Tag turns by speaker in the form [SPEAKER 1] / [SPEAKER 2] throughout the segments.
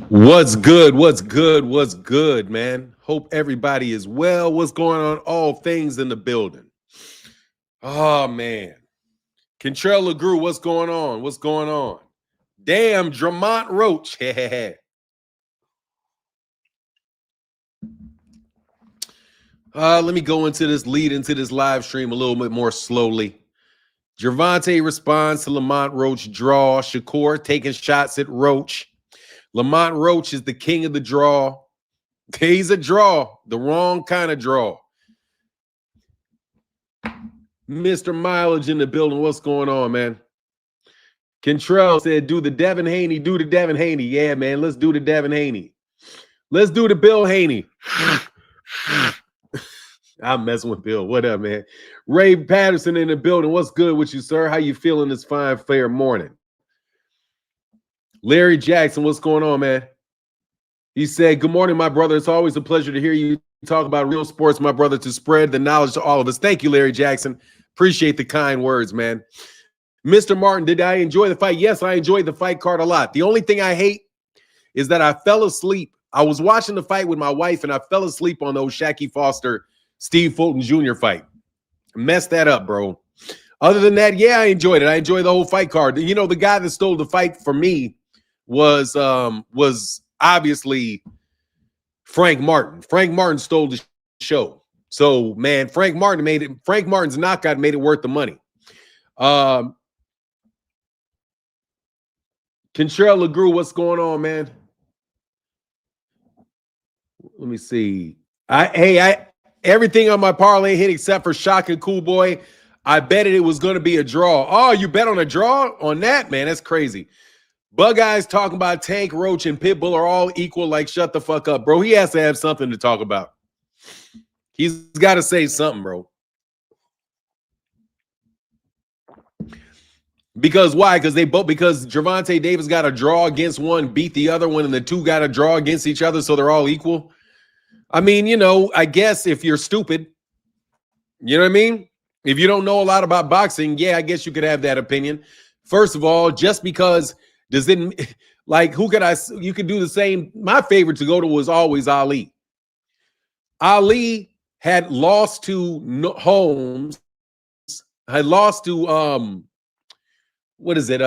[SPEAKER 1] What's good? What's good? What's good, man? Hope everybody is well. What's going on? All things in the building. Oh, man. Kentrell LeGrew, what's going on? What's going on? Damn, Lamont Roach. Let me go into this live stream a little bit more slowly. Gervonta responds to Lamont Roach draw. Shakur taking shots at Roach. Lamont Roach is the king of the draw. He's a draw, the wrong kind of draw. Mr. Mileage in the building. What's going on, man? Kentrell said, do the Devin Haney. Do the Devin Haney. Yeah, man. Let's do the Devin Haney. Let's do the Bill Haney. I'm messing with Bill. What up, man? Ray Patterson in the building. What's good with you, sir? How you feeling this fine, fair morning? Larry Jackson, what's going on, man? He said, good morning, my brother. It's always a pleasure to hear you talk about real sports, my brother, to spread the knowledge to all of us. Thank you, Larry Jackson. Appreciate the kind words, man. Mr. Martin, did I enjoy the fight? Yes, I enjoyed the fight card a lot. The only thing I hate is that I fell asleep. I was watching the fight with my wife, and I fell asleep on those Shaquille Foster, Steve Fulton Jr. fight. Messed that up, bro. Other than that, yeah, I enjoyed it. I enjoyed the whole fight card. You know, the guy that stole the fight for me was obviously Frank Martin. Frank Martin stole the show. So, man, Frank Martin's knockout made it worth the money. Kentrell LeGrew, what's going on, man? Let me see. Everything on my parlay hit except for Shock and Cool Boy. I betted it was going to be a draw. Oh, you bet on a draw on that, man? That's crazy. Bug Eyes talking about Tank, Roach, and Pitbull are all equal. Like, shut the fuck up, bro. He has to have something to talk about. He's got to say something, bro. Because why? Because Gervonta Davis got a draw against one, beat the other one, and the two got a draw against each other, so they're all equal. I mean, you know, I guess if you're stupid, you know what I mean? If you don't know a lot about boxing, yeah, I guess you could have that opinion. First of all, just because does it like who could you could do the same. My favorite to go to was always Ali. Ali had lost to Holmes, had lost to what is it?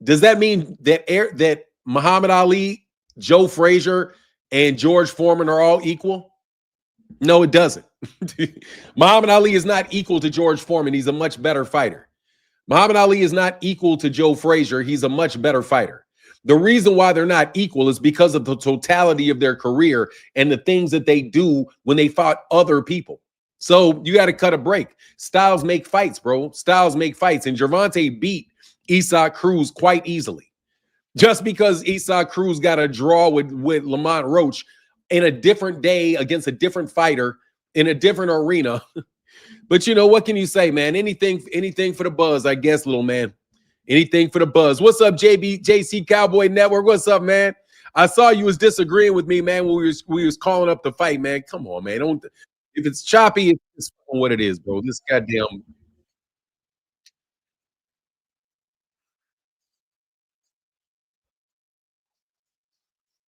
[SPEAKER 1] Does that mean that Muhammad Ali, Joe Frazier, and George Foreman are all equal? No, it doesn't. Muhammad Ali is not equal to George Foreman. He's a much better fighter. Muhammad Ali is not equal to Joe Frazier. He's a much better fighter. The reason why they're not equal is because of the totality of their career and the things that they do when they fought other people. So you got to cut a break. Styles make fights, bro. Styles make fights. And Gervonta beat Isaac Cruz quite easily. Just because Isaac Cruz got a draw with Lamont Roach in a different day against a different fighter in a different arena. But you know, what can you say, man? Anything for the buzz, I guess, little man. Anything for the buzz. What's up, JC Cowboy Network? What's up, man? I saw you was disagreeing with me, man, when we was calling up the fight, man. Come on, man. If it's choppy, it's what it is, bro. This goddamn.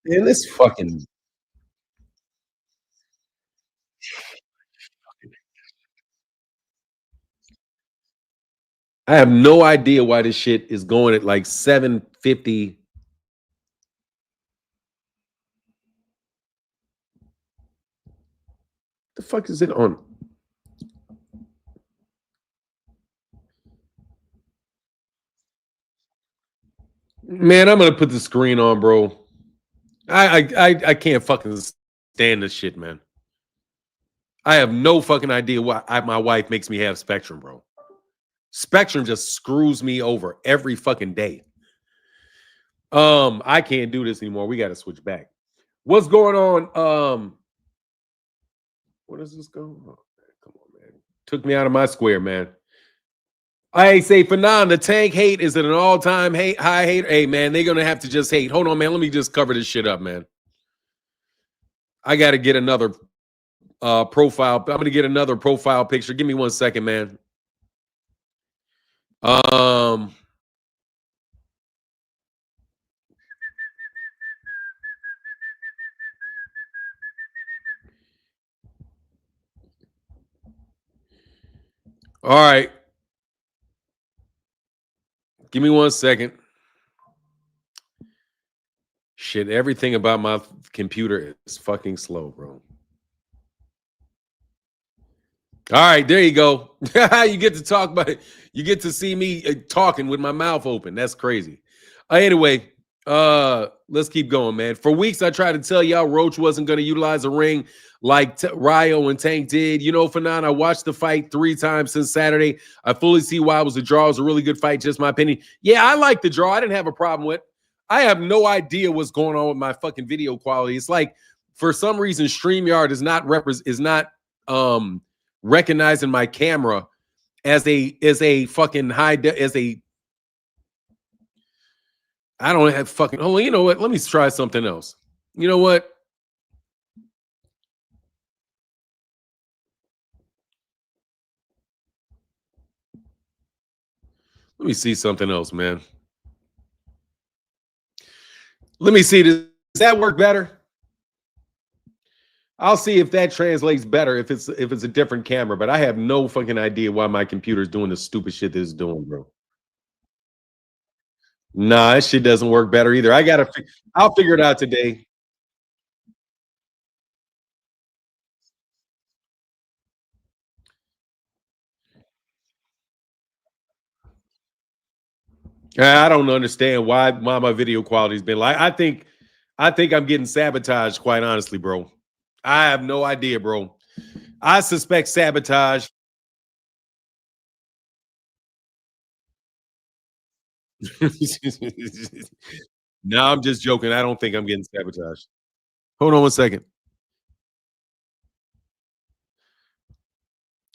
[SPEAKER 1] Man, this fucking. I have no idea why this shit is going at like 750. The fuck is it on? Man, I'm gonna put the screen on, bro. I can't fucking stand this shit, man. I have no fucking idea why my wife makes me have Spectrum, bro. Spectrum just screws me over every fucking day. I can't do this anymore. We got to switch back. What's going on? Where does this go? Oh, come on, man. Took me out of my square, man. I say for now, the Tank hate is at an all-time high hate. Hey, man, they're gonna have to just hate. Hold on, man. Let me just cover this shit up, man. I got to get another profile. I'm gonna get another profile picture. Give me 1 second, man. All right. Give me 1 second. Shit, everything about my computer is fucking slow, bro. All right, there you go. You get to talk about it. You get to see me talking with my mouth open. That's crazy. Anyway, let's keep going, man. For weeks, I tried to tell y'all Roach wasn't going to utilize a ring like Ryo and Tank did. You know, Fanon, I watched the fight 3 times since Saturday. I fully see why it was a draw. It was a really good fight, just my opinion. Yeah, I like the draw. I didn't have a problem with. I have no idea what's going on with my fucking video quality. It's like for some reason StreamYard is not recognizing my camera as a fucking as a I don't have fucking hold on, you know what? Let me try something else. You know what? Let me see something else, man. Let me see. Does that work better? I'll see if that translates better if it's a different camera, but I have no fucking idea why my computer is doing the stupid shit that it's doing, bro. Nah, that shit doesn't work better either. I'll figure it out today. I don't understand why my video quality's been like. I think I'm getting sabotaged, quite honestly, bro. I have no idea, bro. I suspect sabotage. No, I'm just joking. I don't think I'm getting sabotaged. Hold on 1 second.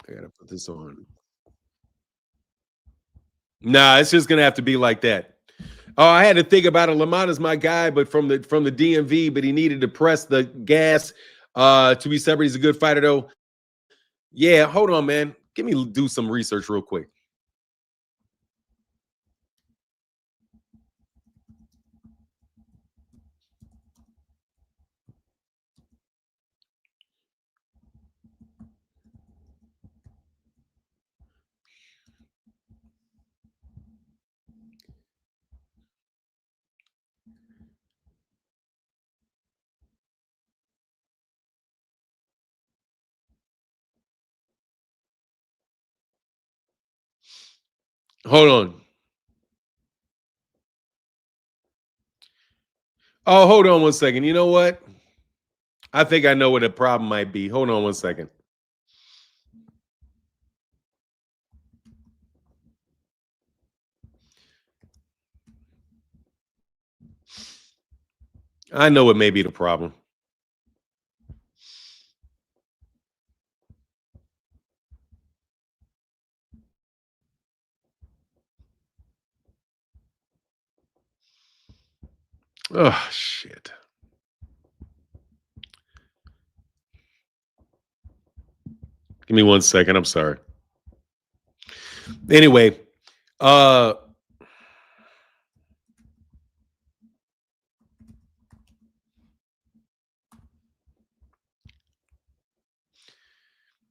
[SPEAKER 1] I gotta put this on. Nah, it's just gonna have to be like that. Oh, I had to think about it. Lamont is my guy, but from the DMV, but he needed to press the gas to be separate. He's a good fighter, though. Yeah, hold on, man. Give me do some research real quick. Hold on. Oh, hold on 1 second. You know what? I think I know what the problem might be. Hold on 1 second. I know what may be the problem. Oh shit. Give me 1 second. I'm sorry. Anyway, uh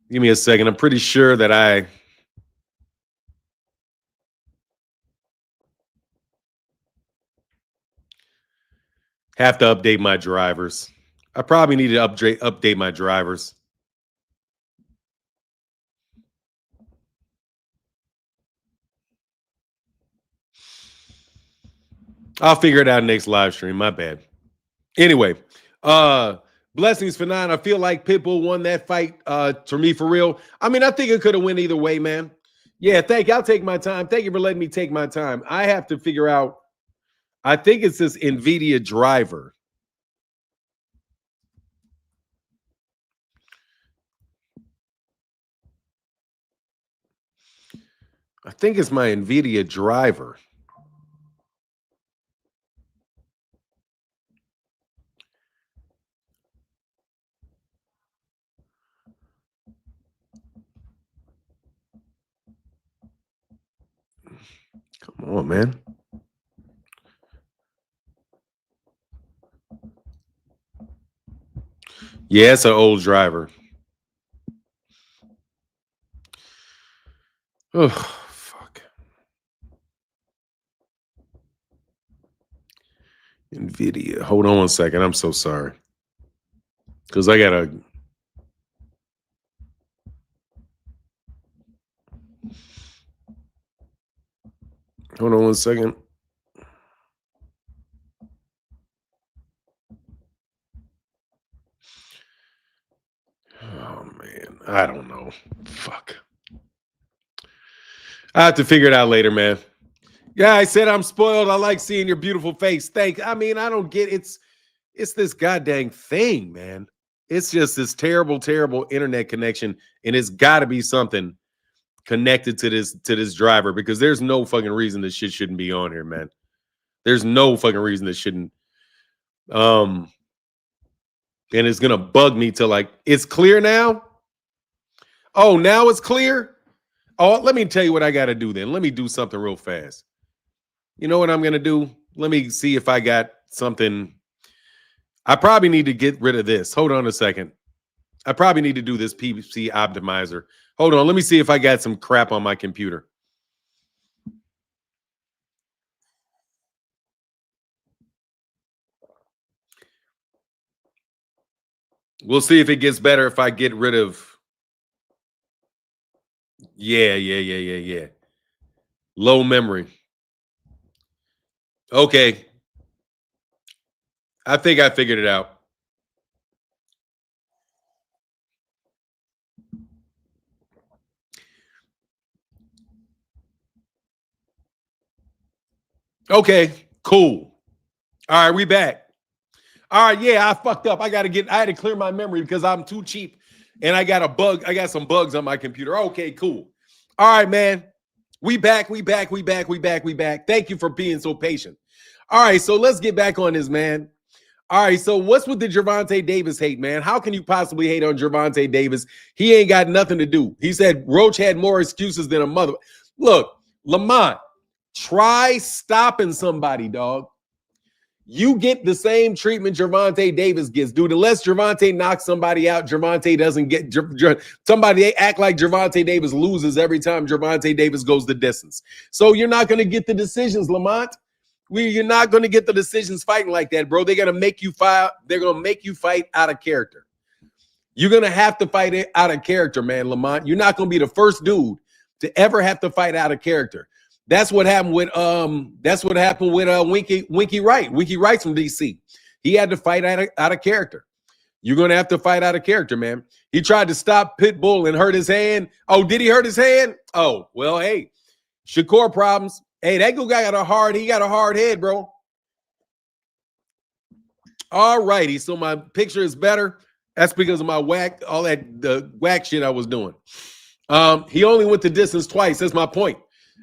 [SPEAKER 1] give me a second. I'm pretty sure that I have to update my drivers. I probably need to update my drivers. I'll figure it out next live stream. My bad. Anyway, blessings for 9. I feel like Pitbull won that fight for me for real. I mean, I think it could have went either way, man. Yeah, thank you. I'll take my time. Thank you for letting me take my time. I have to figure out. I think it's this NVIDIA driver. I think it's my NVIDIA driver. Come on, man. Yeah, it's an old driver. Oh, fuck. NVIDIA. Hold on 1 second. I'm so sorry. Because I got to. Hold on 1 second. Oh, man. I don't know. Fuck. I have to figure it out later, man. Yeah, I said I'm spoiled. I like seeing your beautiful face. I don't get it's this goddamn thing, man. It's just this terrible, terrible internet connection, and it's got to be something connected to this driver because there's no fucking reason this shit shouldn't be on here, man. There's no fucking reason this shouldn't. And it's gonna bug me till like it's clear now. Oh, now it's clear. Oh, let me tell you what I got to do then. Let me do something real fast. You know what I'm gonna do? Let me see if I got something. I probably need to get rid of this. Hold on a second. I probably need to do this PC optimizer. Hold on. Let me see if I got some crap on my computer. We'll see if it gets better if I get rid of. Yeah. Low memory. Okay. I think I figured it out. Okay, cool. All right, we back. All right, yeah, I fucked up. I had to clear my memory because I'm too cheap and I got a bug. I got some bugs on my computer. Okay, cool. All right, man. We back. Thank you for being so patient. All right, so let's get back on this, man. All right, so what's with the Gervonta Davis hate, man? How can you possibly hate on Gervonta Davis? He ain't got nothing to do. He said Roach had more excuses than a mother. Look, Lamont, try stopping somebody, dog. You get the same treatment Gervonta Davis gets, dude. Unless Gervonta knocks somebody out, Gervonta doesn't get somebody. They act like Gervonta Davis loses every time Gervonta Davis goes the distance. So you're not going to get the decisions, Lamont. You're not going to get the decisions fighting like that, bro. They're going to make you fight. They're going to make you fight out of character. You're going to have to fight it out of character, man, Lamont. You're not going to be the first dude to ever have to fight out of character. That's what happened with Winky Wright. Winky Wright's from DC. He had to fight out of character. You're going to have to fight out of character, man. He tried to stop Pitbull and hurt his hand. Oh, did he hurt his hand? Oh, well, hey, Shakur problems. Hey, that guy got a hard head, bro. All righty. So my picture is better. That's because of my the whack shit I was doing. He only went the distance twice. That's my point.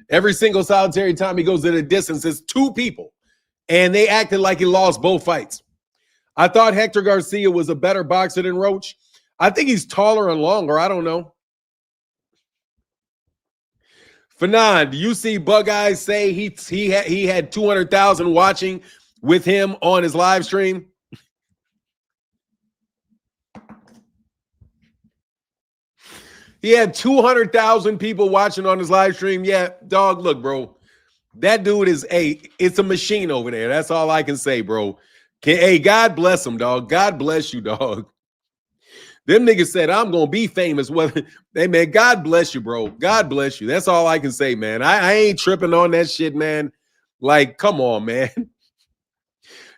[SPEAKER 1] Every single solitary time he goes to the distance, it's two people. And they acted like he lost both fights. I thought Hector Garcia was a better boxer than Roach. I think he's taller and longer. I don't know. Fanon, do you see Bug Eyes say he had 200,000 watching with him on his live stream? He had 200,000 people watching on his live stream. Yeah, dog, look, bro. That dude it's a machine over there. That's all I can say, bro. Hey, God bless him, dog. God bless you, dog. Them niggas said, I'm going to be famous. Well, hey, man, God bless you, bro. God bless you. That's all I can say, man. I ain't tripping on that shit, man. Like, come on, man.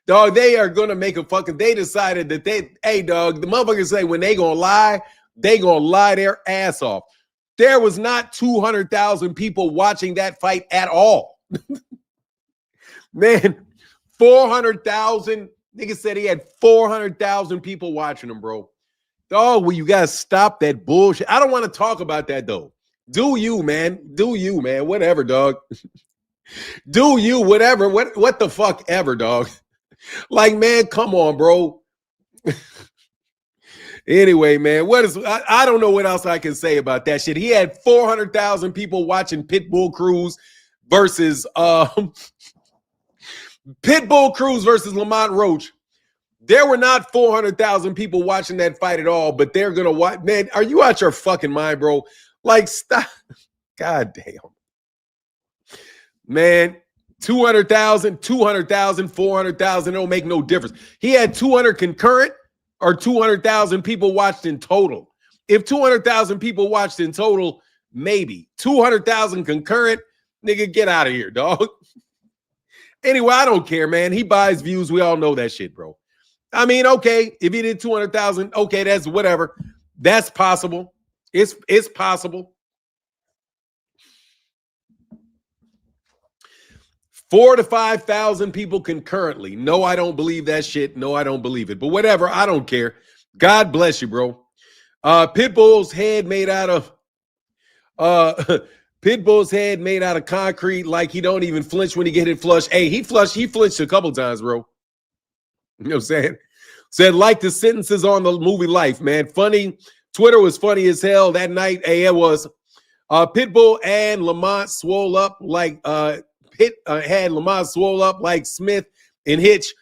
[SPEAKER 1] Dog, they are going to make they decided that hey, dog, the motherfuckers say when they going to lie their ass off. There was not 200,000 people watching that fight at all. Man, 400,000. Nigga said he had 400,000 people watching him, bro. Dog, well, you got to stop that bullshit. I don't want to talk about that, though. Do you, man. Whatever, dog. Do you, whatever. What the fuck ever, dog. Like, man, come on, bro. Anyway, man, I don't know what else I can say about that shit. He had 400,000 people watching Pitbull Cruz versus Lamont Roach. There were not 400,000 people watching that fight at all, but they're going to watch. Man, are you out your fucking mind, bro? Like, stop. God damn. Man, 200,000, 200,000, 400,000, it don't make no difference. He had 200 concurrent or 200,000 people watched in total. If 200,000 people watched in total, maybe. 200,000 concurrent, nigga, get out of here, dog. Anyway, I don't care, man. He buys views. We all know that shit, bro. I mean, okay, if he did 200,000, okay, that's whatever. That's possible. It's possible. 4,000 to 5,000 people concurrently. No, I don't believe that shit. No, I don't believe it. But whatever, I don't care. God bless you, bro. Pitbull's head made out of Pitbull's head made out of concrete, like he don't even flinch when he get it flush. Hey, he flinched a couple times, bro. You know what I'm saying? Said like the sentences on the movie Life, man. Funny. Twitter was funny as hell that night. Hey, it was. Pitbull and Lamont swole up like had Lamont swole up like Smith and Hitch.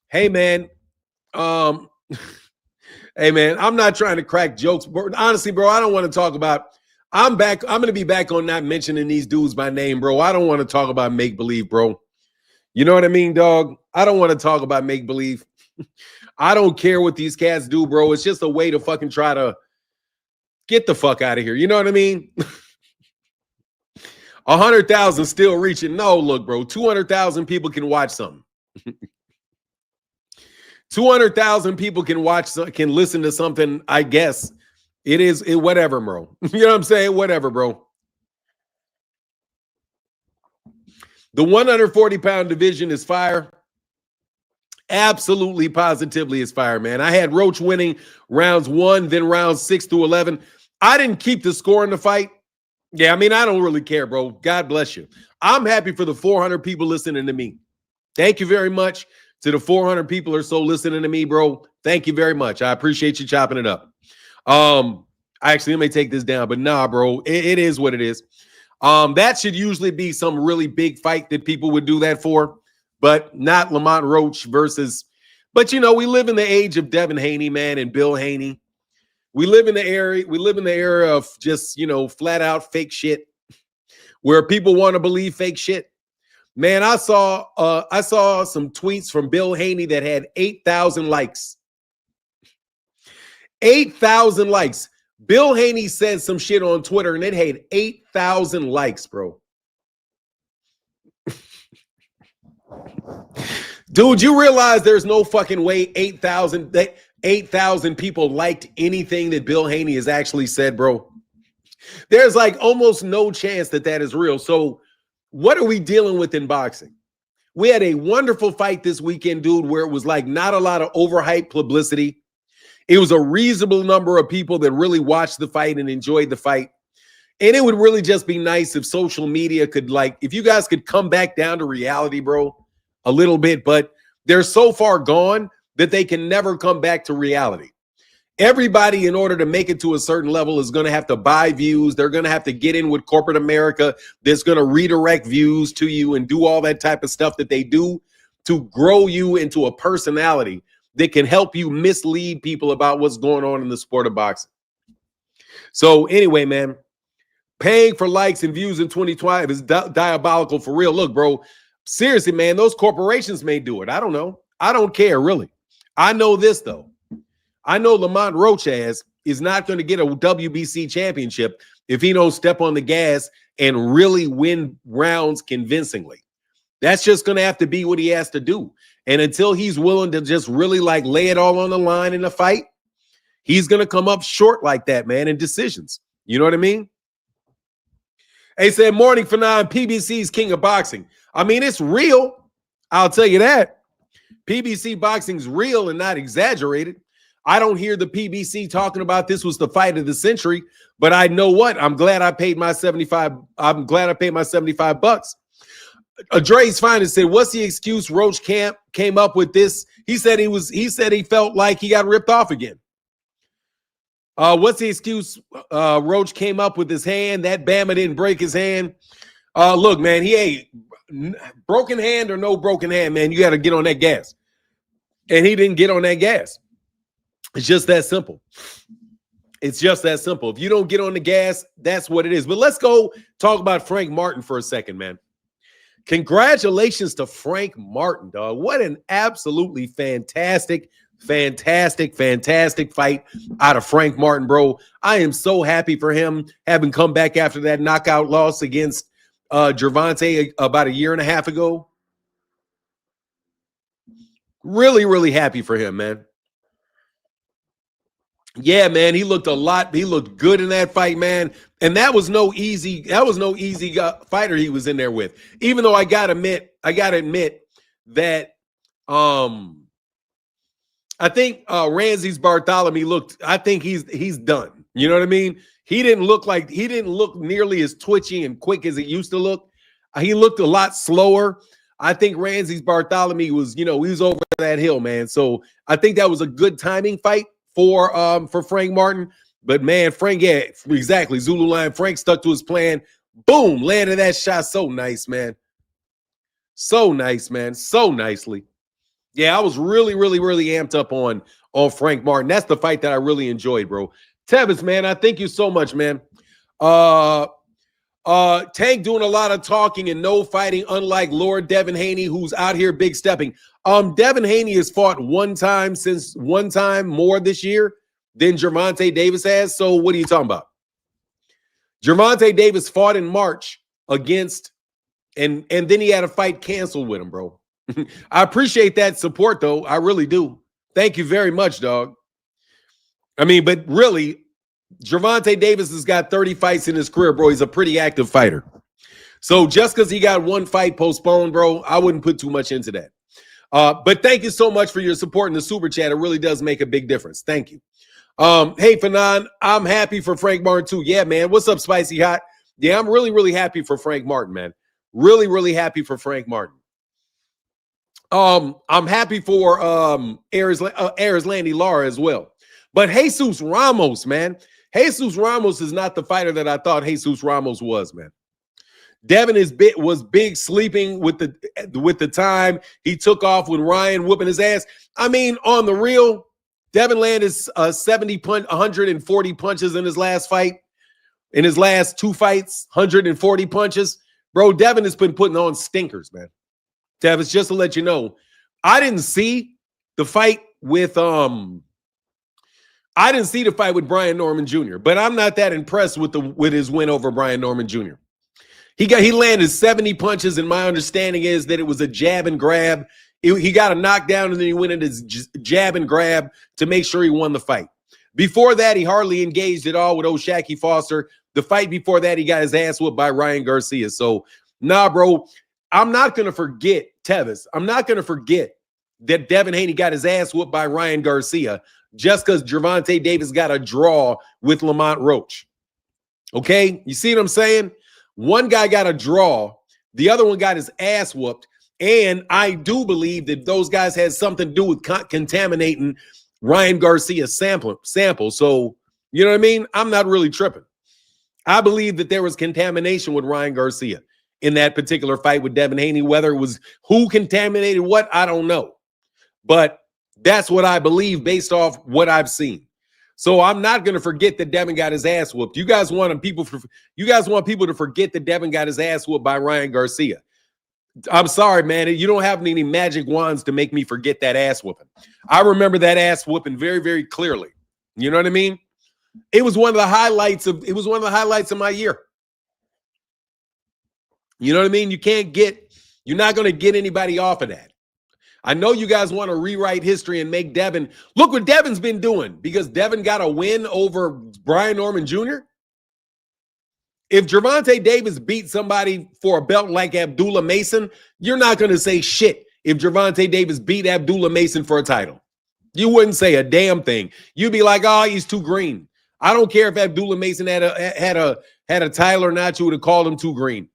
[SPEAKER 1] Hey, man. Hey, man, I'm not trying to crack jokes. But honestly, bro, I don't want to talk about. I'm back. I'm going to be back on not mentioning these dudes by name, bro. I don't want to talk about make-believe, bro. You know what I mean, dog? I don't want to talk about make-believe. I don't care what these cats do, bro. It's just a way to fucking try to get the fuck out of here. You know what I mean? 100,000 still reaching. No, look, bro. 200,000 people can watch something. 200,000 people can listen to something, I guess. Whatever, bro. You know what I'm saying? Whatever, bro. The 140-pound division is fire. Absolutely, positively is fire, man. I had Roach winning rounds 1, then rounds 6 through 11. I didn't keep the score in the fight. Yeah, I mean, I don't really care, bro. God bless you. I'm happy for the 400 people listening to me. Thank you very much to the 400 people or so listening to me, bro. Thank you very much. I appreciate you chopping it up. Actually, let me take this down, but nah, bro, it is what it is. That should usually be some really big fight that people would do that for, but not Lamont Roach versus. But you know, we live in the age of Devin Haney, man, and Bill Haney. We live in the era of just, you know, flat out fake shit, where people want to believe fake shit. Man, I saw some tweets from Bill Haney that had 8,000 likes. 8,000 likes. Bill Haney said some shit on Twitter and it had 8,000 likes, bro. Dude, you realize there's no fucking way 8,000 people liked anything that Bill Haney has actually said, bro. There's like almost no chance that is real. So what are we dealing with in boxing? We had a wonderful fight this weekend, dude, where it was like not a lot of overhyped publicity. It was a reasonable number of people that really watched the fight and enjoyed the fight. And it would really just be nice if social media could, like, if you guys could come back down to reality, bro, a little bit. But they're so far gone that they can never come back to reality. Everybody, in order to make it to a certain level, is going to have to buy views. They're going to have to get in with corporate America that's going to redirect views to you and do all that type of stuff that they do to grow you into a personality that can help you mislead people about what's going on in the sport of boxing. So anyway, man, paying for likes and views in 2012 is diabolical for real. Look, bro, seriously, man, those corporations may do it. I don't know. I don't care, really. I know this, though. I know Lamont Roach is not going to get a WBC championship if he don't step on the gas and really win rounds convincingly. That's just going to have to be what he has to do. And until he's willing to just really like lay it all on the line in the fight, he's going to come up short like that, man, in decisions. You know what I mean? Hey, said morning for 9, PBC's king of boxing. I mean, it's real. I'll tell you that. PBC boxing's real and not exaggerated. I don't hear the PBC talking about this was the fight of the century, but I know what? I'm glad I paid my 75. I'm glad I paid my $75. Dre's Finest said, "What's the excuse Roach came up with this?" He said he felt like he got ripped off again. What's the excuse Roach came up with his hand? That Bama didn't break his hand. Look, man, he ain't broken hand or no broken hand, man. You got to get on that gas, and he didn't get on that gas. It's just that simple. It's just that simple. If you don't get on the gas, that's what it is. But let's go talk about Frank Martin for a second, man. Congratulations to Frank Martin, dog. What an absolutely fantastic fight out of Frank Martin, bro. I am so happy for him having come back after that knockout loss against Gervonta about a year and a half ago. Really, really happy for him, man. Yeah, man, he looked good in that fight, man. And that was no easy fighter he was in there with. Even though I gotta admit that I think Ramses Bartholomew I think he's done. You know what I mean? He didn't look nearly as twitchy and quick as it used to look. He looked a lot slower. I think Ramses Bartholomew was, he was over that hill, man. So I think that was a good timing fight for Frank Martin. But man, Frank, yeah, exactly. Zulu Lion. Frank stuck to his plan. Boom, landed that shot so nice, man. So nice, man. So nicely. Yeah, I was really, really, really amped up on Frank Martin. That's the fight that I really enjoyed, bro. Tevis, man, I thank you so much, man. Tank doing a lot of talking and no fighting, unlike Lord Devin Haney, who's out here big stepping. Devin Haney has fought one time more this year than Gervonta Davis has. So what are you talking about? Gervonta Davis fought in March against, and then he had a fight canceled with him, bro. I appreciate that support, though. I really do. Thank you very much, dog. I mean, but really, Gervonta Davis has got 30 fights in his career, bro. He's a pretty active fighter. So just because he got one fight postponed, bro, I wouldn't put too much into that. But thank you so much for your support in the super chat. It really does make a big difference. Thank you. Hey, Fanon, I'm happy for Frank Martin, too. Yeah, man. What's up, Spicy Hot? Yeah, I'm really, really happy for Frank Martin, man. Really, really happy for Frank Martin. I'm happy for Landy Lara as well. But Jesus Ramos, man. Jesus Ramos is not the fighter that I thought Jesus Ramos was, man. Devin was big sleeping with the time. He took off with Ryan whooping his ass. I mean, on the real, Devin landed 140 punches in his last fight. In his last two fights, 140 punches. Bro, Devin has been putting on stinkers, man. Devin, just to let you know, I didn't see the fight with Brian Norman Jr., but I'm not that impressed with his win over Brian Norman Jr. He landed 70 punches, and my understanding is that it was a jab and grab. He got a knockdown, and then he went into his jab and grab to make sure he won the fight. Before that, he hardly engaged at all with O'Shaquie Foster. The fight before that, he got his ass whooped by Ryan Garcia. So, nah, bro, I'm not going to forget, Tevis. I'm not going to forget that Devin Haney got his ass whooped by Ryan Garcia just because Gervonta Davis got a draw with Lamont Roach. Okay? You see what I'm saying? One guy got a draw. The other one got his ass whooped. And I do believe that those guys had something to do with contaminating Ryan Garcia's sample. So, you know what I mean? I'm not really tripping. I believe that there was contamination with Ryan Garcia in that particular fight with Devin Haney. Whether it was who contaminated what, I don't know. But that's what I believe based off what I've seen. So I'm not going to forget that Devin got his ass whooped. You guys want people to forget that Devin got his ass whooped by Ryan Garcia. I'm sorry, man. You don't have any magic wands to make me forget that ass whooping. I remember that ass whooping very, very clearly. You know what I mean? It was one of the highlights of my year. You know what I mean? You're not going to get anybody off of that. I know you guys want to rewrite history and make Devin look what Devin's been doing because Devin got a win over Brian Norman Jr. If Gervonta Davis beat somebody for a belt like Abdullah Mason, you're not going to say shit if Gervonta Davis beat Abdullah Mason for a title. You wouldn't say a damn thing. You'd be like, oh, he's too green. I don't care if Abdullah Mason had a title or not. You would have called him too green.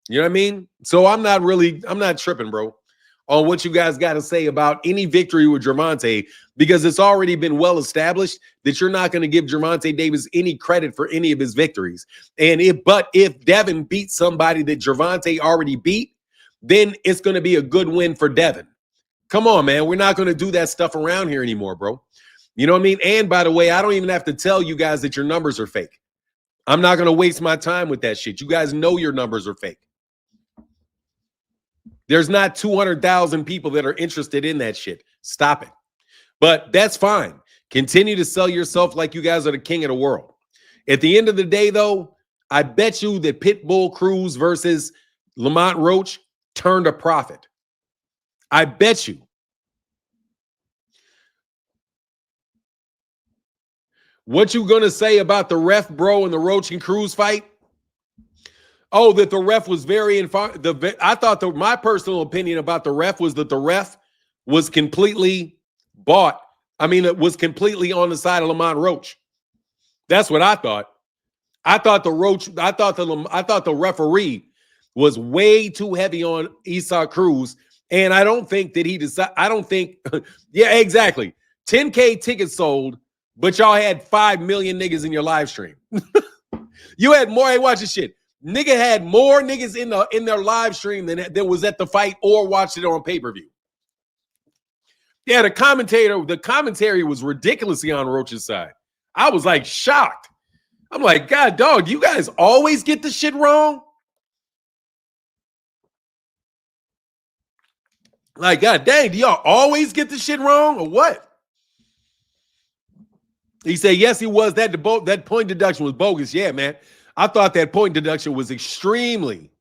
[SPEAKER 1] You know what I mean? So I'm not tripping, bro, on what you guys got to say about any victory with Gervonta, because it's already been well established that you're not going to give Gervonta Davis any credit for any of his victories. And if Devin beats somebody that Gervonta already beat, then it's going to be a good win for Devin. Come on, man. We're not going to do that stuff around here anymore, bro. You know what I mean? And by the way, I don't even have to tell you guys that your numbers are fake. I'm not going to waste my time with that shit. You guys know your numbers are fake. There's not 200,000 people that are interested in that shit. Stop it. But that's fine. Continue to sell yourself like you guys are the king of the world. At the end of the day, though, I bet you that Pitbull Cruz versus Lamont Roach turned a profit. I bet you. What you gonna say about the ref, bro, in the Roach and Cruz fight? Oh, that the ref was very I thought my personal opinion about the ref was that the ref was completely bought. I mean, it was completely on the side of Lamont Roach. That's what I thought. I thought the referee was way too heavy on Esau Cruz, and I don't think that he decided. I don't think, yeah, exactly. 10K tickets sold, but y'all had 5 million niggas in your live stream. You had more. Hey, watch this shit. Nigga had more niggas in their live stream than was at the fight or watched it on pay-per-view. Yeah, the commentary was ridiculously on Roach's side. I was like shocked. I'm like, God, dog, you guys always get the shit wrong? Like, God dang, do y'all always get the shit wrong or what? He said, yes, he was. That point deduction was bogus. Yeah, man. I thought that point deduction was extremely.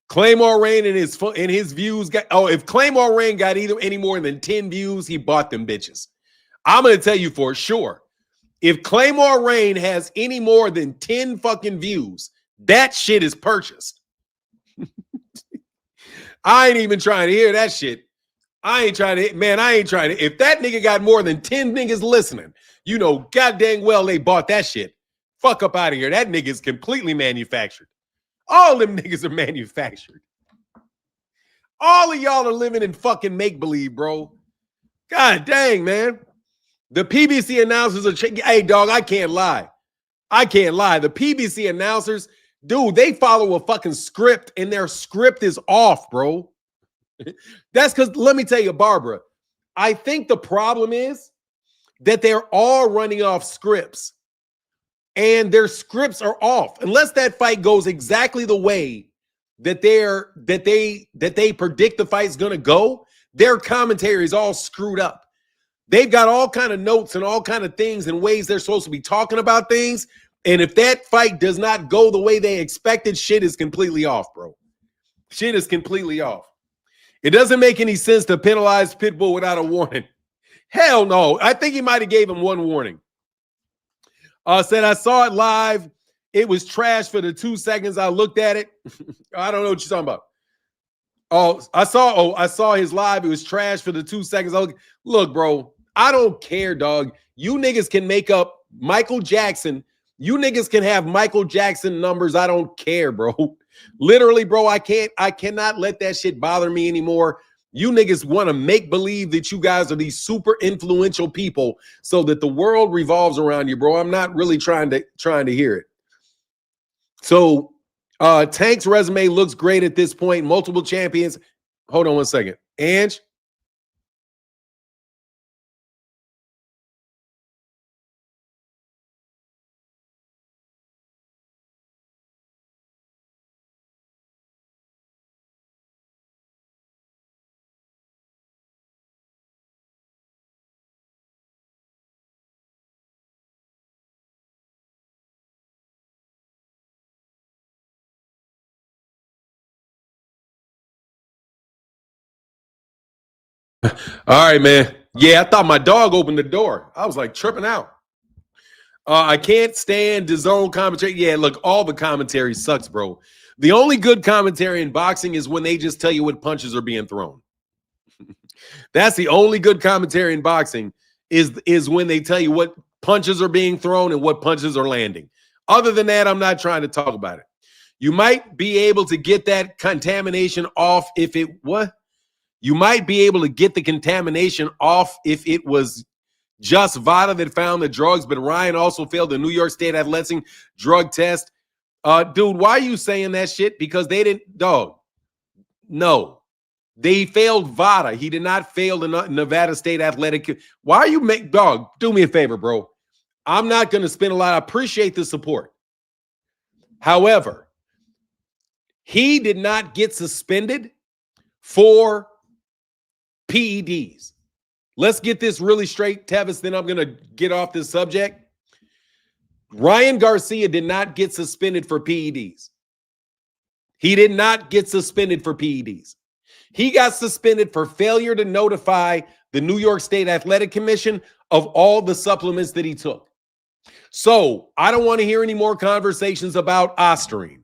[SPEAKER 1] Claymore Rain and his views got. Oh, if Claymore Rain got any more than 10 views, he bought them bitches. I'm going to tell you for sure. If Claymore Rain has any more than 10 fucking views, that shit is purchased. I ain't even trying to hear that shit. I ain't trying to. If that nigga got more than 10 niggas listening, you know, god dang well they bought that shit. Fuck up out of here. That nigga is completely manufactured. All them niggas are manufactured. All of y'all are living in fucking make-believe, bro. God dang, man. The PBC announcers are hey, dog, I can't lie. The PBC announcers, dude, they follow a fucking script, and their script is off, bro. That's because, let me tell you, Barbara, I think the problem is that they're all running off scripts, and their scripts are off. Unless that fight goes exactly the way that they predict the fight's gonna go, their commentary is all screwed up. They've got all kind of notes and all kind of things and ways they're supposed to be talking about things. And if that fight does not go the way they expected, shit is completely off, bro. Shit is completely off. It doesn't make any sense to penalize Pitbull without a warning. Hell no. I think he might have gave him one warning. Said, I saw it live. It was trash for the 2 seconds I looked at it. I don't know what you're talking about. I saw his live. It was trash for the 2 seconds. Look, bro, I don't care, dog. You niggas can make up Michael Jackson. You niggas can have Michael Jackson numbers. I don't care, bro. Literally, bro, I cannot let that shit bother me anymore. You niggas want to make believe that you guys are these super influential people so that the world revolves around you, bro. I'm not really trying to hear it. So Tank's resume looks great at this point. Multiple champions. Hold on one second. Ange? All right, man. Yeah, I thought my dog opened the door. I was like tripping out. I can't stand DAZN commentary. Yeah, look, all the commentary sucks, bro. The only good commentary in boxing is when they just tell you what punches are being thrown. That's the only good commentary in boxing is when they tell you what punches are being thrown and what punches are landing. Other than that, I'm not trying to talk about it. You might be able to get that contamination off if it what? You might be able to get the contamination off if it was just VADA that found the drugs, but Ryan also failed the New York State Athletics drug test. Dude, why are you saying that shit? Because they didn't, dog. No. They failed VADA. He did not fail the Nevada State Athletic. Why are you dog? Do me a favor, bro. I'm not going to spend a lot. I appreciate the support. However, he did not get suspended for PEDs. Let's get this really straight, Tevis, then I'm going to get off this subject. Ryan Garcia did not get suspended for PEDs. He did not get suspended for PEDs. He got suspended for failure to notify the New York State Athletic Commission of all the supplements that he took. So I don't want to hear any more conversations about Ostarine,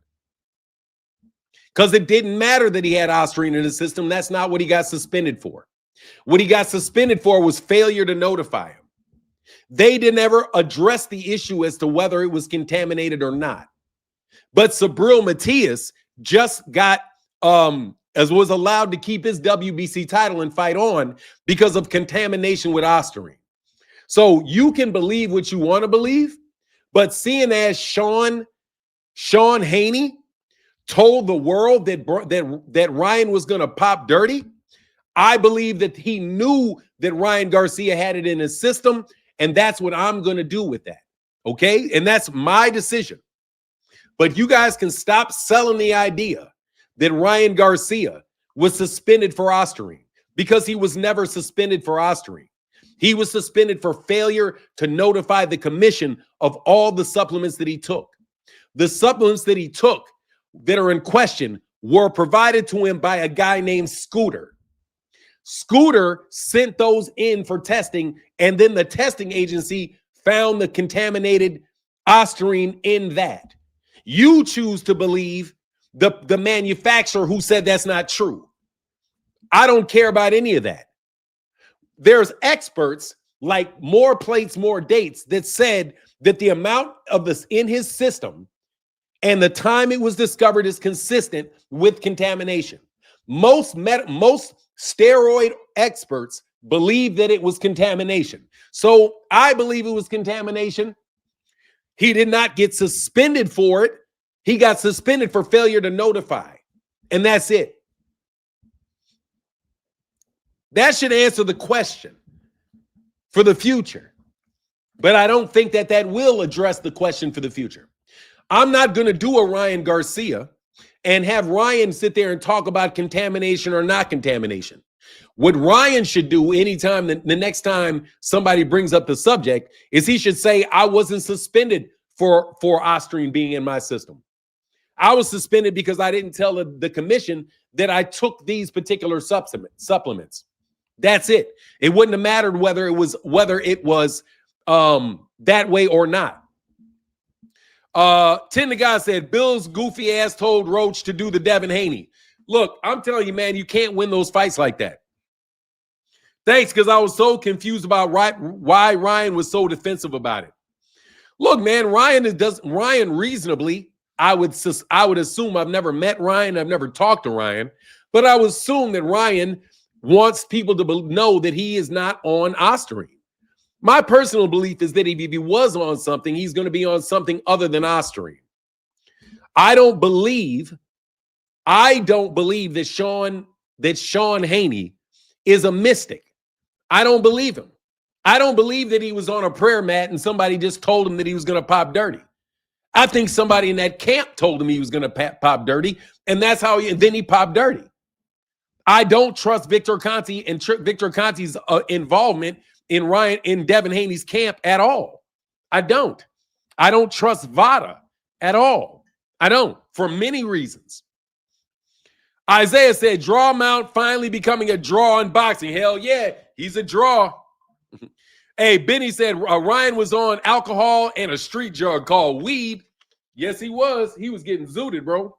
[SPEAKER 1] because it didn't matter that he had Ostarine in his system. That's not what he got suspended for. What he got suspended for was failure to notify him. They didn't ever address the issue as to whether it was contaminated or not. But Sabril Matias just got as was allowed to keep his WBC title and fight on because of contamination with Ostarine. So you can believe what you want to believe, but seeing as Sean Haney told the world that Ryan was going to pop dirty, I believe that he knew that Ryan Garcia had it in his system, and that's what I'm going to do with that. Okay? And that's my decision. But you guys can stop selling the idea that Ryan Garcia was suspended for Ostarine, because he was never suspended for Ostarine. He was suspended for failure to notify the commission of all the supplements that he took. The supplements that he took that are in question were provided to him by a guy named Scooter. Scooter sent those in for testing, and then the testing agency found the contaminated Ostarine in that. You choose to believe the manufacturer who said that's not true. I don't care about any of that. There's experts like More Plates, More Dates that said that the amount of this in his system and the time it was discovered is consistent with contamination. Most steroid experts believe that it was contamination. So I believe it was contamination. He did not get suspended for it. He got suspended for failure to notify. And that's it. That should answer the question for the future. But I don't think that will address the question for the future. I'm not going to do a Ryan Garcia and have Ryan sit there and talk about contamination or not contamination. What Ryan should do anytime, the next time somebody brings up the subject, is he should say, I wasn't suspended for Ostarine being in my system. I was suspended because I didn't tell the commission that I took these particular supplements. That's it. It wouldn't have mattered whether it was that way or not. Ten the guy said, Bill's goofy ass told Roach to do the Devin Haney. Look, I'm telling you, man, you can't win those fights like that. Thanks, because I was so confused about why Ryan was so defensive about it. Look, man, Ryan reasonably, I would assume, I've never met Ryan, I've never talked to Ryan, but I would assume that Ryan wants people to know that he is not on Ostarine. My personal belief is that if he was on something, he's going to be on something other than Ostarine. I don't believe that Sean Haney is a mystic. I don't believe him. I don't believe that he was on a prayer mat and somebody just told him that he was going to pop dirty. I think somebody in that camp told him he was going to pop dirty, and that's how then he popped dirty. I don't trust Victor Conte and Victor Conte's involvement in Devin Haney's camp at all. I don't. I don't trust VADA at all. I don't, for many reasons. Isaiah said, draw Mount finally becoming a draw in boxing. Hell yeah, he's a draw. Hey, Benny said Ryan was on alcohol and a street drug called weed. Yes, he was. He was getting zooted, bro.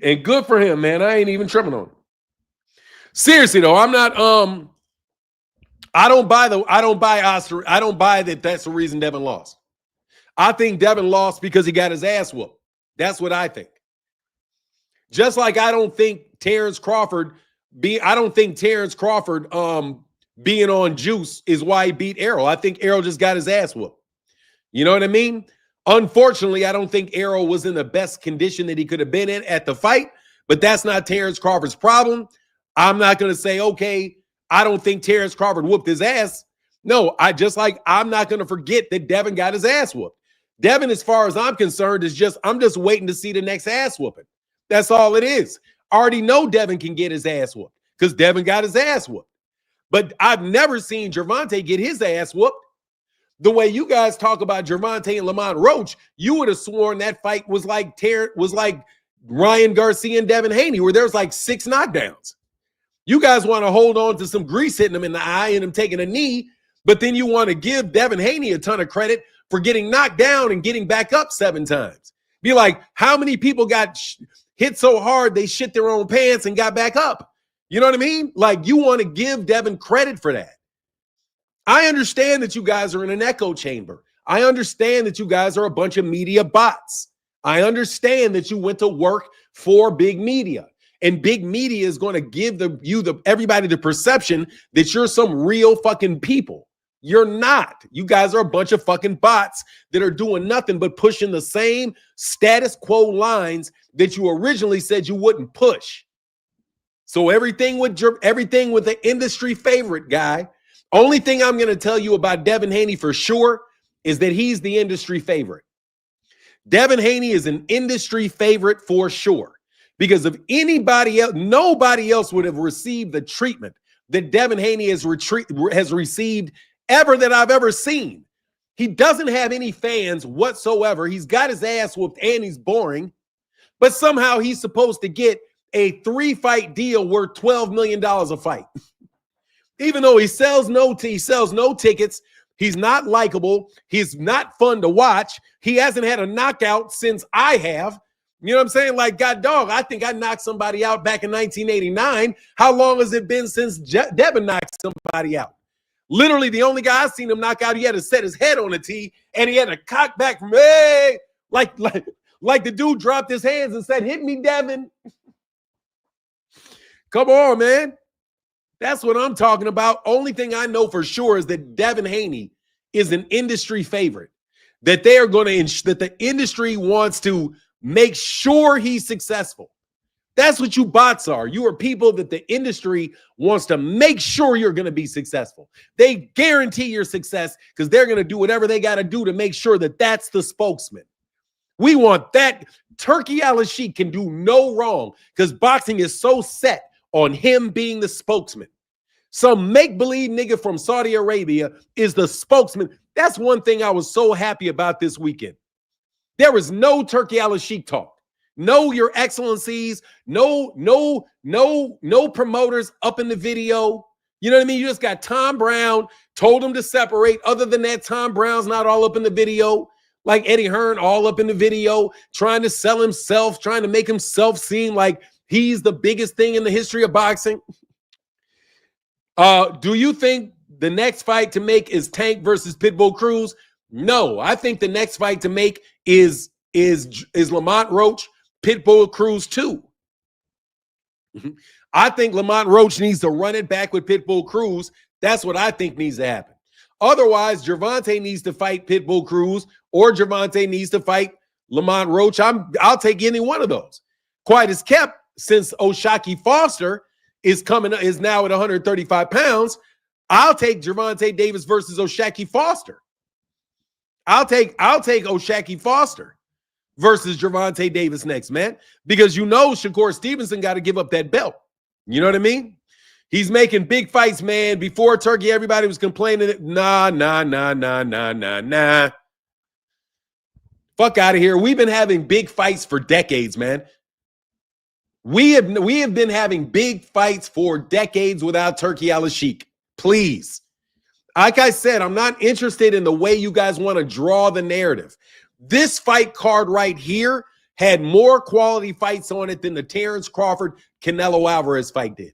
[SPEAKER 1] And good for him, man. I ain't even tripping on him. Seriously though, I'm not. I don't buy Oscar. I don't buy that. That's the reason Devin lost. I think Devin lost because he got his ass whooped. That's what I think. Just like I don't think Terrence Crawford being on juice is why he beat Errol. I think Errol just got his ass whooped. You know what I mean? Unfortunately, I don't think Errol was in the best condition that he could have been in at the fight, But that's not Terrence Crawford's problem. I'm not going to say, okay, I don't think Terrence Crawford whooped his ass. No, I'm not going to forget that Devin got his ass whooped. Devin, as far as I'm concerned, I'm just waiting to see the next ass whooping. That's all it is. I already know Devin can get his ass whooped because Devin got his ass whooped. But I've never seen Gervonta get his ass whooped. The way you guys talk about Gervonta and Lamont Roach, you would have sworn that fight was like Ryan Garcia and Devin Haney, where there's like 6 knockdowns. You guys want to hold on to some grease hitting him in the eye and him taking a knee, but then you want to give Devin Haney a ton of credit for getting knocked down and getting back up 7 times. Be like, how many people got hit so hard they shit their own pants and got back up? You know what I mean? Like, you want to give Devin credit for that. I understand that you guys are in an echo chamber. I understand that you guys are a bunch of media bots. I understand that you went to work for big media, and big media is going to give everybody the perception that you're some real fucking people. You're not. You guys are a bunch of fucking bots that are doing nothing but pushing the same status quo lines that you originally said you wouldn't push. So everything with the industry favorite guy. Only thing I'm going to tell you about Devin Haney for sure is that he's the industry favorite. Devin Haney is an industry favorite for sure. Because if anybody else, nobody else would have received the treatment that Devin Haney has received ever that I've ever seen. He doesn't have any fans whatsoever. He's got his ass whooped and he's boring. But somehow he's supposed to get a 3-fight deal worth $12 million a fight. Even though he sells no tickets, he's not likable, he's not fun to watch, he hasn't had a knockout since I have. You know what I'm saying? Like, God dog, I think I knocked somebody out back in 1989. How long has it been since Devin knocked somebody out? Literally, the only guy I've seen him knock out, he had to set his head on a tee, and he had to cock back from, hey, like the dude dropped his hands and said, hit me, Devin. Come on, man. That's what I'm talking about. Only thing I know for sure is that Devin Haney is an industry favorite. That they are going to, that the industry wants to make sure he's successful. That's what you bots are. You are people that the industry wants to make sure you're going to be successful. They guarantee your success because they're going to do whatever they got to do to make sure that that's the spokesman. We want that. Turkey Al-Sheikh can do no wrong because boxing is so set on him being the spokesman. Some make-believe nigga from Saudi Arabia is the spokesman. That's one thing I was so happy about this weekend. There was no Turkey Al-Sheikh talk. No, your excellencies, no promoters up in the video. You know what I mean? You just got Tom Brown, told him to separate. Other than that, Tom Brown's not all up in the video. Like Eddie Hearn, all up in the video, trying to sell himself, trying to make himself seem like he's the biggest thing in the history of boxing. Do you think the next fight to make is Tank versus Pitbull Cruz? No, I think the next fight to make is Lamont Roach, Pitbull Cruz 2. I think Lamont Roach needs to run it back with Pitbull Cruz. That's what I think needs to happen. Otherwise, Gervonta needs to fight Pitbull Cruz or Gervonta needs to fight Lamont Roach. I'll take any one of those. Quite as kept, since O'Shaquie Foster is now at 135 pounds, I'll take Gervonta Davis versus O'Shaquie Foster. I'll take O'Shaquie Foster versus Gervonta Davis next, man, because you know Shakur Stevenson got to give up that belt. You know what I mean? He's making big fights, man. Before Turkey, everybody was complaining that nah. Fuck out of here. We've been having big fights for decades, man. We have been having big fights for decades without Turkey Al-Sheikh. Please. Like I said, I'm not interested in the way you guys want to draw the narrative. This fight card right here had more quality fights on it than the Terrence Crawford Canelo Alvarez fight did.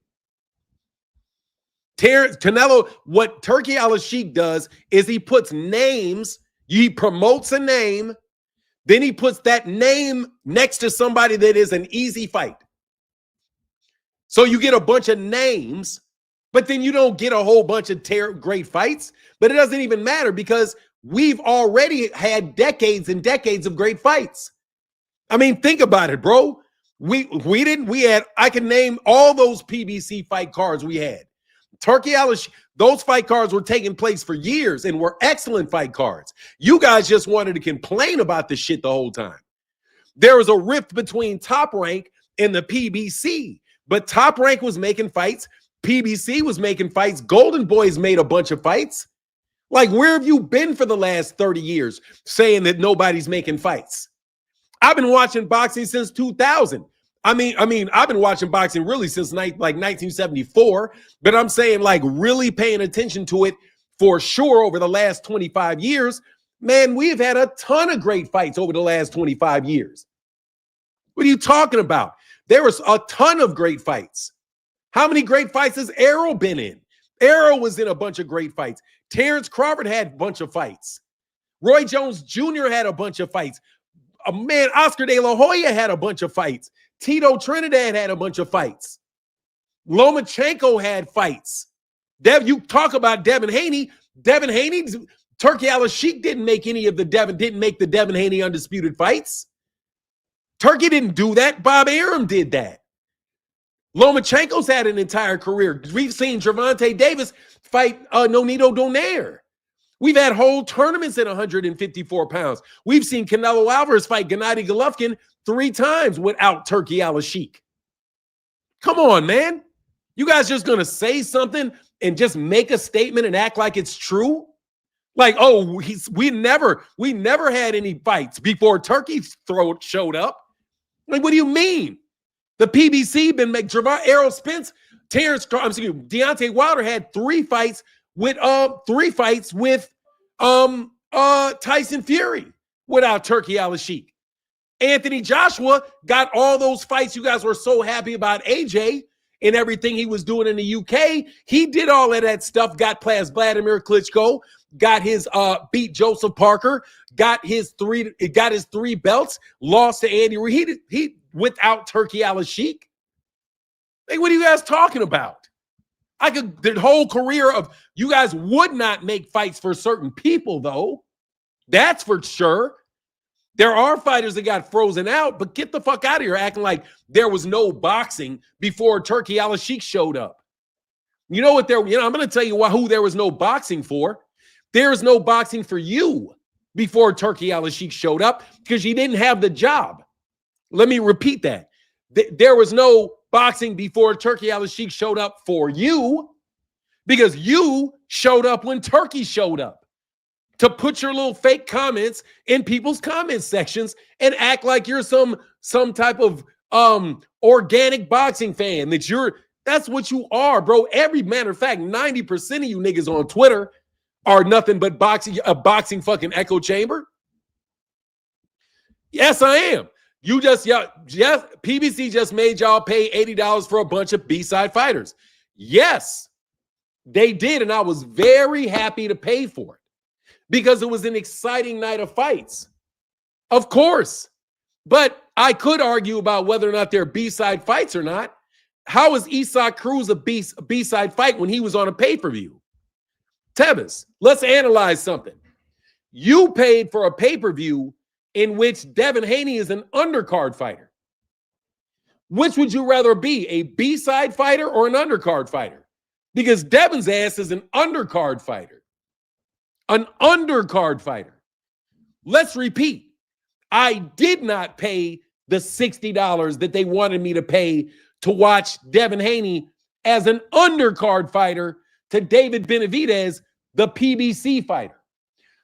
[SPEAKER 1] Canelo, what Turkey Al-Sheikh does is he puts names, he promotes a name, then he puts that name next to somebody that is an easy fight. So you get a bunch of names, but then you don't get a whole bunch of great fights. But it doesn't even matter because we've already had decades and decades of great fights. I mean, think about it, bro. We didn't. We had, I can name all those PBC fight cards we had. Turkey Alish, those fight cards were taking place for years and were excellent fight cards. You guys just wanted to complain about this shit the whole time. There was a rift between Top Rank and the PBC, but Top Rank was making fights. PBC was making fights. Golden Boys made a bunch of fights. Like, where have you been for the last 30 years saying that nobody's making fights? I've been watching boxing since 2000. I mean, I've been watching boxing really since like 1974, but I'm saying like really paying attention to it for sure over the last 25 years. Man, we've had a ton of great fights over the last 25 years. What are you talking about? There was a ton of great fights. How many great fights has Errol been in? Errol was in a bunch of great fights. Terrence Crawford had a bunch of fights. Roy Jones Jr. had a bunch of fights. Man, Oscar De La Hoya had a bunch of fights. Tito Trinidad had a bunch of fights. Lomachenko had fights. You talk about Devin Haney. Devin Haney, Turkey Al-Sheikh didn't make the Devin Haney undisputed fights. Turkey didn't do that. Bob Arum did that. Lomachenko's had an entire career. We've seen Gervonta Davis fight Nonito Donaire. We've had whole tournaments at 154 pounds. We've seen Canelo Alvarez fight Gennady Golovkin 3 times without Turkey Al-Sheikh. Come on, man. You guys just going to say something and just make a statement and act like it's true? Like, oh, we never had any fights before Turkey's throat showed up. Like, what do you mean? The PBC been make Errol Spence, Deontay Wilder had 3 fights with Tyson Fury without Turkey Al-Sheikh. Anthony Joshua got all those fights. You guys were so happy about AJ and everything he was doing in the UK. He did all of that stuff, got past Vladimir Klitschko, got his beat Joseph Parker, got his 3 belts, lost to Andy Reid. He without Turkey Al-Sheikh. Like, what are you guys talking about? The whole career of you guys would not make fights for certain people, though. That's for sure. There are fighters that got frozen out, but get the fuck out of here acting like there was no boxing before Turkey Al-Sheikh showed up. You know what? I'm going to tell you who there was no boxing for. There was no boxing for you before Turkey Al-Sheikh showed up because you didn't have the job. Let me repeat that. There was no boxing before Turkey Al-Sheikh showed up for you because you showed up when Turkey showed up to put your little fake comments in people's comment sections and act like you're some type of organic boxing fan. That's what you are, bro. Every matter of fact, 90% of you niggas on Twitter are nothing but a boxing fucking echo chamber. Yes, I am. PBC just made y'all pay $80 for a bunch of B-side fighters. Yes, they did, and I was very happy to pay for it because it was an exciting night of fights. Of course, but I could argue about whether or not they're B-side fights or not. How is Isaac Cruz a B-side fight when he was on a pay-per-view? Tevez, let's analyze something. You paid for a pay-per-view in which Devin Haney is an undercard fighter. Which would you rather be, a B-side fighter or an undercard fighter? Because Devin's ass is an undercard fighter. An undercard fighter. Let's repeat. I did not pay the $60 that they wanted me to pay to watch Devin Haney as an undercard fighter to David Benavidez, the PBC fighter.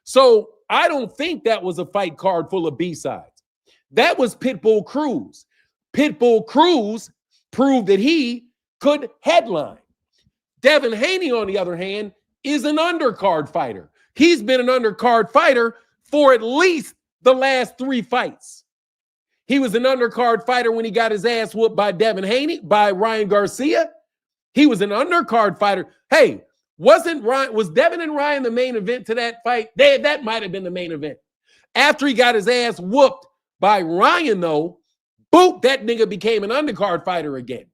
[SPEAKER 1] So I don't think that was a fight card full of B-sides. That was Pitbull Cruz. Pitbull Cruz proved that he could headline. Devin Haney, on the other hand, is an undercard fighter. He's been an undercard fighter for at least the last 3 fights. He was an undercard fighter when he got his ass whooped by by Ryan Garcia. He was an undercard fighter. Hey, was Devin and Ryan the main event to that fight? That might have been the main event. After he got his ass whooped by Ryan, though, boop, that nigga became an undercard fighter again.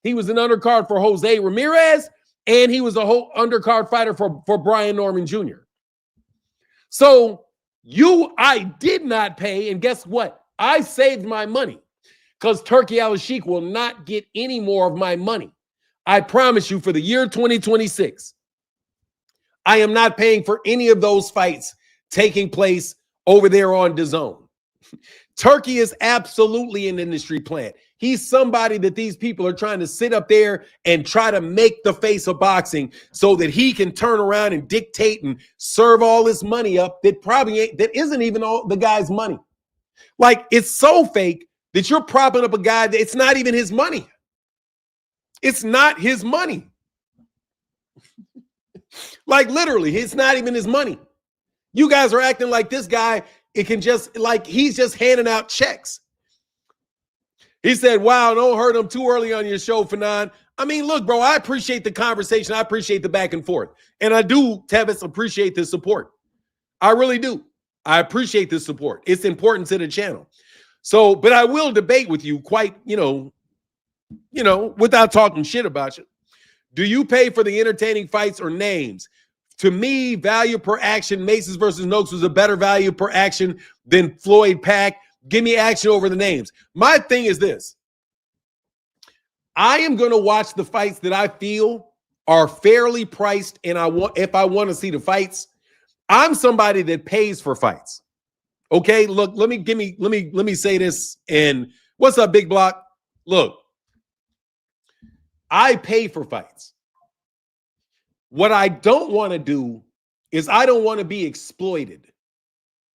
[SPEAKER 1] He was an undercard for Jose Ramirez, and he was a whole undercard fighter for Brian Norman Jr. So I did not pay, and guess what? I saved my money because Turkey Al-Sheikh will not get any more of my money. I promise you, for the year 2026, I am not paying for any of those fights taking place over there on DAZN. Turkey is absolutely an industry plant. He's somebody that these people are trying to sit up there and try to make the face of boxing so that he can turn around and dictate and serve all this money up that probably ain't, that isn't even all the guy's money. Like, it's so fake that you're propping up a guy that it's not even his money. It's not his money. Like, literally, it's not even his money. You guys are acting like this guy, it can just, like, he's just handing out checks. He said, wow, don't hurt him too early on your show, Fanon. I mean, look, bro, I appreciate the conversation. I appreciate the back and forth. And I do, Tevis, appreciate the support. I really do. I appreciate the support. It's important to the channel. So, but I will debate with you quite, without talking shit about you. Do you pay for the entertaining fights or names? To me, value per action, Macy's versus Noakes was a better value per action than Floyd Pack. Give me action over the names. My thing is this. I am going to watch the fights that I feel are fairly priced, and if I want to see the fights, I'm somebody that pays for fights. Okay, look, let me say this. And what's up, Big Block? Look, I pay for fights. What I don't want to do is I don't want to be exploited.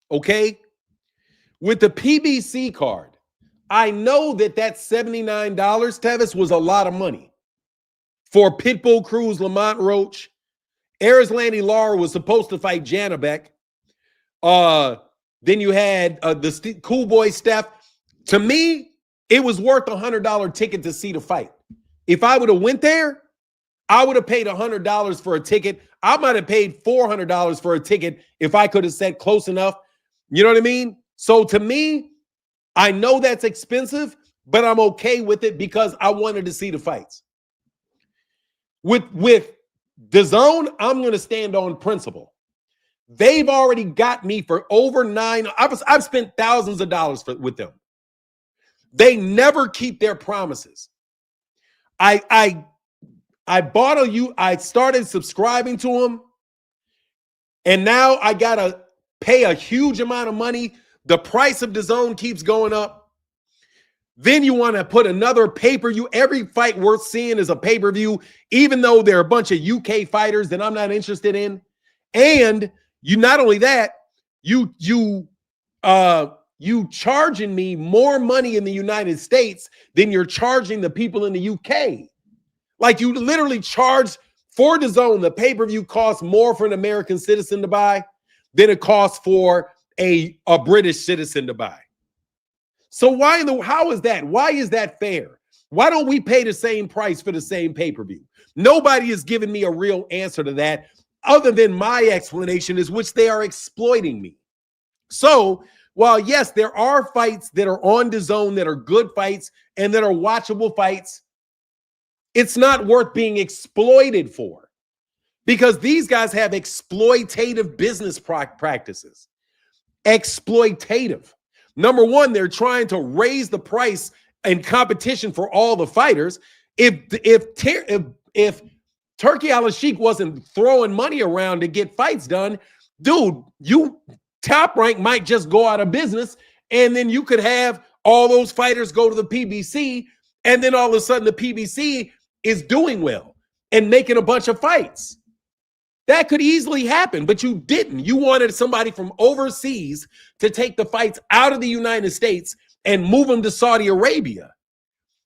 [SPEAKER 1] Okay? With the PBC card, I know that $79, Tevis, was a lot of money for Pitbull Cruz, Lamont Roach. Arislandi Lara was supposed to fight Janabek. Then you had the Cool Boy Steph. To me, it was worth a $100 ticket to see the fight. If I would have went there, I would have paid $100 for a ticket. I might have paid $400 for a ticket if I could have said close enough. You know what I mean? So to me, I know that's expensive, but I'm okay with it because I wanted to see the fights. With DAZN, I'm going to stand on principle. They've already got me for over I've spent thousands of dollars with them. They never keep their promises. I started subscribing to them, and now I gotta pay a huge amount of money. The price of DAZN keeps going up. Then you want to put another pay-per-view. Every fight worth seeing is a pay-per-view, even though there are a bunch of UK fighters that I'm not interested in. And you, not only that, you charging me more money in the United States than you're charging the people in the UK. Like, you literally charge for DAZN. The pay-per-view costs more for an American citizen to buy than it costs for a British citizen to buy. So how is that? Why is that fair? Why don't we pay the same price for the same pay-per-view? Nobody has given me a real answer to that other than my explanation, is which they are exploiting me. So while, yes, there are fights that are on DAZN that are good fights and that are watchable fights, it's not worth being exploited for, because these guys have exploitative business practices. Exploitative. Number one, they're trying to raise the price and competition for all the fighters. If Turkey Al-Sheikh wasn't throwing money around to get fights done, dude, Top Rank might just go out of business, and then you could have all those fighters go to the PBC, and then all of a sudden the PBC is doing well and making a bunch of fights. That could easily happen, but you didn't. You wanted somebody from overseas to take the fights out of the United States and move them to Saudi Arabia.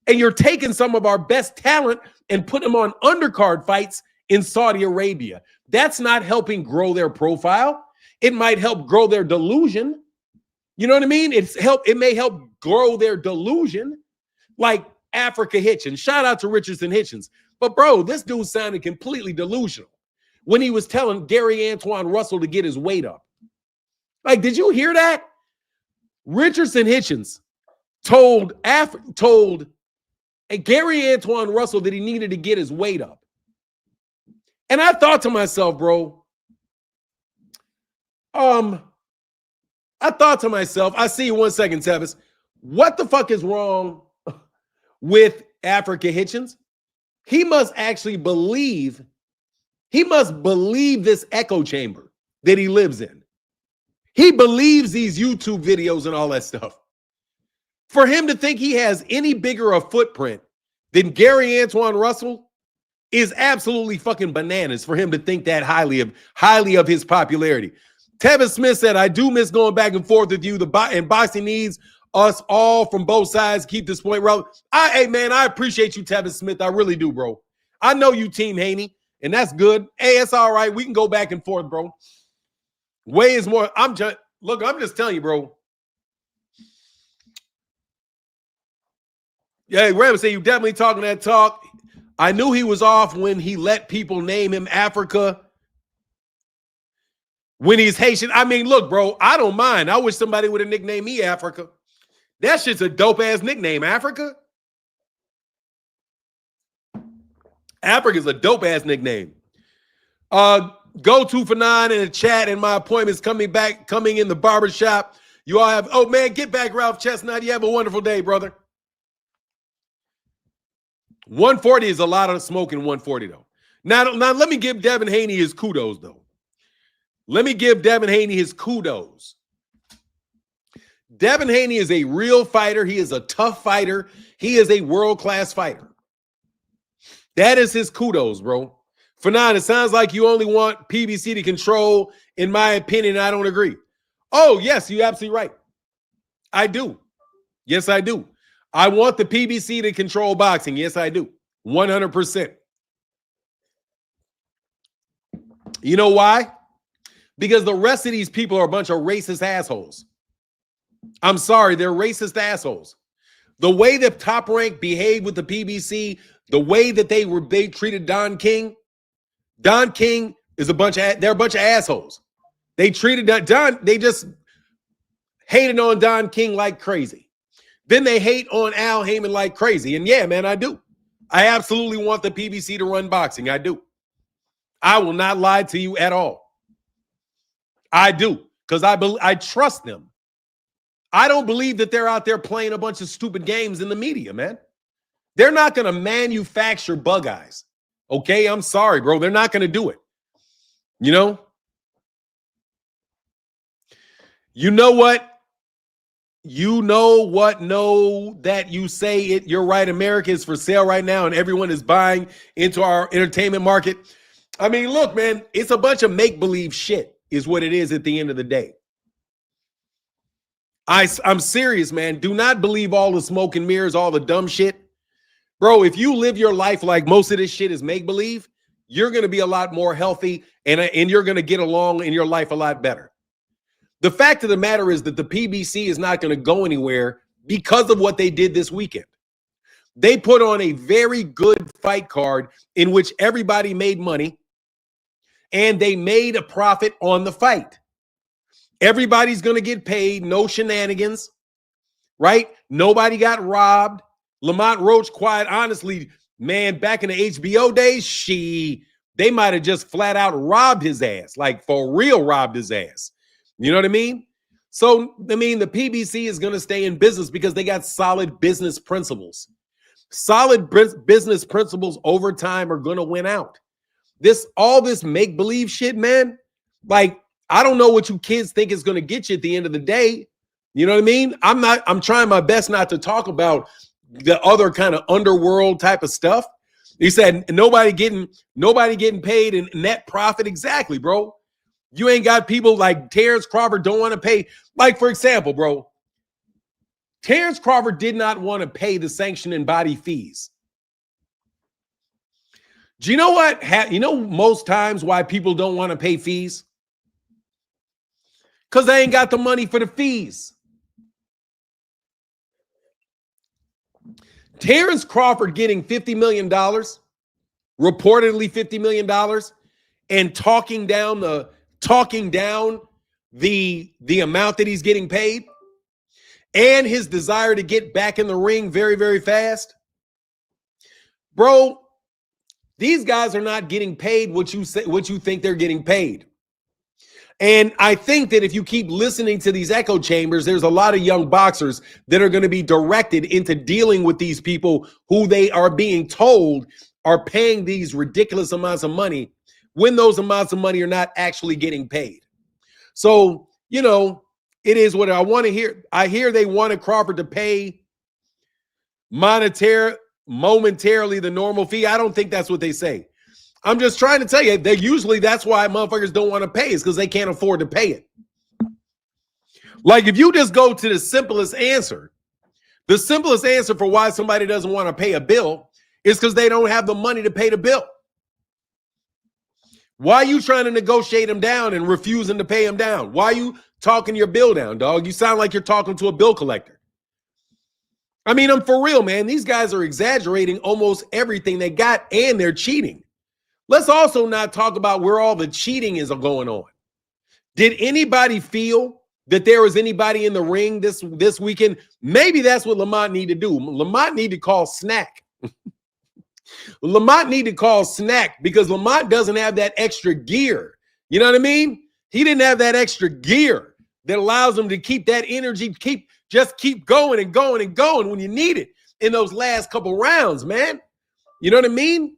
[SPEAKER 1] And you're taking some of our best talent and put them on undercard fights in Saudi Arabia. That's not helping grow their profile. It might help grow their delusion. You know what I mean? It may help grow their delusion, like Africa Hitchens. Shout out to Richardson Hitchens. But bro, this dude sounded completely delusional when he was telling Gary Antoine Russell to get his weight up. Like, did you hear that? Richardson Hitchens told Gary Antoine Russell that he needed to get his weight up. And I thought to myself, bro, I see you 1 second, Tevis. What the fuck is wrong with Africa Hitchens. He must actually believe, this echo chamber that he lives in. He believes these YouTube videos and all that stuff. For him to think he has any bigger a footprint than Gary Antoine Russell is absolutely fucking bananas for him to think that highly of his popularity. Tevin Smith said, I do miss going back and forth with you. And boxing needs us all from both sides. Keep this point relevant. Hey, man, I appreciate you, Tevin Smith. I really do, bro. I know you, Team Haney, and that's good. Hey, it's all right. We can go back and forth, bro. Way is more. I'm just telling you, bro. Yeah, Ram say you definitely talking that talk. I knew he was off when he let people name him Africa when he's Haitian. I mean, look, bro, I don't mind. I wish somebody would have nicknamed me Africa. That shit's a dope-ass nickname, Africa. Africa's a dope-ass nickname. Go 2 for 9 in the chat, and my appointment's coming in the barbershop. You all have, oh, man, get back, Ralph Chestnut. You have a wonderful day, brother. 140 is a lot of smoke in 140, though. Now let me give Devin Haney his kudos, though. Devin Haney is a real fighter. He is a tough fighter. He is a world-class fighter. That is his kudos, bro. Fanon, it sounds like you only want PBC to control. In my opinion, I don't agree. Oh, yes, you're absolutely right. I do. Yes, I do. I want the PBC to control boxing. Yes, I do. 100%. You know why? Because the rest of these people are a bunch of racist assholes. I'm sorry, they're racist assholes. The way that Top Rank behaved with the PBC, the way that they treated Don King is they're a bunch of assholes. They treated they just hated on Don King like crazy. Then they hate on Al Heyman like crazy. And yeah, man, I do. I absolutely want the PBC to run boxing. I do. I will not lie to you at all. I do, because I trust them. I don't believe that they're out there playing a bunch of stupid games in the media, man. They're not going to manufacture bug eyes. Okay, I'm sorry, bro. They're not going to do it. You know? You know what? Know that you say it. You're right. America is for sale right now, and everyone is buying into our entertainment market. I mean, look, man, it's a bunch of make-believe shit is what it is at the end of the day. I'm serious, man. Do not believe all the smoke and mirrors, all the dumb shit. Bro, if you live your life like most of this shit is make-believe, you're going to be a lot more healthy, and you're going to get along in your life a lot better. The fact of the matter is that the PBC is not going to go anywhere because of what they did this weekend. They put on a very good fight card in which everybody made money, and they made a profit on the fight. Everybody's going to get paid, no shenanigans, right? Nobody got robbed. Lamont Roach, quite honestly, man, back in the HBO days, they might have just flat out robbed his ass, like for real robbed his ass. You know what I mean? So, I mean, the PBC is going to stay in business because they got solid business principles. Solid business principles over time are going to win out. All this make-believe shit, man, like, I don't know what you kids think is going to get you at the end of the day. You know what I mean? I'm trying my best not to talk about the other kind of underworld type of stuff. He said nobody getting paid in net profit. Exactly, bro. You ain't got people like Terrence Crawford don't want to pay. Like, for example, bro, Terrence Crawford did not want to pay the sanction and body fees. Do you know what? You know most times why people don't want to pay fees? Because they ain't got the money for the fees. Terrence Crawford getting $50 million, reportedly $50 million, and talking down the amount that he's getting paid, and his desire to get back in the ring very, very fast. Bro, these guys are not getting paid what you think they're getting paid. And I think that if you keep listening to these echo chambers, there's a lot of young boxers that are going to be directed into dealing with these people who they are being told are paying these ridiculous amounts of money when those amounts of money are not actually getting paid. So, you know, it is what I want to hear. I hear they wanted Crawford to pay momentarily the normal fee. I don't think that's what they say. I'm just trying to tell you that usually that's why motherfuckers don't want to pay, is because they can't afford to pay it. Like if you just go to the simplest answer for why somebody doesn't want to pay a bill is because they don't have the money to pay the bill. Why are you trying to negotiate them down and refusing to pay them down? Why are you talking your bill down, dog? You sound like you're talking to a bill collector. I mean, I'm for real, man. These guys are exaggerating almost everything they got, and they're cheating. Let's also not talk about where all the cheating is going on. Did anybody feel that there was anybody in the ring this weekend? Maybe that's what Lamont need to do. Lamont need to call Snack. Lamont need to call Snack because Lamont doesn't have that extra gear. You know what I mean? He didn't have that extra gear that allows him to keep that energy, keep going and going and going when you need it in those last couple rounds, man. You know what I mean?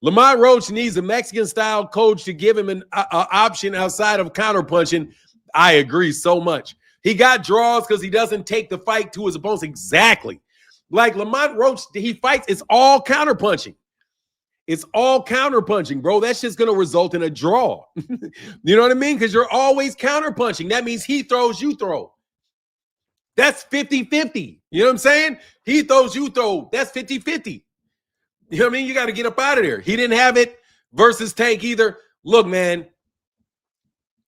[SPEAKER 1] Lamont Roach needs a Mexican-style coach to give him an option outside of counterpunching. I agree so much. He got draws because he doesn't take the fight to his opponents. Exactly. Like Lamont Roach, he fights, it's all counterpunching. It's all counterpunching, bro. That's just going to result in a draw. You know what I mean? Because you're always counterpunching. That means he throws, you throw. That's 50-50. You know what I'm saying? He throws, you throw. That's 50-50. You know what I mean? You got to get up out of there. He didn't have it versus Tank either. Look, man,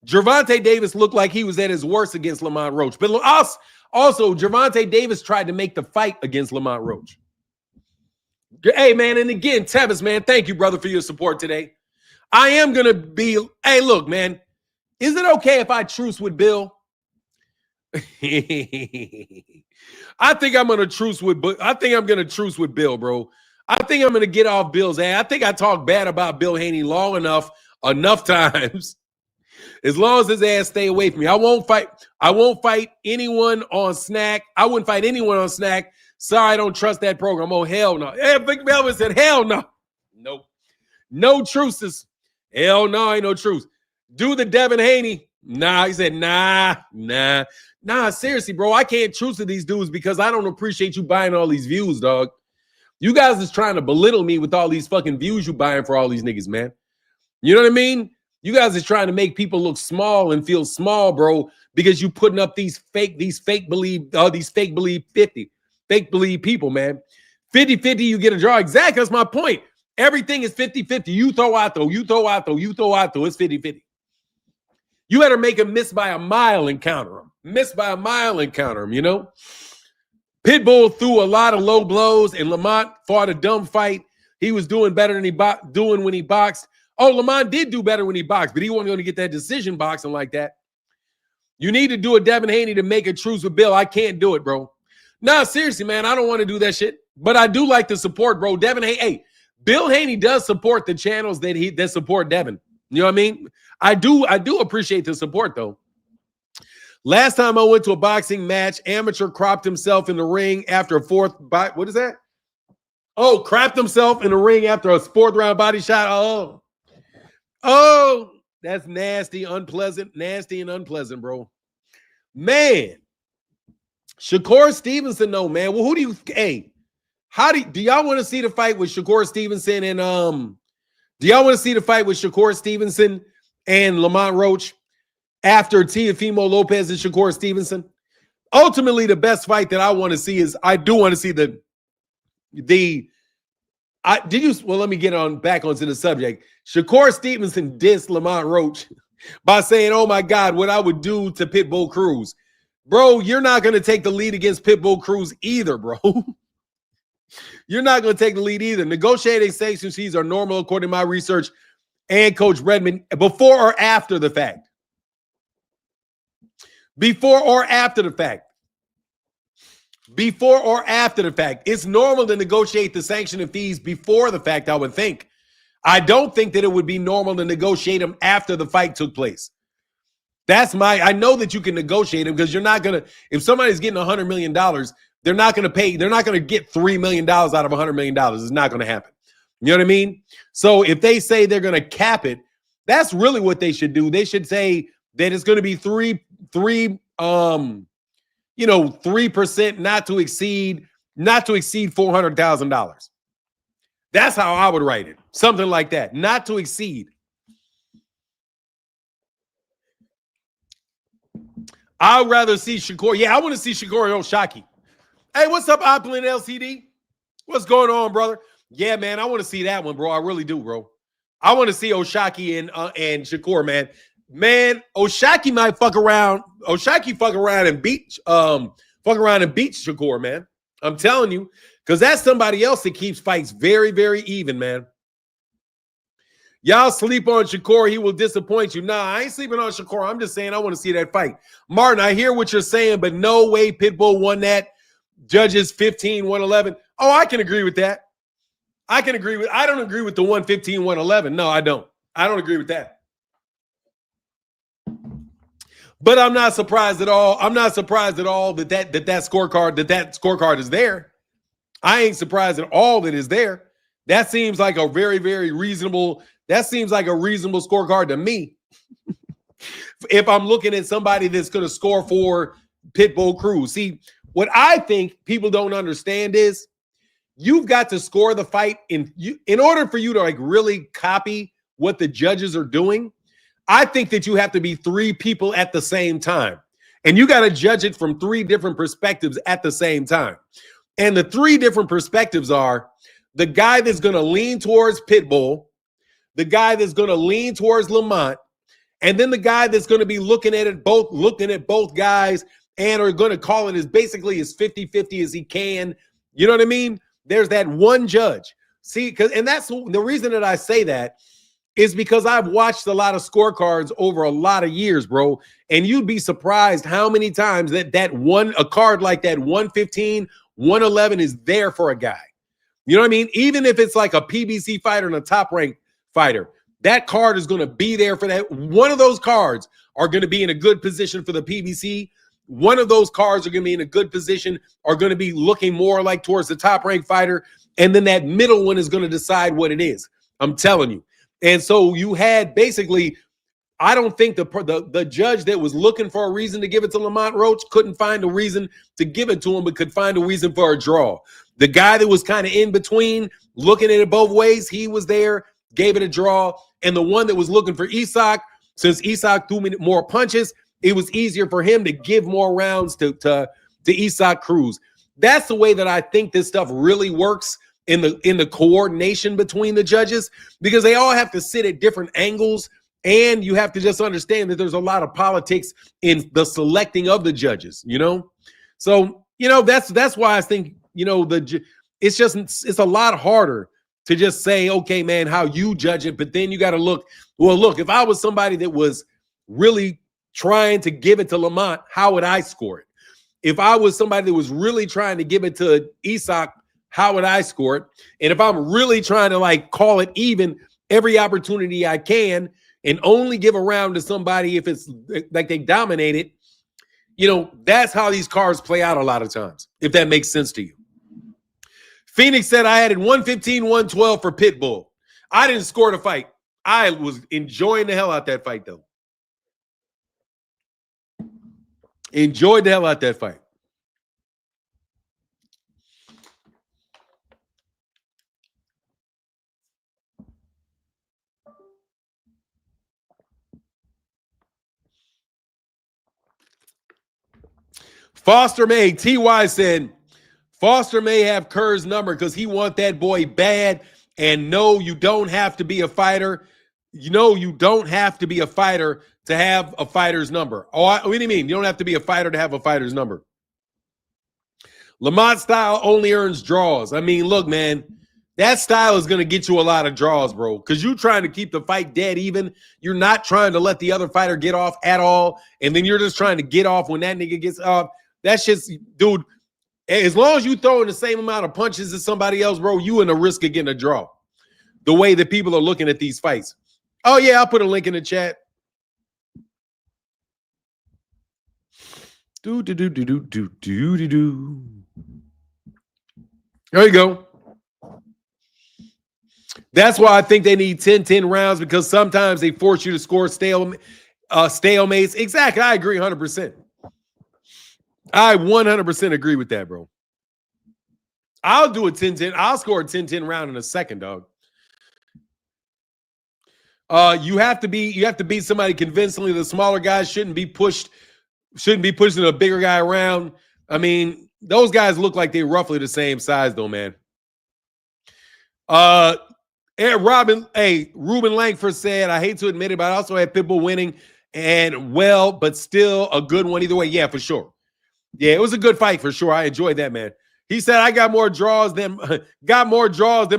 [SPEAKER 1] Gervonta Davis looked like he was at his worst against Lamont Roach. But also, Gervonta Davis tried to make the fight against Lamont Roach. Hey, man, and again, Tevis, man, thank you, brother, for your support today. I am going to be, hey, look, man, is it okay if I truce with Bill? I think I'm going to truce with Bill, bro. I think I'm going to get off Bill's ass. I think I talked bad about Bill Haney long enough times. As long as his ass stay away from me. I won't fight anyone on Snack. I wouldn't fight anyone on Snack. Sorry, I don't trust that program. Oh, hell no. Hey, Big Melvin said, hell no. Nope. No truces. Hell no, ain't no truce. Do the Devin Haney. Nah, he said, nah. Seriously, bro, I can't truce with these dudes because I don't appreciate you buying all these views, dog. You guys is trying to belittle me with all these fucking views you buying for all these niggas, man. You know what I mean? You guys is trying to make people look small and feel small, bro, because you putting up these fake believe people, man. 50-50, you get a draw. Exactly. That's my point. Everything is 50-50. You throw, I throw. You throw, I throw. You throw, I throw. It's 50-50. You better make him miss by a mile and counter him. You know? Pitbull threw a lot of low blows, and Lamont fought a dumb fight. He was doing better than doing when he boxed. Oh, Lamont did do better when he boxed, but he wasn't going to get that decision boxing like that. You need to do a Devin Haney to make a truce with Bill. I can't do it, bro. Nah, seriously, man, I don't want to do that shit. But I do like the support, bro. Devin Haney, hey, Bill Haney does support the channels that support Devin. You know what I mean? I do appreciate the support, though. Last time I went to a boxing match, amateur cropped himself in the ring after a fourth bite. What is that? Oh, crapped himself in the ring after a fourth round body shot. Oh, that's nasty, unpleasant, bro. Man, Shakur Stevenson, no, man. Well, do y'all want to see the fight with Shakur Stevenson and Lamont Roach after Teofimo Lopez and Shakur Stevenson? Ultimately, the best fight that I want to see is let me get back onto the subject. Shakur Stevenson dissed Lamont Roach by saying, oh my God, what I would do to Pitbull Cruz. Bro, you're not going to take the lead against Pitbull Cruz either, bro. You're not going to take the lead either. Negotiating sanctions fees are normal according to my research and Coach Redmond before or after the fact. Before or after the fact. It's normal to negotiate the sanction and fees before the fact, I would think. I don't think that it would be normal to negotiate them after the fight took place. I know that you can negotiate them because you're not going to, if somebody's getting $100 million, they're not going to get $3 million out of $100 million. It's not going to happen. You know what I mean? So if they say they're going to cap it, that's really what they should do. They should say that it's going to be 3%, not to exceed $400,000. That's how I would write it. Something like that. Not to exceed. I'd rather see Shakur. Yeah, I want to see Shakur and Oshaki. Hey, what's up, Opulent LCD? What's going on, brother? Yeah, man, I want to see that one, bro. I really do, bro. I want to see Oshaki and Shakur, man. Man, Oshaki might fuck around. Oshaki fuck around and beat Shakur, man. I'm telling you, because that's somebody else that keeps fights very, very even, man. Y'all sleep on Shakur, he will disappoint you. Nah, I ain't sleeping on Shakur. I'm just saying I want to see that fight. Martin, I hear what you're saying, but no way Pitbull won that. Judges 15-111. Oh, I can agree with that. I don't agree with the 115-111. No, I don't. I don't agree with that. But I'm not surprised at all. I'm not surprised at all that scorecard is there. I ain't surprised at all that it's there. That seems like a very, very reasonable. That seems like a reasonable scorecard to me. If I'm looking at somebody that's going to score for Pitbull Cruz. See, what I think people don't understand is you've got to score the fight in order for you to like really copy what the judges are doing. I think that you have to be three people at the same time. And you got to judge it from three different perspectives at the same time. And the three different perspectives are the guy that's going to lean towards Pitbull, the guy that's going to lean towards Lamont, and then the guy that's going to be looking at both guys and are going to call it as basically as 50-50 as he can. You know what I mean? There's that one judge. See, and that's the reason that I say that is because I've watched a lot of scorecards over a lot of years, bro. And you'd be surprised how many times a card like that 115, 111 is there for a guy. You know what I mean? Even if it's like a PBC fighter and a top-ranked fighter, that card is going to be there for that. One of those cards are going to be in a good position for the PBC. One of those cards are going to be in a good position, are going to be looking more like towards the top-ranked fighter. And then that middle one is going to decide what it is. I'm telling you. And so you had basically, I don't think the judge that was looking for a reason to give it to Lamont Roach couldn't find a reason to give it to him, but could find a reason for a draw. The guy that was kind of in between, looking at it both ways, he was there, gave it a draw. And the one that was looking for Isak, since Isak threw more punches, it was easier for him to give more rounds to Isak Cruz. That's the way that I think this stuff really works in the coordination between the judges, because they all have to sit at different angles, and you have to just understand that there's a lot of politics in the selecting of the judges, you know? So, you know, that's why I think, you know, it's a lot harder to just say, okay, man, how you judge it, but then you got to look, if I was somebody that was really trying to give it to Lamont, how would I score it? If I was somebody that was really trying to give it to Isak, how would I score it? And if I'm really trying to like call it even every opportunity I can and only give a round to somebody if it's like they dominate it, you know, that's how these cards play out a lot of times, if that makes sense to you. Phoenix said I added 115, 112 for Pitbull. I didn't score the fight. I was enjoying the hell out that fight, though. Enjoyed the hell out that fight. Foster May, TY said, Foster may have Kerr's number because he want that boy bad. And no, you don't have to be a fighter. You know, you don't have to be a fighter to have a fighter's number. Oh, what do you mean? You don't have to be a fighter to have a fighter's number. Lamont style only earns draws. I mean, look, man, that style is going to get you a lot of draws, bro, because you're trying to keep the fight dead even. You're not trying to let the other fighter get off at all. And then you're just trying to get off when that nigga gets off. That's just, dude, as long as you throw in the same amount of punches as somebody else, bro, you in the risk of getting a draw. the way that people are looking at these fights. Oh yeah, I'll put a link in the chat. There you go. That's why I think they need 10-10 rounds, because sometimes they force you to score stalemates. Exactly. I agree 100%. I 100% agree with that, bro. I'll do a 10-10. I'll score a 10-10 round in a second, dog. You have to beat somebody convincingly. The smaller guys shouldn't be pushing a bigger guy around. I mean, those guys look like they're roughly the same size, though, man. Ruben Langford said, I hate to admit it, but I also had Pitbull winning, and but still a good one either way. Yeah, for sure. Yeah, it was a good fight for sure. I enjoyed that, man. He said, I got more draws than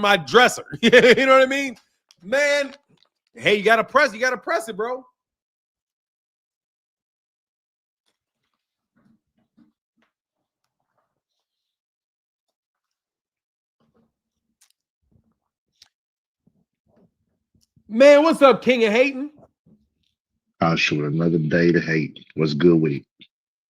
[SPEAKER 1] my dresser. You know what I mean? Man, hey, you gotta press it, bro. Man, what's up, King of Hating?
[SPEAKER 2] Sure, another day to hate. What's good with it?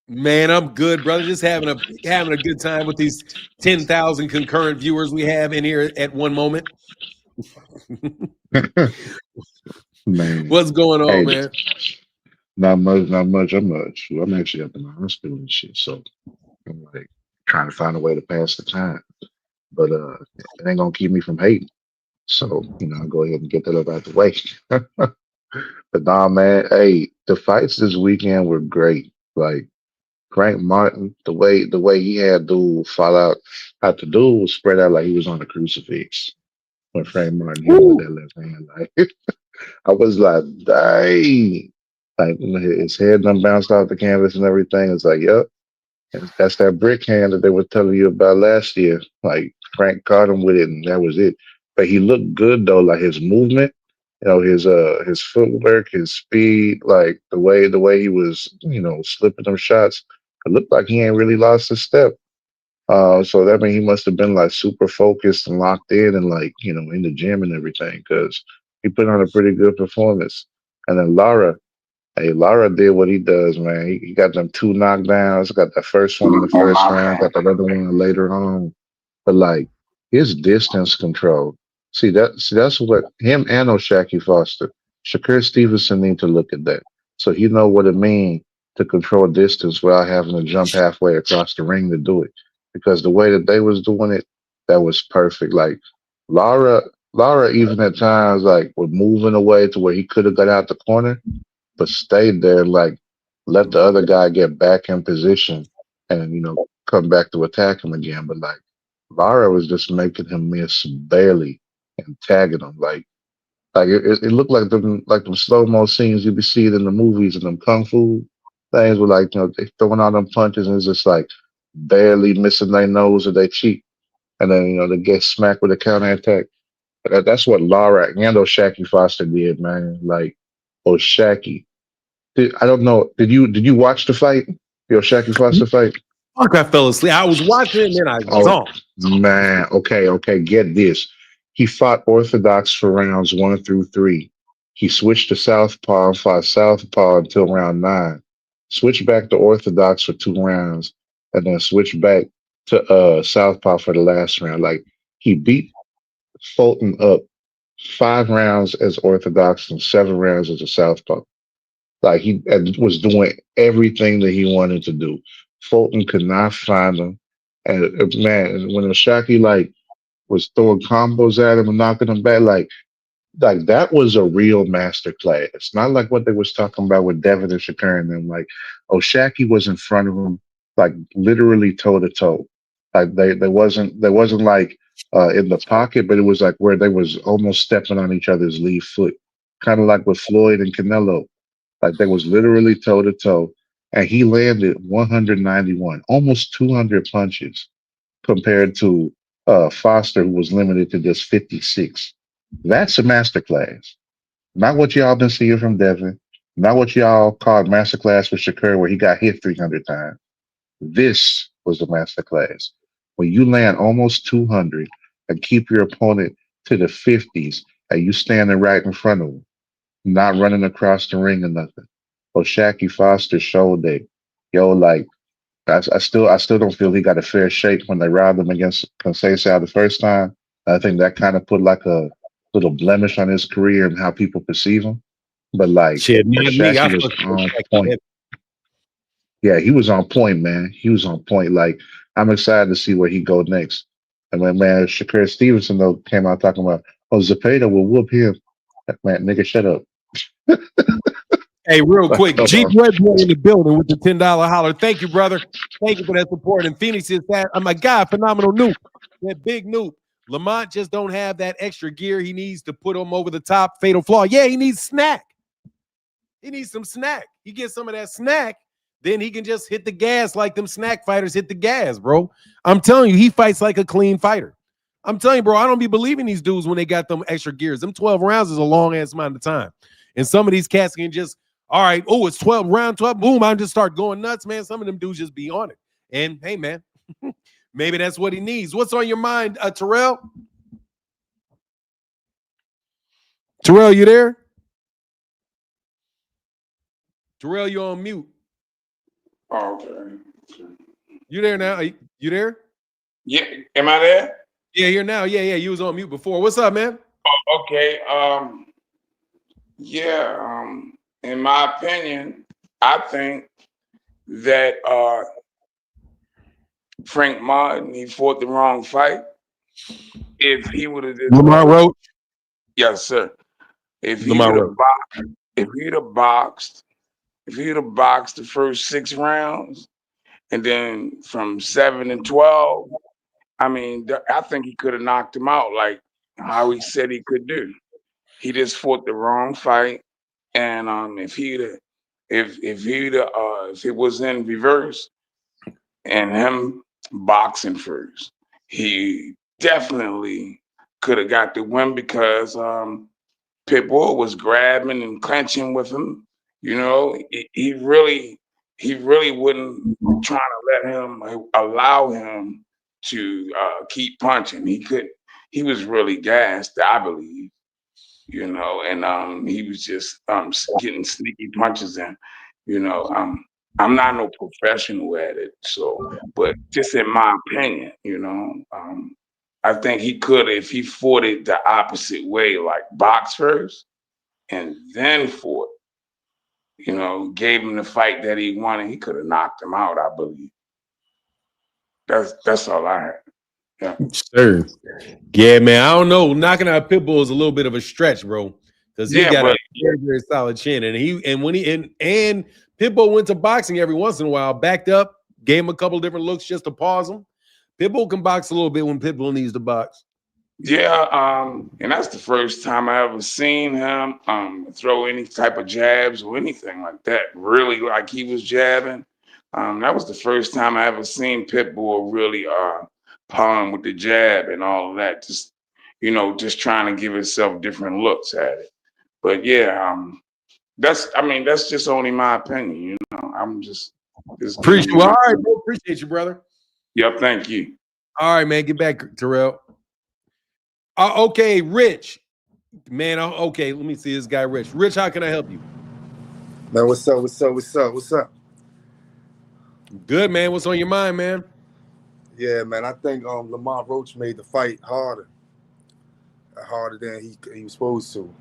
[SPEAKER 1] Man, I'm good, brother. Just having a good time with these 10,000 concurrent viewers we have in here at one moment.
[SPEAKER 2] Man,
[SPEAKER 1] what's going on, man?
[SPEAKER 2] Not much. I'm actually up in the hospital and shit, so I'm like trying to find a way to pass the time. But it ain't gonna keep me from hating. So, I'll go ahead and get that up out the way. But nah, man, hey, the fights this weekend were great. Like Frank Martin, the way he had dude fall out the dude was spread out like he was on a crucifix when Frank Martin hit him with that left hand. Like I was like, dang. Like his head done bounced off the canvas and everything. It's like, yep. That's that brick hand that they were telling you about last year. Like Frank caught him with it, and that was it. But he looked good though, like his movement, his footwork, his speed, like the way he was, slipping them shots. It looked like he ain't really lost a step. So that means he must have been like super focused and locked in and like, in the gym and everything, because he put on a pretty good performance. And then Lara did what he does, man. He got them two knockdowns, got that first one in the first round, got that other one later on. But like his distance control. That's what him and O'Shaquie Foster. Shakur Stevenson need to look at that. So he know what it means to control distance without having to jump halfway across the ring to do it. Because the way that they was doing it, that was perfect. Like Lara even at times like was moving away to where he could have got out the corner but stayed there, like let the other guy get back in position and come back to attack him again. But like Lara was just making him miss barely and tagging him like it looked like them slow mo scenes you be seeing in the movies and them kung fu things were like they throwing out them punches and it's just like barely missing their nose or their cheek and then they get smacked with a counter attack. That's what Lara and O'Shaquie Foster did, man. Like O'Shaquie. I don't know. Did you watch the fight? The O'Shaquie Foster fight?
[SPEAKER 1] Fuck, I fell asleep. I was watching it and then I
[SPEAKER 2] Oh man. Okay. Get this. He fought orthodox for rounds 1 through 3. He switched to southpaw and fought southpaw until round 9. Switched back to orthodox for 2 rounds, and then switched back to southpaw for the last round. Like he beat Fulton up 5 rounds as orthodox and 7 rounds as a southpaw. Like he was doing everything that he wanted to do. Fulton could not find him, and man, when O'Shaquie like was throwing combos at him and knocking him back, like that was a real master class. Not like what they was talking about with Devin and Shakur and them. Like O'Shaquie was in front of him, like literally toe to toe. Like they wasn't like in the pocket, but it was like where they was almost stepping on each other's lead foot, kind of like with Floyd and Canelo. Like they was literally toe to toe, and he landed 191, almost 200 punches compared to Foster, who was limited to just 56. That's a masterclass. Not what y'all been seeing from Devin. Not what y'all called masterclass with Shakur, where he got hit 300 times. This was a masterclass. When you land almost 200 and keep your opponent to the 50s, and you standing right in front of him, not running across the ring or nothing. Or Shaky Foster showed that, yo, like I still don't feel he got a fair shake when they robbed him against Conceição the first time. I think that kind of put like a little blemish on his career and how people perceive him. But like
[SPEAKER 1] Shit, not me. I
[SPEAKER 2] Shaky was
[SPEAKER 1] fucked with
[SPEAKER 2] on
[SPEAKER 1] Shaq.
[SPEAKER 2] point. Yeah, he was on point, man. He was on point. Like I'm excited to see where he go next. And when man Shakur Stevenson though came out talking about, oh Zepeda will whoop him. Man, nigga, shut up.
[SPEAKER 1] Hey, real
[SPEAKER 2] Like,
[SPEAKER 1] quick,
[SPEAKER 2] come
[SPEAKER 1] G
[SPEAKER 2] on.
[SPEAKER 1] Redboy in the building with the $10 holler. Thank you, brother. Thank you for that support. And Phoenix is that. I'm my guy, phenomenal Nuke. That big Nuke. Lamont just don't have that extra gear he needs to put him over the top. Fatal flaw. Yeah, he needs snack. He needs some snack. He gets some of that snack, then he can just hit the gas like them snack fighters hit the gas, bro. I'm telling you, he fights like a clean fighter. I'm telling you, bro, I don't be believing these dudes when they got them extra gears. Them 12 rounds is a long ass amount of time. And some of these cats can just, all right, oh, it's 12, round 12, boom, I just start going nuts, man. Some of them dudes just be on it. And hey, man, maybe that's what he needs. What's on your mind, Terrell? Terrell, you there? Terrell, you on mute.
[SPEAKER 3] Oh, okay.
[SPEAKER 1] You there now? You there?
[SPEAKER 3] Yeah, am I there?
[SPEAKER 1] Yeah, here now. Yeah. You was on mute before. What's up, man?
[SPEAKER 3] Okay. Yeah. In my opinion, I think that Frank Martin he fought the wrong fight. If he would have just
[SPEAKER 1] Lamont Roach.
[SPEAKER 3] yes, sir. If he
[SPEAKER 1] Lamont
[SPEAKER 3] would
[SPEAKER 1] Roach.
[SPEAKER 3] have boxed, if he'd have boxed the first 6 rounds, and then from 7 and 12, I mean, I think he could have knocked him out like how he said he could do. He just fought the wrong fight, and if it was in reverse and him boxing first, he definitely could have got the win because Pitbull was grabbing and clenching with him. You know, he really wouldn't trying to let him allow him to keep punching. He was really gassed, I believe. You know, and he was just getting sneaky punches in. You know, I'm not no professional at it, so but just in my opinion, you know, I think he could if he fought it the opposite way, like box first and then fought. You know, gave him the fight that he wanted. He could have knocked him out, I believe. That's all I had. Yeah.
[SPEAKER 1] Sure. Yeah, man. I don't know. Knocking out Pitbull is a little bit of a stretch, bro. Because he
[SPEAKER 3] Yeah,
[SPEAKER 1] got
[SPEAKER 3] but
[SPEAKER 1] a very, very solid chin. And when he and Pitbull went to boxing every once in a while, backed up, gave him a couple different looks just to pause him. Pitbull can box a little bit when Pitbull needs to box.
[SPEAKER 3] yeah, and that's the first time I ever seen him throw any type of jabs or anything like that. Really, like he was jabbing. That was the first time I ever seen Pitbull really pawn with the jab and all of that. Just just trying to give himself different looks at it. But yeah, that's just only my opinion. You know, I'm just
[SPEAKER 1] Appreciate
[SPEAKER 3] giving
[SPEAKER 1] you.
[SPEAKER 3] you
[SPEAKER 1] All
[SPEAKER 3] my.
[SPEAKER 1] right, bro. Appreciate you, brother.
[SPEAKER 3] Yep, thank you.
[SPEAKER 1] All right, man. Get back, Terrell. Okay, Rich. Man, okay. Let me see this guy, Rich. Rich, how can I help you?
[SPEAKER 4] Man, what's up? What's up?
[SPEAKER 1] Good, man. What's on your mind, man?
[SPEAKER 4] Yeah, man. I think Lamont Roach made the fight harder than he was supposed to.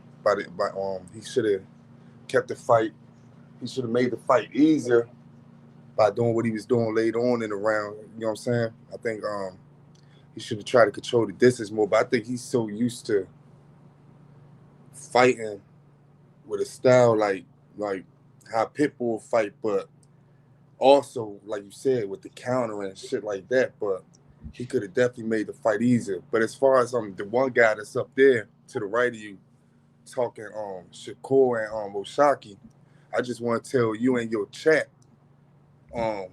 [SPEAKER 4] He should have kept the fight. He should have made the fight easier by doing what he was doing later on in the round. You know what I'm saying? I think he should have tried to control the distance more. But I think he's so used to fighting with a style like how Pitbull fight, but also, like you said, with the counter and shit like that, but he could have definitely made the fight easier. But as far as the one guy that's up there to the right of you talking Shakur and Oshaki, I just want to tell you and your chat, I'm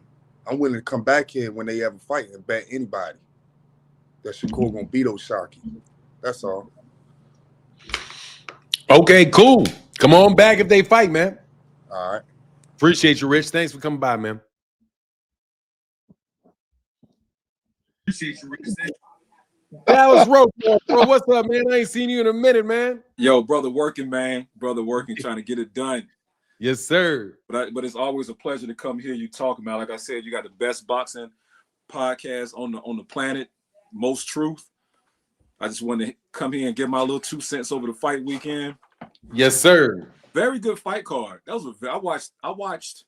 [SPEAKER 4] willing to come back here when they have a fight and bet anybody that Shakur gonna beat Oshaki. That's all.
[SPEAKER 1] Okay, cool. Come on back if they fight, man.
[SPEAKER 4] All right.
[SPEAKER 1] Appreciate you, Rich. Thanks for coming by, man. Appreciate you, Rich. Dallas Roach, bro, what's up, man? I ain't seen you in a minute, man.
[SPEAKER 5] Yo, brother working, man. Brother working, trying to get it done.
[SPEAKER 1] Yes, sir.
[SPEAKER 5] But it's always a pleasure to come hear you talk, man. Like I said, you got the best boxing podcast on the planet, most truth. I just wanted to come here and get my little 2 cents over the fight weekend.
[SPEAKER 1] Yes, sir.
[SPEAKER 5] Very good fight card. I watched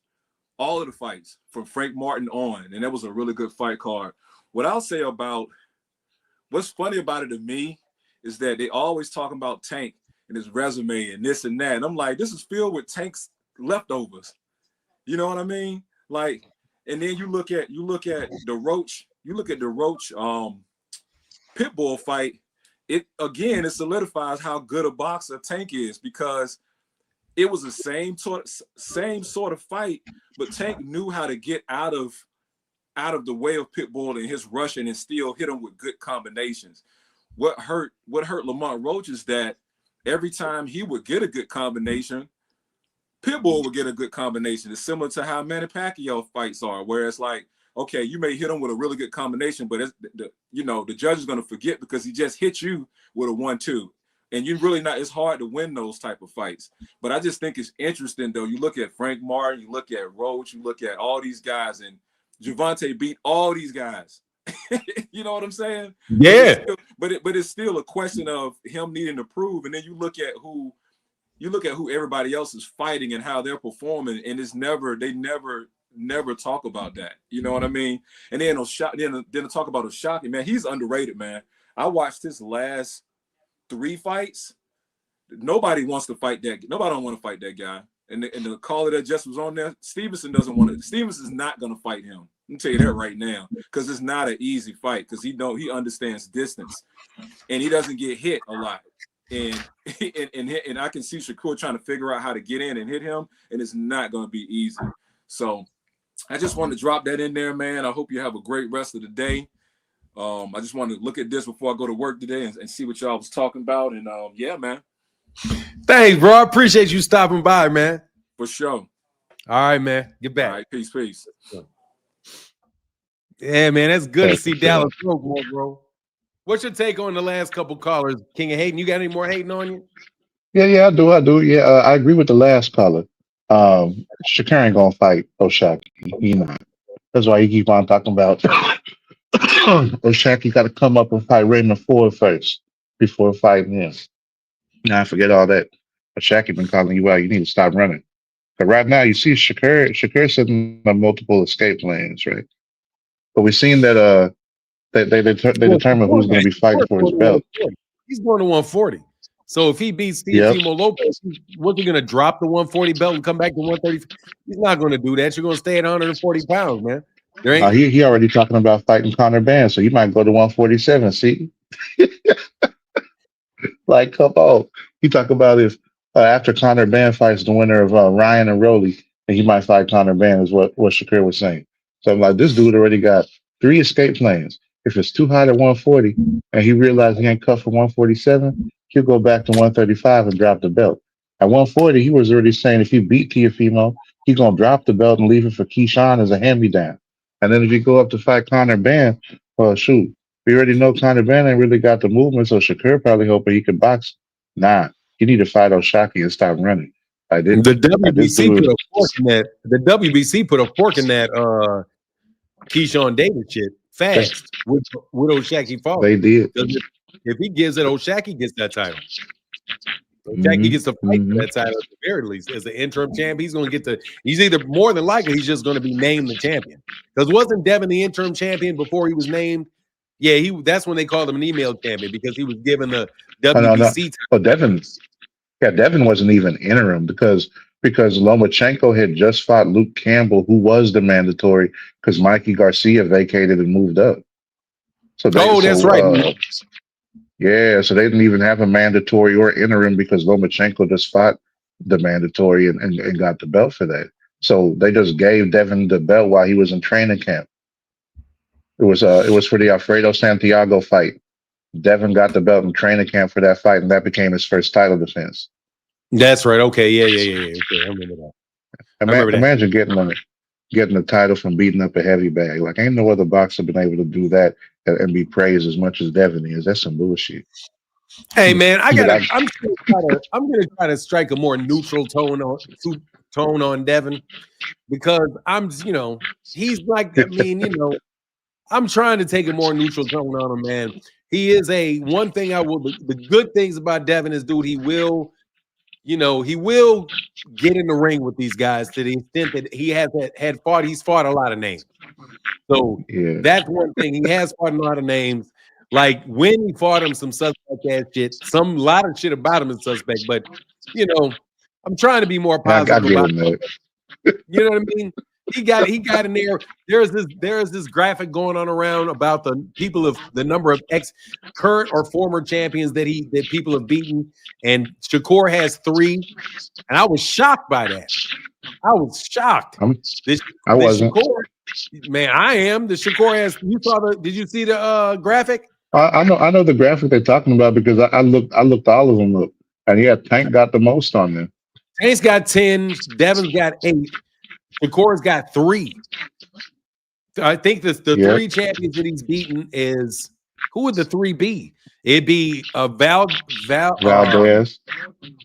[SPEAKER 5] all of the fights from Frank Martin on, and that was a really good fight card. What I'll say about what's funny about it to me is that they always talking about Tank and his resume and this and that. And I'm like, this is filled with Tank's leftovers. You know what I mean? Like, and then you look at the Roach, Pitbull fight. It solidifies how good a boxer Tank is, because it was the same sort of fight, but Tank knew how to get out of the way of Pitbull and his rushing and still hit him with good combinations. What hurt Lamont Roach is that every time he would get a good combination, Pitbull would get a good combination. It's similar to how Manny Pacquiao fights are, where it's like, okay, you may hit him with a really good combination, but the judge is going to forget because he just hit you with a 1-2. And you're really not, it's hard to win those type of fights. But I just think it's interesting, though. You look at Frank Martin, you look at Roach, you look at all these guys, and Gervonta beat all these guys. You know what I'm saying?
[SPEAKER 1] Yeah.
[SPEAKER 5] But it's still a question of him needing to prove. And then you look at who everybody else is fighting and how they're performing, and they never talk about that. You know what I mean? And then then talk about O'Shaquie, man. He's underrated, man. I watched his last 3 fights. Nobody wants to fight that. Nobody don't want to fight that guy. And the caller that just was on there, Stevenson doesn't want to. Stevenson's not going to fight him. Let me tell you that right now, because it's not an easy fight, because he understands distance, and he doesn't get hit a lot. And I can see Shakur trying to figure out how to get in and hit him, and it's not going to be easy. So I just wanted to drop that in there, man. I hope you have a great rest of the day. I just wanted to look at this before I go to work today and see what y'all was talking about. And yeah, man.
[SPEAKER 1] Thanks, bro. I appreciate you stopping by, man.
[SPEAKER 5] For sure.
[SPEAKER 1] All right, man. Get back.
[SPEAKER 5] All right, peace.
[SPEAKER 1] Yeah, man. That's good to see Dallas Roach, bro. What's your take on the last couple callers? King of hating. You got any more hating on you?
[SPEAKER 2] Yeah, I do. Yeah, I agree with the last caller. Shakur ain't gonna fight O'Shaquie. He not. That's why he keep on talking about O'Shaquie got to come up and fight Raymond Ford first before fighting him. Nah, forget all that. O'Shaquie been calling you out. You need to stop running. But right now, you see Shakur sitting on multiple escape plans, right? But we've seen that they determine who's going to be fighting for his belt.
[SPEAKER 1] He's going to 140. So if he beats Timo Lopez, what's he going to drop the 140 belt and come back to 130? He's not going to do that. You're going to stay at 140 pounds, man.
[SPEAKER 2] He already talking about fighting Conor Benn, so he might go to 147. See, like, come on. He talk about if after Conor Benn fights the winner of Ryan and Rolly, and he might fight Conor Benn, is what Shakur was saying. So I'm like, this dude already got 3 escape plans. If it's too hot at 140 and he realized he ain't cut for 147, he'll go back to 135 and drop the belt. At 140, he was already saying if he beat Teofimo, he's going to drop the belt and leave it for Keyshawn as a hand-me-down. And then if you go up to fight Conor Benn, well, shoot, we already know Conor Benn ain't really got the movement, so Shakur probably hoping he could box. Nah, you need to fight O'Shaquie and stop running.
[SPEAKER 1] The WBC put a fork in that Keyshawn Davis shit fast with O'Shaquie falling.
[SPEAKER 2] They did.
[SPEAKER 1] If he gives it, O'Shaquie gets that title. O'Shaquie gets to fight for that title at the very least as an interim champ. He's going to get he's either more than likely he's just going to be named the champion. Because wasn't Devin the interim champion before he was named? Yeah, that's when they called him an email champion, because he was given the WBC title.
[SPEAKER 2] Devin wasn't even interim because Lomachenko had just fought Luke Campbell, who was the mandatory, because Mikey Garcia vacated and moved up.
[SPEAKER 1] That's right.
[SPEAKER 2] Yeah, so they didn't even have a mandatory or interim because Lomachenko just fought the mandatory and got the belt for that. So they just gave Devin the belt while he was in training camp. It was for the Alfredo Santiago fight. Devin got the belt in training camp for that fight, and that became his first title defense.
[SPEAKER 1] That's right. Okay, yeah. Okay, I remember that.
[SPEAKER 2] Imagine getting getting the title from beating up a heavy bag. Like, ain't no other boxer been able to do that and be praised as much as Devin is. That's some bullshit.
[SPEAKER 1] Hey man,
[SPEAKER 2] But
[SPEAKER 1] I'm gonna try to strike a more neutral tone on Devin, because he's like, I mean, I'm trying to take a more neutral tone on him, man. He is one thing the good things about Devin is, dude, he will get in the ring with these guys to the extent that he's fought a lot of names. So
[SPEAKER 2] yeah,
[SPEAKER 1] that's one thing. He has fought a lot of names. Like when he fought him, some suspect ass shit, a lot of shit about him is suspect, but I'm trying to be more
[SPEAKER 2] I
[SPEAKER 1] positive
[SPEAKER 2] give
[SPEAKER 1] about
[SPEAKER 2] him
[SPEAKER 1] it.
[SPEAKER 2] that.
[SPEAKER 1] You know what I mean? He got in there. There's this graphic going on around about the number of current or former champions that people have beaten, and Shakur has 3, and I was shocked by that. I was shocked.
[SPEAKER 2] I wasn't.
[SPEAKER 1] Shakur, man, I am. The Shakur has. Did you see the graphic?
[SPEAKER 2] I know the graphic they're talking about because I looked all of them up, and yeah, Tank got the most on there.
[SPEAKER 1] Tank's got 10. Devin's got 8. Shakur's got 3. I think the 3 champions that he's beaten is, who would the 3 be? It'd be
[SPEAKER 2] Valdez,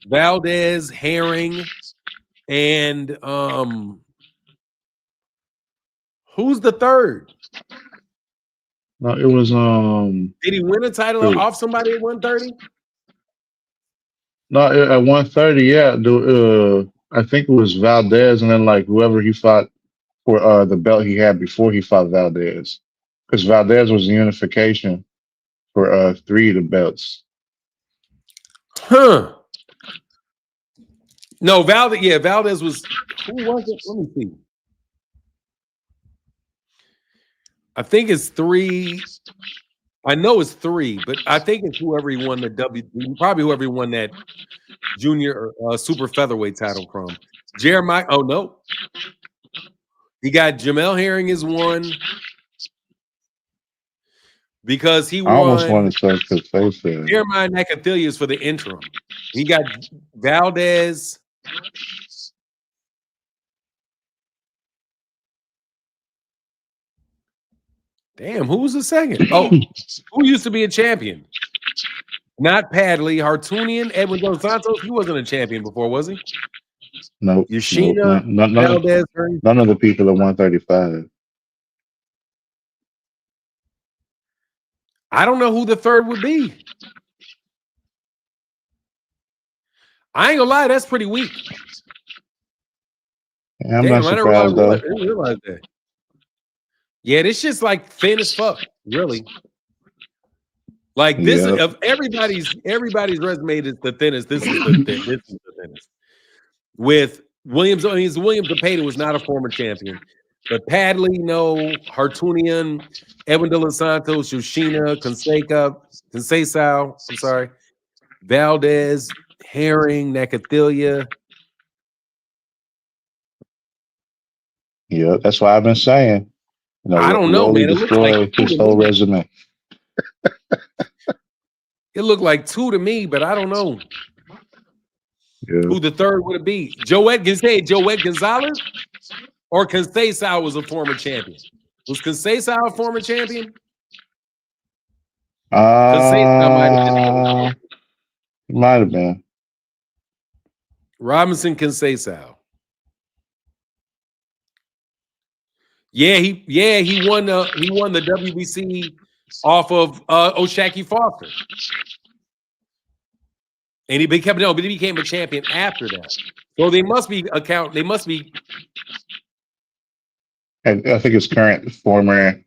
[SPEAKER 1] Valdez, Herring, and who's the 3rd?
[SPEAKER 2] No, it was
[SPEAKER 1] Did he win a title off somebody at 130?
[SPEAKER 2] No, at 130, yeah. I think it was Valdez, and then like whoever he fought for the belt he had before he fought Valdez, because Valdez was the unification for 3 of the belts.
[SPEAKER 1] Huh. No, Valdez was, who was it? Let me see. I think it's 3. I know it's 3, but I think it's whoever he won probably whoever he won that junior or super featherweight title from. Jeremiah. Oh no, he got Jamel Herring is 1 because he won.
[SPEAKER 2] I almost wanted to say face it.
[SPEAKER 1] Jeremiah Nakathilius for the interim. He got Valdez. Damn, who was the second? Oh, who used to be a champion? Not Padley, Hartunian, Edwin Dos Santos. He wasn't a champion before, was he?
[SPEAKER 2] Nope.
[SPEAKER 1] Yoshina,
[SPEAKER 2] Valdez. None of the people at 135.
[SPEAKER 1] I don't know who the 3rd would be. I ain't gonna lie, that's pretty weak.
[SPEAKER 2] Yeah, I'm not surprised though.
[SPEAKER 1] I didn't realize that. Yeah, this shit's like thin as fuck, really. Like this of everybody's resume is the thinnest. This is the thinnest. With Williams Zepeda was not a former champion, but Padley, no, Hartunian, Edwin De Los Santos, Yoshina, Conceição, I'm sorry, Valdez, Herring, Nakathila.
[SPEAKER 2] Yeah, that's why I've been saying.
[SPEAKER 1] I don't know, man. It looks like
[SPEAKER 2] his whole resume.
[SPEAKER 1] It looked like 2 to me, but I don't know who the 3rd would be. Joet Gonzalez or Conceição was a former champion. Was Conceição a former champion?
[SPEAKER 2] Might have been.
[SPEAKER 1] Robinson Conceição. Yeah, he won the WBC off of O'Shaquie Foster. And he became a champion after that. So they must be
[SPEAKER 2] I think it's current, former,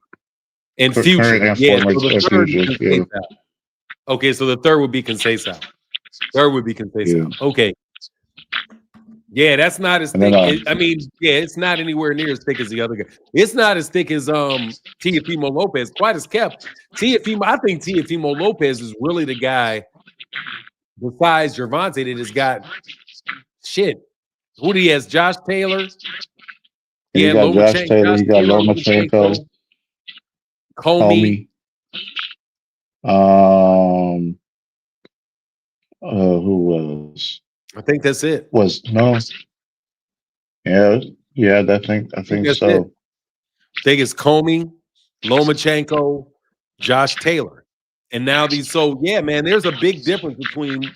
[SPEAKER 1] and future.
[SPEAKER 2] Current and former, future. Yeah.
[SPEAKER 1] Okay, so the 3rd would be Conceição. 3rd would be Conceição. Yeah. Okay. Yeah, that's not as thick. It's not anywhere near as thick as the other guy. It's not as thick as Teofimo Lopez. Quite as kept. I think Teofimo Lopez is really the guy besides Gervonta that has got shit. Who do he has? Josh Taylor.
[SPEAKER 2] He got Josh Taylor. He got Lomachenko.
[SPEAKER 1] Comey.
[SPEAKER 2] Who was?
[SPEAKER 1] I think that's it.
[SPEAKER 2] Yeah. Yeah, I think
[SPEAKER 1] That's
[SPEAKER 2] so.
[SPEAKER 1] it. I think it's Comey, Lomachenko, Josh Taylor. And now these, so yeah, man, there's a big difference between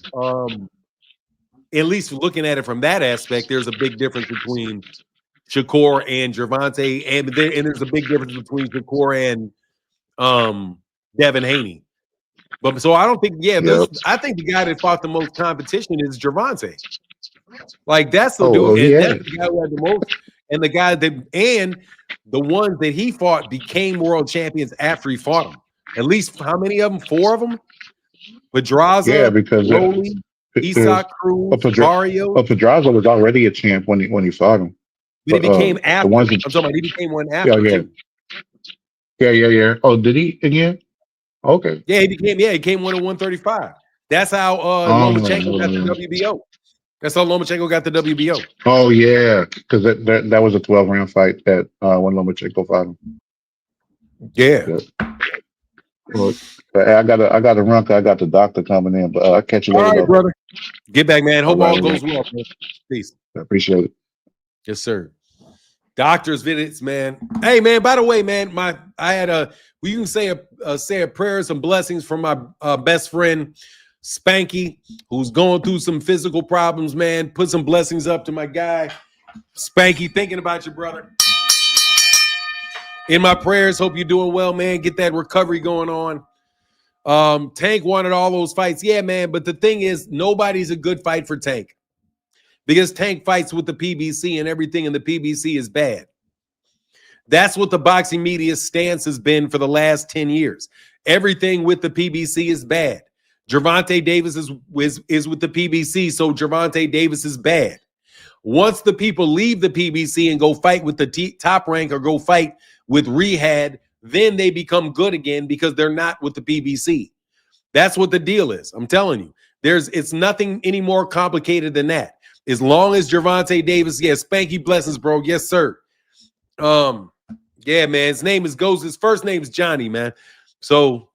[SPEAKER 1] at least looking at it from that aspect, there's a big difference between Shakur and Gervonta, and there's a big difference between Shakur and Devin Haney. But so I don't think,
[SPEAKER 2] Yep.
[SPEAKER 1] I think the guy that fought the most competition is Gervonta. Like that's the
[SPEAKER 2] Oh,
[SPEAKER 1] dude, and
[SPEAKER 2] yeah.
[SPEAKER 1] that's the guy who had the most, and the guy that and the ones that he fought became world champions after he fought them. At least how many of them? 4 of them. Pedraza,
[SPEAKER 2] Yeah, because
[SPEAKER 1] Lowly, Isak Cruz, Barrios.
[SPEAKER 2] Pedraza was already a champ when he fought him.
[SPEAKER 1] But he became after.
[SPEAKER 2] The ones that,
[SPEAKER 1] I'm talking about he became one after too.
[SPEAKER 2] Yeah. Oh, did he again? Okay.
[SPEAKER 1] Yeah, he came one at 135. That's how Lomachenko got the WBO. That's how Lomachenko got the WBO.
[SPEAKER 2] Oh yeah, because that was a 12-round fight that when Lomachenko fought him.
[SPEAKER 1] Yeah.
[SPEAKER 2] Well, I got to run. I got the doctor coming in, but I'll catch you later.
[SPEAKER 1] All right, brother. Get back, man. Hope all goes well. Peace.
[SPEAKER 2] I appreciate it.
[SPEAKER 1] Yes, sir. Doctor's visits, man. Hey, man. By the way, man, I had you can say a prayer, some blessings from my best friend Spanky, who's going through some physical problems. Man, put some blessings up to my guy Spanky. Thinking about you, brother. In my prayers, hope you're doing well, man. Get that recovery going on. Tank wanted all those fights, yeah, man. But the thing is, nobody's a good fight for Tank. Because Tank fights with the PBC and everything in the PBC is bad. That's what the boxing media's stance has been for the last 10 years. Everything with the PBC is bad. Gervonta Davis is with the PBC, so Gervonta Davis is bad. Once the people leave the PBC and go fight with the top rank or go fight with Rehab, then they become good again because they're not with the PBC. That's what the deal is. I'm telling you. It's nothing any more complicated than that. As long as Gervonta Davis, Spanky blessings, bro. Yes, sir. Yeah, man. His first name is Johnny, man. So,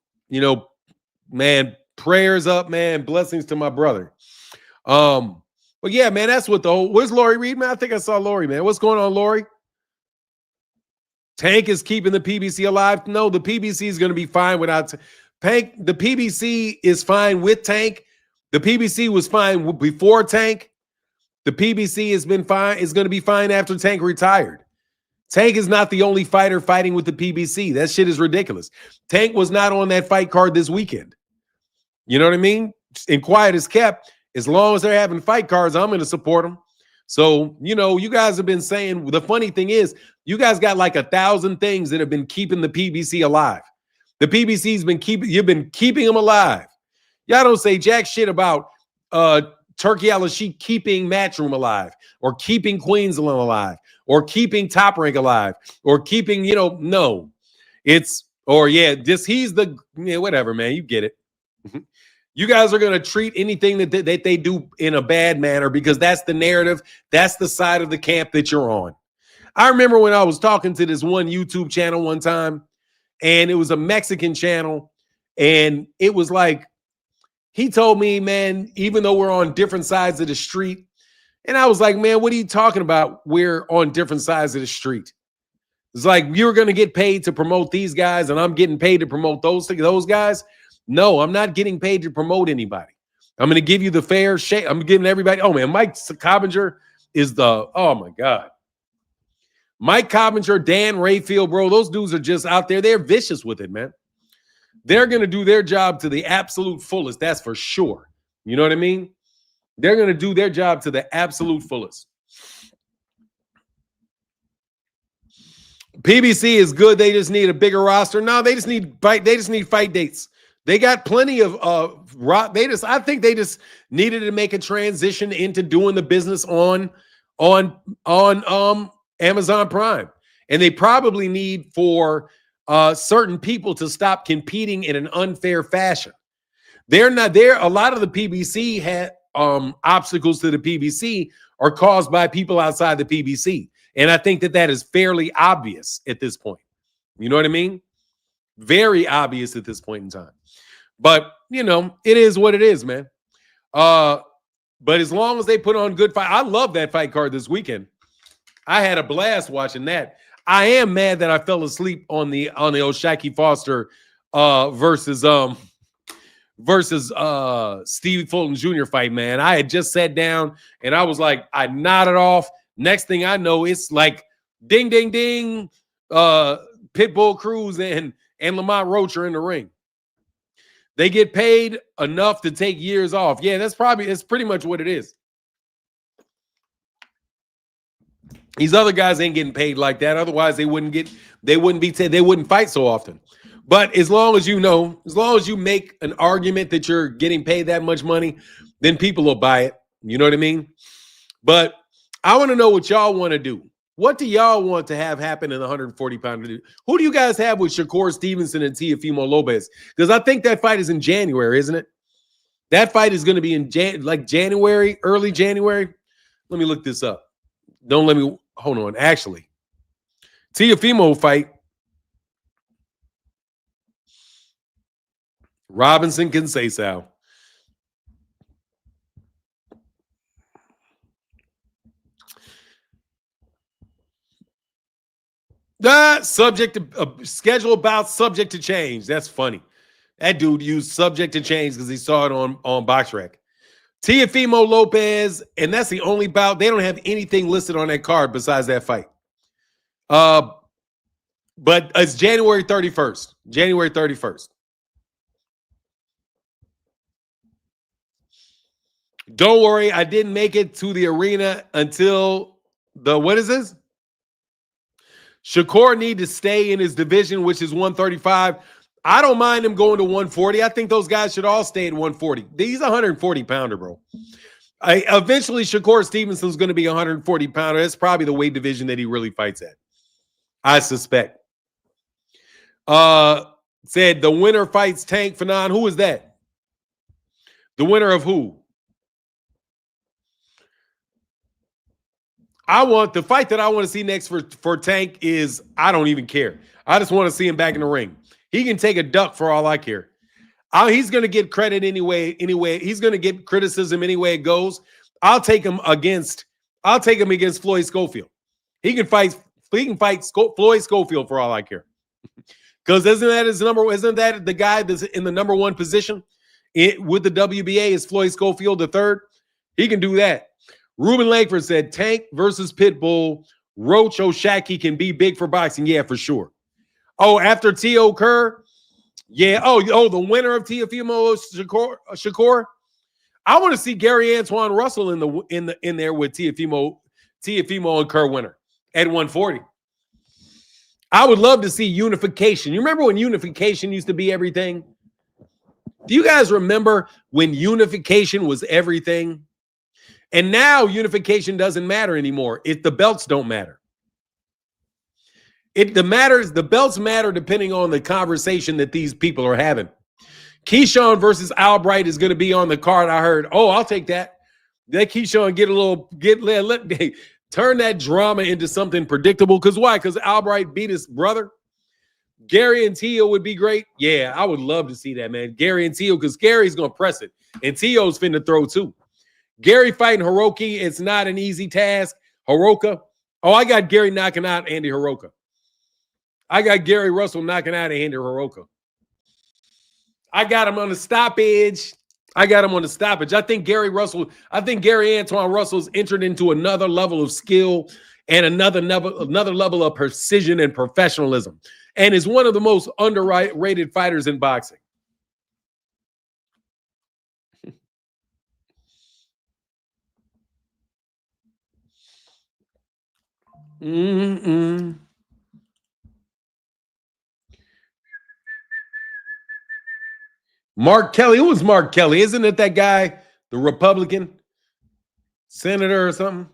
[SPEAKER 1] man, prayers up, man. Blessings to my brother. But yeah, man, that's what where's Lori Reed, man? I think I saw Lori, man. What's going on, Lori? Tank is keeping the PBC alive. No, the PBC is going to be fine without Tank. The PBC is fine with Tank. The PBC was fine before Tank. The PBC has been fine. It's going to be fine after Tank retired. Tank is not the only fighter fighting with the PBC. That shit is ridiculous. Tank was not on that fight card this weekend. You know what I mean? And quiet is kept. As long as they're having fight cards, I'm going to support them. So, you guys have been saying, the funny thing is, you guys got like 1,000 things that have been keeping the PBC alive. The PBC's you've been keeping them alive. Y'all don't say jack shit about Turkey Al-Sheikh keeping Matchroom alive, or keeping Queensland alive, or keeping Top Rank alive, or keeping, no. He's the, whatever, man, you get it. You guys are going to treat anything that they do in a bad manner because that's the narrative. That's the side of the camp that you're on. I remember when I was talking to this one YouTube channel one time, and it was a Mexican channel, and it was like, he told me, man, even though we're on different sides of the street, and I was like, man, what are you talking about? We're on different sides of the street. It's like, you're going to get paid to promote these guys, and I'm getting paid to promote those guys. No, I'm not getting paid to promote anybody. I'm going to give you the fair shake. I'm giving everybody. Oh, man, Mike Cobbinger is oh, my God. Mike Cobbinger, Dan Rayfield, bro, those dudes are just out there. They're vicious with it, man. They're going to do their job to the absolute fullest. That's for sure. You know what I mean? They're going to do their job to the absolute fullest. PBC is good. They just need a bigger roster. No, they just need fight dates. They got plenty of I think they just needed to make a transition into doing the business on Amazon Prime. And they probably need for certain people to stop competing in an unfair fashion. They're not there. A lot of the PBC had obstacles to the PBC are caused by people outside the PBC. And I think that is fairly obvious at this point. You know what I mean? Very obvious at this point in time. But, it is what it is, man. But as long as they put on good fight, I love that fight card this weekend. I had a blast watching that. I am mad that I fell asleep on the Shaky Foster versus Steve Fulton Jr. fight, man. I had just sat down and I was like, I nodded off. Next thing I know, it's like ding, ding, ding. Pitbull Cruz and Lamont Roach are in the ring. They get paid enough to take years off. Yeah, it's pretty much what it is. These other guys ain't getting paid like that. Otherwise, they wouldn't fight so often. But as long as you make an argument that you're getting paid that much money, then people will buy it. You know what I mean? But I want to know what y'all want to do. What do y'all want to have happen in the 140-pound division? Who do you guys have with Shakur Stevenson and Teofimo Lopez? Because I think that fight is in January, isn't it? That fight is going to be in January, early January. Let me look this up. Hold on. Actually, Teofimo fight. Robinson can say so. Subject to schedule about subject to change. That's funny. That dude used subject to change because he saw it on BoxRec. Teofimo Lopez, and that's the only bout. They don't have anything listed on that card besides that fight. But it's January 31st. January 31st. Don't worry, I didn't make it to the arena until what is this? Shakur need to stay in his division, which is 135. I don't mind him going to 140. I think those guys should all stay at 140. He's a 140-pounder, bro. Eventually, Shakur Stevenson's going to be a 140-pounder. That's probably the weight division that he really fights at, I suspect. Said the winner fights Tank Fanon. Who is that? The winner of who? The fight that I want to see next for Tank is, I don't even care. I just want to see him back in the ring. He can take a duck for all I care. He's going to get credit anyway. He's going to get criticism any way it goes. I'll take him against Floyd Schofield. He can fight Floyd Schofield for all I care. Because isn't that the guy that's in the number one position with the WBA is Floyd Schofield the third? He can do that. Ruben Langford said Tank versus Pitbull, Roach O'Shaquie can be big for boxing. Yeah, for sure. Oh, after T.O. Kerr? Yeah. Oh, the winner of Teofimo Shakur? I want to see Gary Antoine Russell in there with Teofimo and Kerr winner at 140. I would love to see unification. You remember when unification used to be everything? Do you guys remember when unification was everything? And now unification doesn't matter anymore. The belts don't matter. The belts matter depending on the conversation that these people are having. Keyshawn versus Albright is going to be on the card. I heard. Oh, I'll take that. Let Keyshawn turn that drama into something predictable. Because why? Because Albright beat his brother. Gary and Tio would be great. Yeah, I would love to see that, man. Gary and Tio, because Gary's going to press it. And Tio's finna throw too. Gary fighting Hiroki, it's not an easy task. Hiroka. Oh, I got Gary knocking out Andy Hiroka. I got Gary Russell knocking out Andy Hiroka. I got him on the stoppage. I think Gary Antoine Russell's entered into another level of skill and another level of precision and professionalism, and is one of the most underrated fighters in boxing. Mark Kelly. Who was Mark Kelly? Isn't it that guy, the Republican senator or something?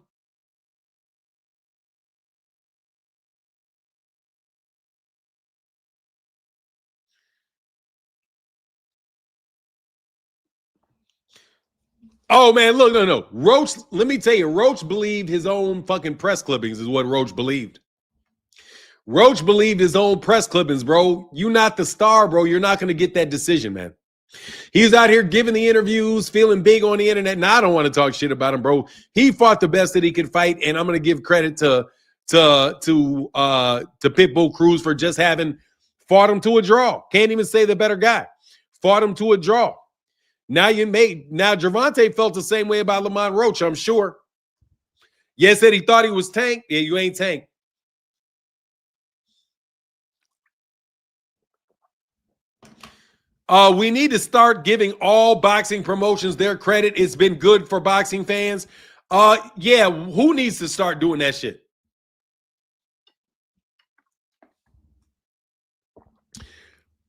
[SPEAKER 1] Oh, man, look, no. Roach, let me tell you, Roach believed his own fucking press clippings is what Roach believed. Roach believed his own press clippings, bro. You not the star, bro. You're not going to get that decision, man. He's out here giving the interviews, feeling big on the internet. Now, I don't want to talk shit about him, bro. He fought the best that he could fight, and I'm going to give credit to to Pitbull Cruz for just having fought him to a draw. Can't even say the better guy. Fought him to a draw. Now Gervonta felt the same way about Lamont Roach, I'm sure. Yes, said he thought he was Tank. Yeah, you ain't Tank. We need to start giving all boxing promotions their credit. It's been good for boxing fans. Yeah, who needs to start doing that shit?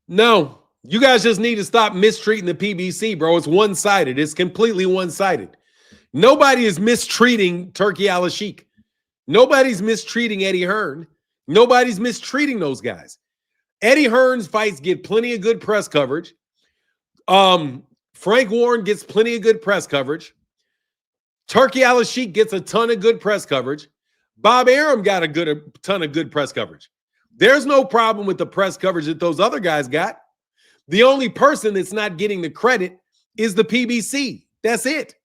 [SPEAKER 1] No, you guys just need to stop mistreating the PBC, bro. It's one-sided. It's completely one-sided. Nobody is mistreating Turki Al-Sheikh. Nobody's mistreating Eddie Hearn. Nobody's mistreating those guys. Eddie Hearn's fights get plenty of good press coverage. Frank Warren gets plenty of good press coverage. Turki Al-Sheikh gets a ton of good press coverage. Bob Arum got a ton of good press coverage. There's no problem with the press coverage that those other guys got. The only person that's not getting the credit is the PBC. That's it.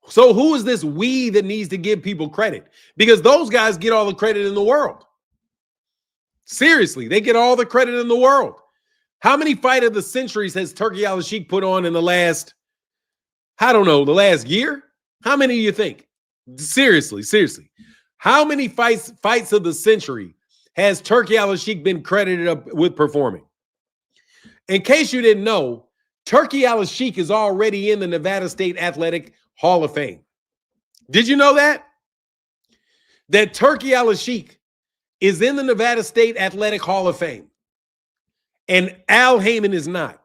[SPEAKER 1] So who is this we that needs to give people credit? Because those guys get all the credit in the world. Seriously, they get all the credit in the world. How many fight of the centuries has Turki Al-Sheikh put on in the last, I don't know, the last year? How many do you think? Seriously. How many fights of the century has Turki Al-Sheikh been credited up with performing? In case you didn't know, Turki Al-Sheikh is already in the Nevada State Athletic Hall of Fame. Did you know that? That Turki Al-Sheikh is in the Nevada State Athletic Hall of Fame. And Al Haymon is not.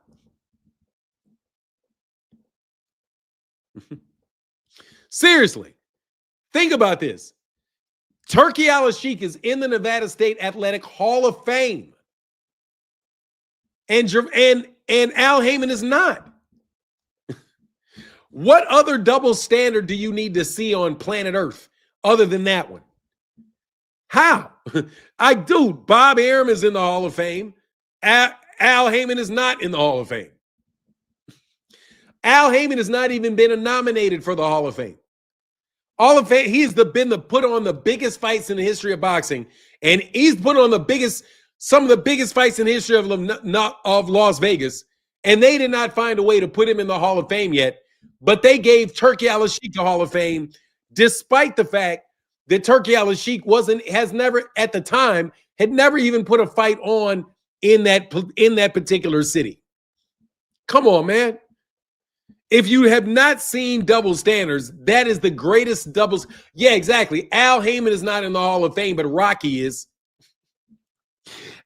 [SPEAKER 1] Seriously. Think about this. Turki Al-Sheikh is in the Nevada State Athletic Hall of Fame. And Al Haymon is not. What other double standard do you need to see on planet Earth other than that one? How? Bob Arum is in the Hall of Fame. Al Haymon is not in the Hall of Fame. Al Haymon has not even been nominated for the Hall of Fame. He's been put on the biggest fights in the history of boxing, and he's put on some of the biggest fights in the history of Las Vegas, and they did not find a way to put him in the Hall of Fame yet. But they gave Turki Al-Sheikh the Hall of Fame, despite the fact that Turki Al-Sheikh had never even put a fight on in that particular city. Come on, man. If you have not seen double standards, that is the greatest doubles. Yeah, exactly. Al Haymon is not in the Hall of Fame, but Rocky is.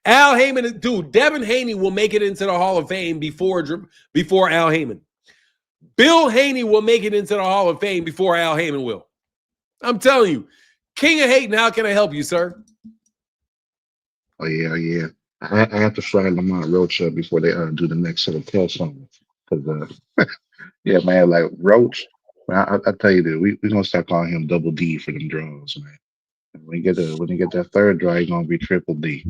[SPEAKER 1] Al Haymon, Devin Haney will make it into the Hall of Fame before Al Haymon. Bill Haney will make it into the Hall of Fame before Al Haymon will. I'm telling you. King of Hating, how can I help you, sir?
[SPEAKER 2] Oh, yeah. I have to fly Lamont Roach up before they do the next set of tests on me. Because, yeah, man, like Roach, I tell you that we're going to start calling him Double D for them draws, man. And when he get that third draw, he's going to be Triple D.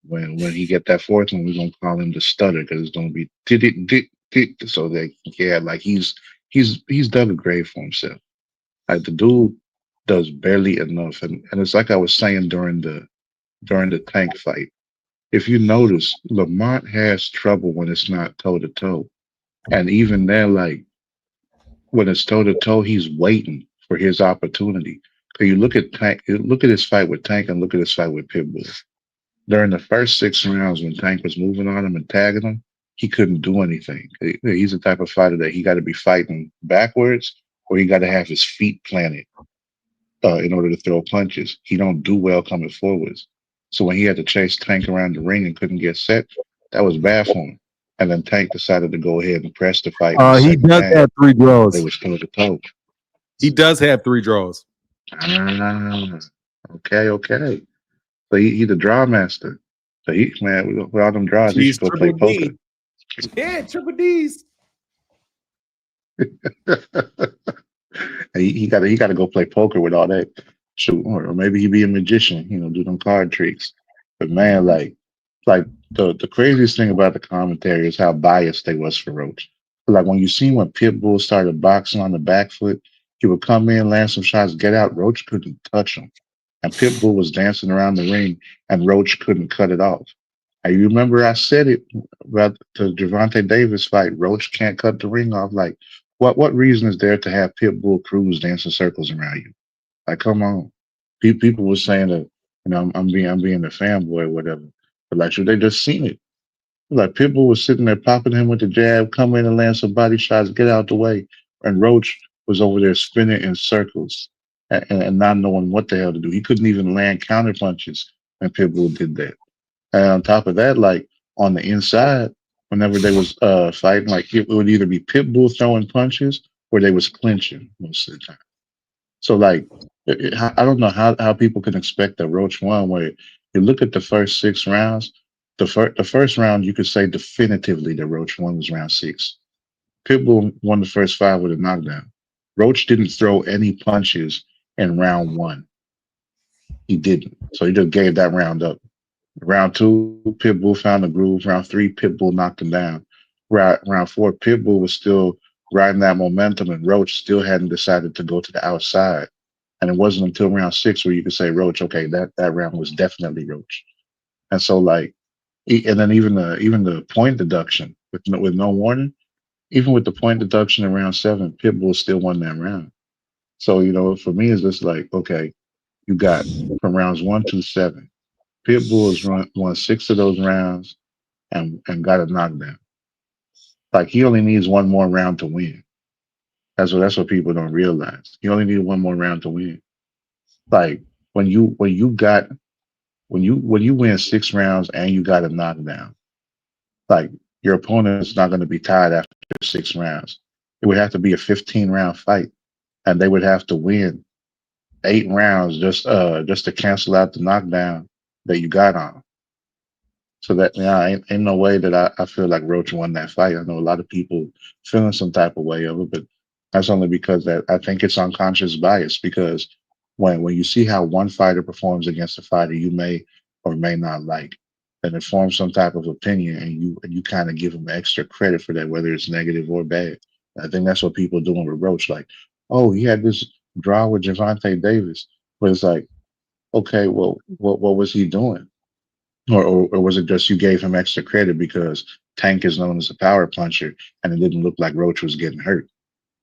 [SPEAKER 2] When he get that fourth one, we're going to call him the Stutter because it's going to be so that, yeah, like he's dug a grave for himself. Like the dude does barely enough. And it's like I was saying during the Tank fight. If you notice, Lamont has trouble when it's not toe-to-toe. And even then, like, when it's toe-to-toe, he's waiting for his opportunity. So you look at Tank, look at his fight with Tank and look at his fight with Pitbull. During the first 6 rounds when Tank was moving on him and tagging him, he couldn't do anything. He's the type of fighter that he got to be fighting backwards or he got to have his feet planted in order to throw punches. He don't do well coming forwards. So when he had to chase Tank around the ring and couldn't get set, that was bad for him. And then Tank decided to go ahead and press the fight.
[SPEAKER 1] He does have 3 draws.
[SPEAKER 2] They was toe to toe.
[SPEAKER 1] He does have 3 draws.
[SPEAKER 2] Okay. So he the draw master. So with all them draws, he should go play poker.
[SPEAKER 1] Yeah, triple D's.
[SPEAKER 2] he got to go play poker with all that. Shoot, or maybe he be a magician, do them card tricks. But man, like the craziest thing about the commentary is how biased they was for Roach. Like when Pitbull started boxing on the back foot, he would come in, land some shots, get out. Roach couldn't touch him. and Pitbull was dancing around the ring, and Roach couldn't cut it off. And you remember I said it about the Gervonta Davis fight. Roach can't cut the ring off. Like, what reason is there to have Pitbull Cruz dancing circles around you? Like, come on. People were saying that, I'm being a fanboy or whatever. But like, should they just seen it? Like Pitbull was sitting there popping him with the jab, come in and land some body shots, get out the way. And Roach was over there spinning in circles and not knowing what the hell to do. He couldn't even land counter punches when Pitbull did that. And on top of that, like on the inside, whenever they was fighting, like it would either be Pitbull throwing punches or they was clinching most of the time. So like, I don't know how people can expect that Roach won. Where you look at the first 6 rounds, the first round you could say definitively that Roach won was round 6. Pitbull won the first 5 with a knockdown. Roach didn't throw any punches in round 1. He didn't. So he just gave that round up. Round 2, Pitbull found the groove. Round 3, Pitbull knocked him down. Round 4, Pitbull was still riding that momentum, and Roach still hadn't decided to go to the outside. And it wasn't until round 6 where you could say Roach, okay, that round was definitely Roach. And so like, and then even the point deduction with no warning, even with the point deduction in round 7, Pitbull still won that round. So for me, it's just like, okay, you got from rounds 1 to 7, Pitbull has won 6 of those rounds and got a knockdown. Like he only needs one more round to win. That's what people don't realize. You only need one more round to win. Like when you win 6 rounds and you got a knockdown, like your opponent is not going to be tired after 6 rounds. It would have to be a 15-round fight, and they would have to win 8 rounds just to cancel out the knockdown that you got on. So that ain't no way that I feel like Roach won that fight. I know a lot of people feeling some type of way of it, but that's only because that I think it's unconscious bias. Because when you see how one fighter performs against a fighter you may or may not like, then it forms some type of opinion, and you kind of give them extra credit for that, whether it's negative or bad. I think that's what people are doing with Roach. Like, oh, he had this draw with Gervonta Davis, but it's like, okay, well, what was he doing? Or was it just you gave him extra credit because Tank is known as a power puncher and it didn't look like Roach was getting hurt?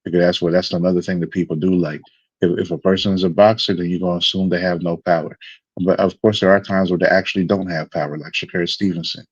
[SPEAKER 2] Because that's another thing that people do. Like if a person is a boxer, then you're gonna assume they have no power. But of course there are times where they actually don't have power, like Shakur Stevenson.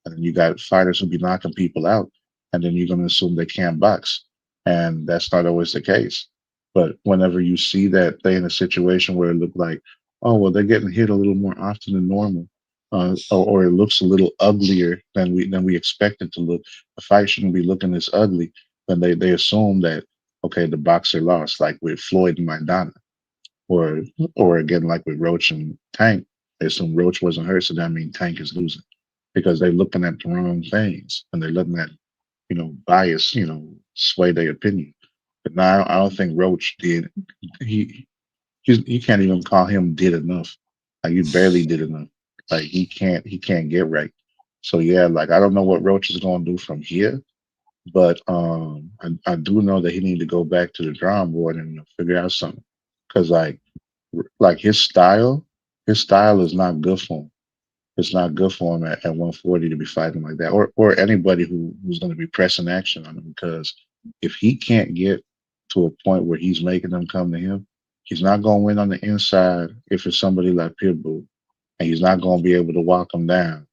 [SPEAKER 2] And then you got fighters who be knocking people out, and then you're gonna assume they can't box. And that's not always the case. But whenever you see that they in a situation where it looked like, oh well, they're getting hit a little more often than normal, or it looks a little uglier than we expect it to look. The fight shouldn't be looking this ugly. Then they assume that okay, the boxer lost, like with Floyd and Maidana, or again like with Roach and Tank. They assume Roach wasn't hurt, so that means Tank is losing because they're looking at the wrong things and they're letting that bias sway their opinion. But now I don't think Roach did. You can't even call him did enough. Like you barely did enough. Like he can't get right. So yeah, like I don't know what Roach is gonna do from here, but I do know that he need to go back to the drawing board and figure out something. Cause like his style is not good for him. It's not good for him at 140 to be fighting like that, or anybody who's going to be pressing action on him. Because if he can't get to a point where he's making them come to him, he's not going to win on the inside if it's somebody like Pitbull, and he's not going to be able to walk him down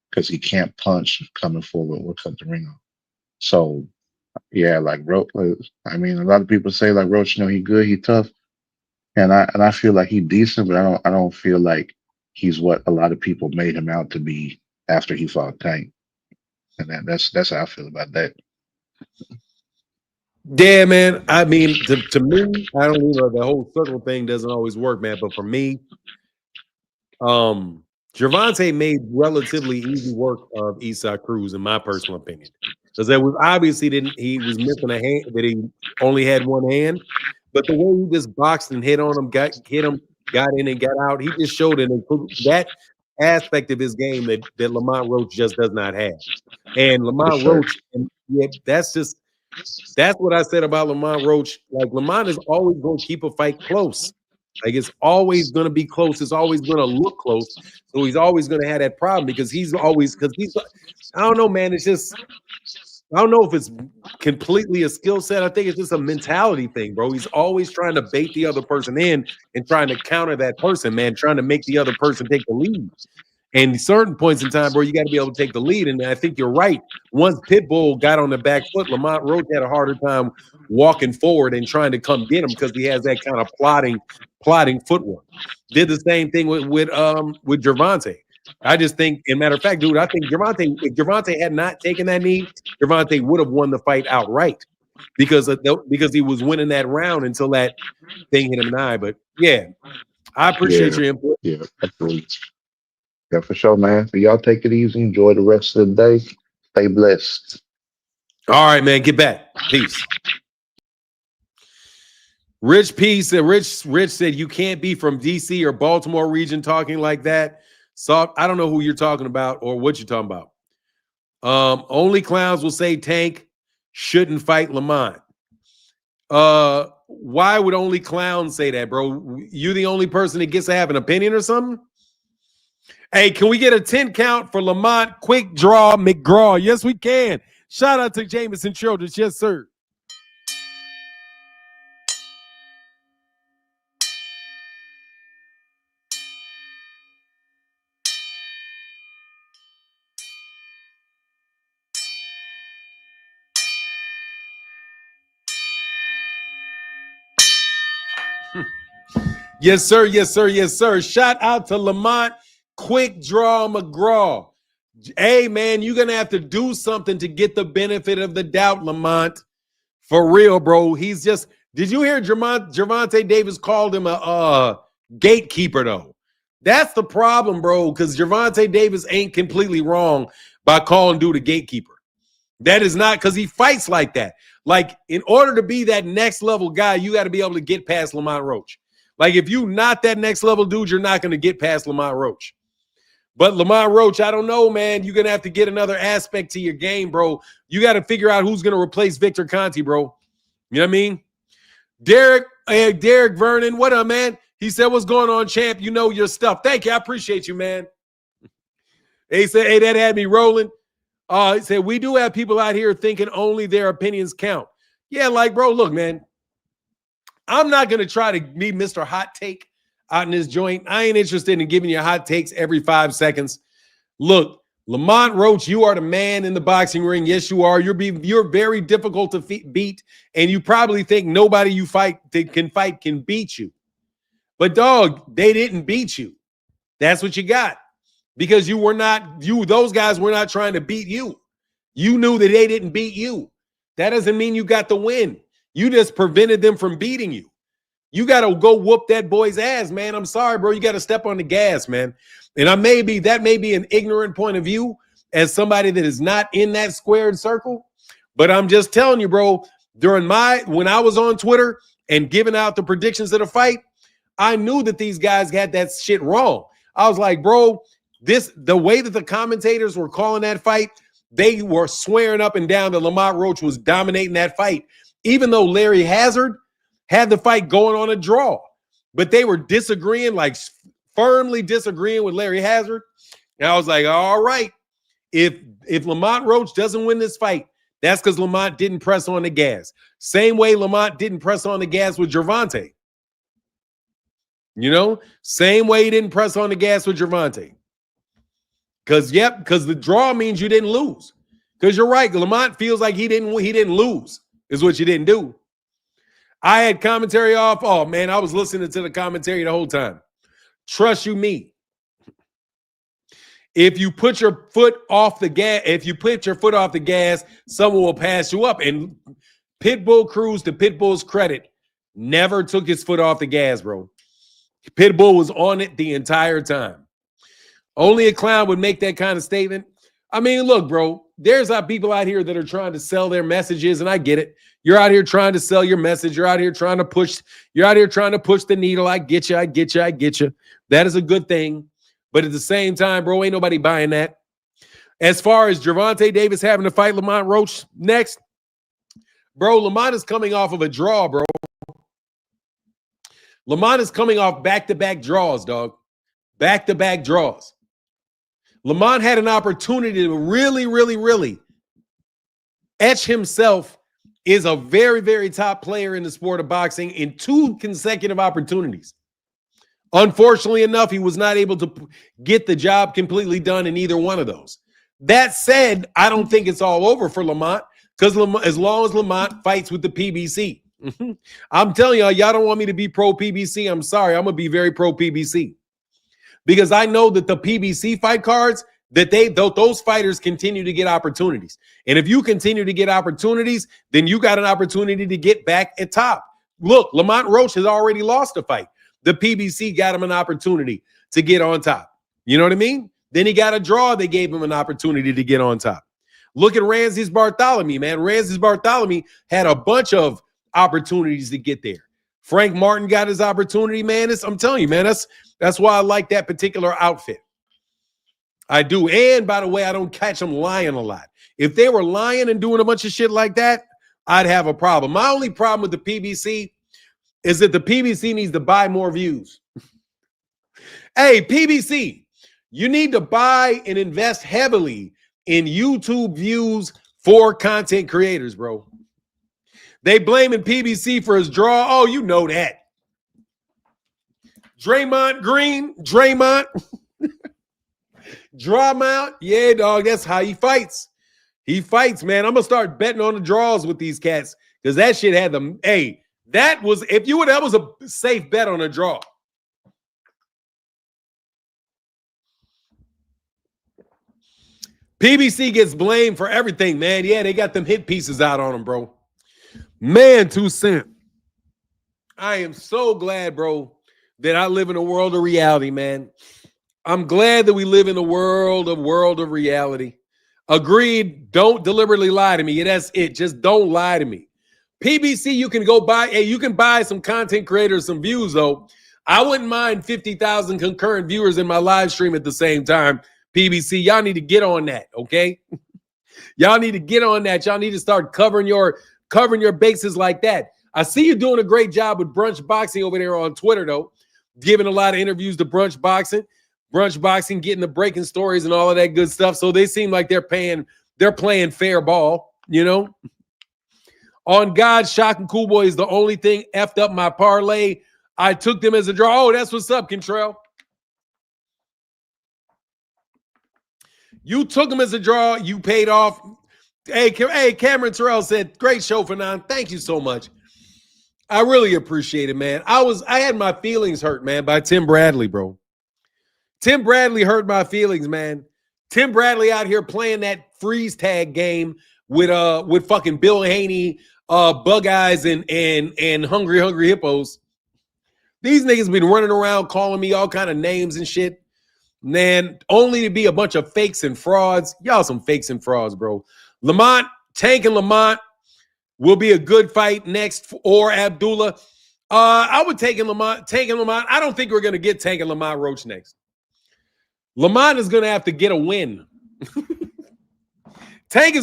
[SPEAKER 2] because he can't punch coming forward or cut the ring off. So yeah, like Roach. I mean, a lot of people say like Roach, he good, he tough, and I feel like he's decent, but I don't feel like he's what a lot of people made him out to be after he fought Tank, and that's how I feel about that.
[SPEAKER 1] Yeah, man. I mean, to me, I don't the whole circle thing doesn't always work, man. But for me, Gervonta made relatively easy work of Eastside Cruz, in my personal opinion, because there was obviously he was missing a hand, that he only had one hand, but the way he just boxed and hit on him, got in and got out, he just showed that aspect of his game that Lamont Roach just does not have. And Lamont Roach, that's what I said about Lamont Roach. Like Lamont is always going to keep a fight close. Like it's always going to be close. It's always going to look close. So he's always going to have that problem because he's I don't know, man. It's just, I don't know if it's completely a skill set. I think it's just a mentality thing, bro. He's always trying to bait the other person in and trying to counter that person, man, trying to make the other person take the lead. And certain points in time, bro, you got to be able to take the lead. And I think you're right. Once Pitbull got on the back foot, Lamont Roach had a harder time walking forward and trying to come get him because he has that kind of plotting footwork. Did the same thing with Gervonta. I just think, as a matter of fact, dude, I think if Gervonta had not taken that knee, Gervonta would have won the fight outright because he was winning that round until that thing hit him in the eye. But yeah, I appreciate your input.
[SPEAKER 2] Yeah, absolutely. Yeah, for sure, man. So y'all take it easy. Enjoy the rest of the day. Stay blessed.
[SPEAKER 1] All right, man. Get back. Peace. Rich P said, Rich said, you can't be from DC or Baltimore region talking like that. So I don't know who you're talking about or what you're talking about. Only clowns will say Tank shouldn't fight Lamont. Why would only clowns say that, bro? You the only person that gets to have an opinion or something? Hey, can we get a 10 count for Lamont Quick Draw McGraw? Yes, we can. Shout out to Jameson Childress. Yes, sir. Yes, sir. Yes, sir. Yes, sir. Shout out to Lamont Quick Draw McGraw. Hey, man, you're going to have to do something to get the benefit of the doubt, Lamont. For real, bro. He's just, did you hear Gervonta Davis called him a gatekeeper, though? That's the problem, bro, because Gervonta Davis ain't completely wrong by calling dude a gatekeeper. That is not, because he fights like that. Like, in order to be that next level guy, you got to be able to get past Lamont Roach. Like, if you not that next level dude, you're not going to get past Lamont Roach. But Lamont Roach, I don't know, man. You're going to have to get another aspect to your game, bro. You got to figure out who's going to replace Victor Conte, bro. You know what I mean? Derek Vernon, what up, man? He said, what's going on, champ? You know your stuff. Thank you. I appreciate you, man. He said, hey, that had me rolling. He said, we do have people out here thinking only their opinions count. Yeah, like, bro, look, man. I'm not going to try to be Mr. Hot Take out in this joint. I ain't interested in giving you hot takes every 5 seconds. Look, Lamont Roach, you are the man in the boxing ring. Yes, you are. You're very difficult to beat, and you probably think nobody you fight can beat you. But, dog, they didn't beat you. That's what you got. Because those guys were not trying to beat you. You knew that they didn't beat you. That doesn't mean you got the win. You just prevented them from beating you. You got to go whoop that boy's ass, man. I'm sorry, bro. You got to step on the gas, man. And that may be an ignorant point of view as somebody that is not in that squared circle. But I'm just telling you, bro, when I was on Twitter and giving out the predictions of the fight, I knew that these guys had that shit wrong. I was like, bro, the way that the commentators were calling that fight, they were swearing up and down that Lamont Roach was dominating that fight, even though Larry Hazard had the fight going on a draw. But they were disagreeing, like firmly disagreeing with Larry Hazard. And I was like, all right, if Lamont Roach doesn't win this fight, that's because Lamont didn't press on the gas. Same way Lamont didn't press on the gas with Gervonta. You know, same way he didn't press on the gas with Gervonta. Because the draw means you didn't lose. Because you're right, Lamont feels like he didn't lose, is what you didn't do. I had commentary off. Oh, man, I was listening to the commentary the whole time. Trust you me. If you put your foot off the gas, someone will pass you up. And Pitbull Cruz, to Pitbull's credit, never took his foot off the gas, bro. Pitbull was on it the entire time. Only a clown would make that kind of statement. I mean, look, bro, there's people out here that are trying to sell their messages, and I get it. You're out here trying to sell your message. You're out here trying to push the needle. I get you. That is a good thing. But at the same time, bro, ain't nobody buying that. As far as Gervonta Davis having to fight Lamont Roach next, bro, Lamont is coming off of a draw, bro. Lamont is coming off back-to-back draws, dog. Back-to-back draws. Lamont had an opportunity to really, really, really etch himself as a very, very top player in the sport of boxing in 2 consecutive opportunities. Unfortunately enough, he was not able to get the job completely done in either one of those. That said, I don't think it's all over for Lamont, because as long as Lamont fights with the PBC. I'm telling y'all don't want me to be pro PBC. I'm sorry. I'm going to be very pro PBC. Because I know that the PBC fight cards, that those fighters continue to get opportunities. And if you continue to get opportunities, then you got an opportunity to get back at top. Look, Lamont Roach has already lost a fight. The PBC got him an opportunity to get on top. You know what I mean? Then he got a draw. They gave him an opportunity to get on top. Look at Ramses Bartholomew, man. Ramses Bartholomew had a bunch of opportunities to get there. Frank Martin got his opportunity, man. I'm telling you, man, that's why I like that particular outfit. I do. And by the way, I don't catch them lying a lot. If they were lying and doing a bunch of shit like that, I'd have a problem. My only problem with the PBC is that the PBC needs to buy more views. Hey, PBC, you need to buy and invest heavily in YouTube views for content creators, bro. They blaming PBC for his draw. Oh, you know that. Draymond Green, Draymond. Drawmount. Yeah, dog, that's how he fights. He fights, man. I'm going to start betting on the draws with these cats because that shit had them. Hey, that was a safe bet on a draw. PBC gets blamed for everything, man. Yeah, they got them hit pieces out on him, bro. Man, 2 cents. I am so glad, bro, that I live in a world of reality, man. I'm glad that we live in a world of reality. Agreed. Don't deliberately lie to me. Yeah, that's it. Just don't lie to me. PBC, you can go buy. Hey, you can buy some content creators some views, though. I wouldn't mind 50,000 concurrent viewers in my live stream at the same time. PBC, y'all need to get on that, okay? Y'all need to get on that. Y'all need to start covering your bases like that. I see you doing a great job with Brunch Boxing over there on Twitter, though. Giving a lot of interviews to Brunch Boxing. Brunch Boxing getting the breaking stories and all of that good stuff. So they seem like they're playing fair ball, you know? On God, Shocking Cool Boy is the only thing effed up my parlay. I took them as a draw. Oh, that's what's up, Contrell. You took them as a draw. You paid off. Hey, Cameron Terrell said, great show for now. Thank you so much. I really appreciate it, man. I had my feelings hurt, man, by Tim Bradley, bro. Tim Bradley hurt my feelings, man. Tim Bradley out here playing that freeze tag game with fucking Bill Haney, Bug Eyes, and Hungry Hippos. These niggas been running around calling me all kind of names and shit. Man, only to be a bunch of fakes and frauds. Y'all some fakes and frauds, bro. Lamont, Tank and Lamont will be a good fight next, or Abdullah. I would take Lamont. Tank and Lamont. I don't think we're going to get Tank and Lamont Roach next. Lamont is going to have to get a win. Lamont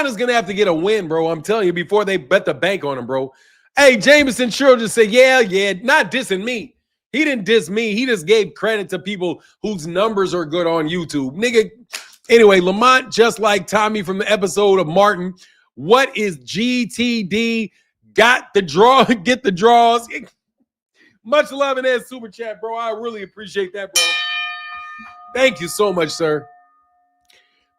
[SPEAKER 1] is going to have to get a win, bro. I'm telling you, before they bet the bank on him, bro. Hey, Jameson Sherrill just said, yeah, not dissing me. He didn't diss me. He just gave credit to people whose numbers are good on YouTube. Nigga. Anyway, Lamont, just like Tommy from the episode of Martin, what is GTD? Got the draw, get the draws. Much love in that super chat, bro. I really appreciate that, bro. Thank you so much, sir.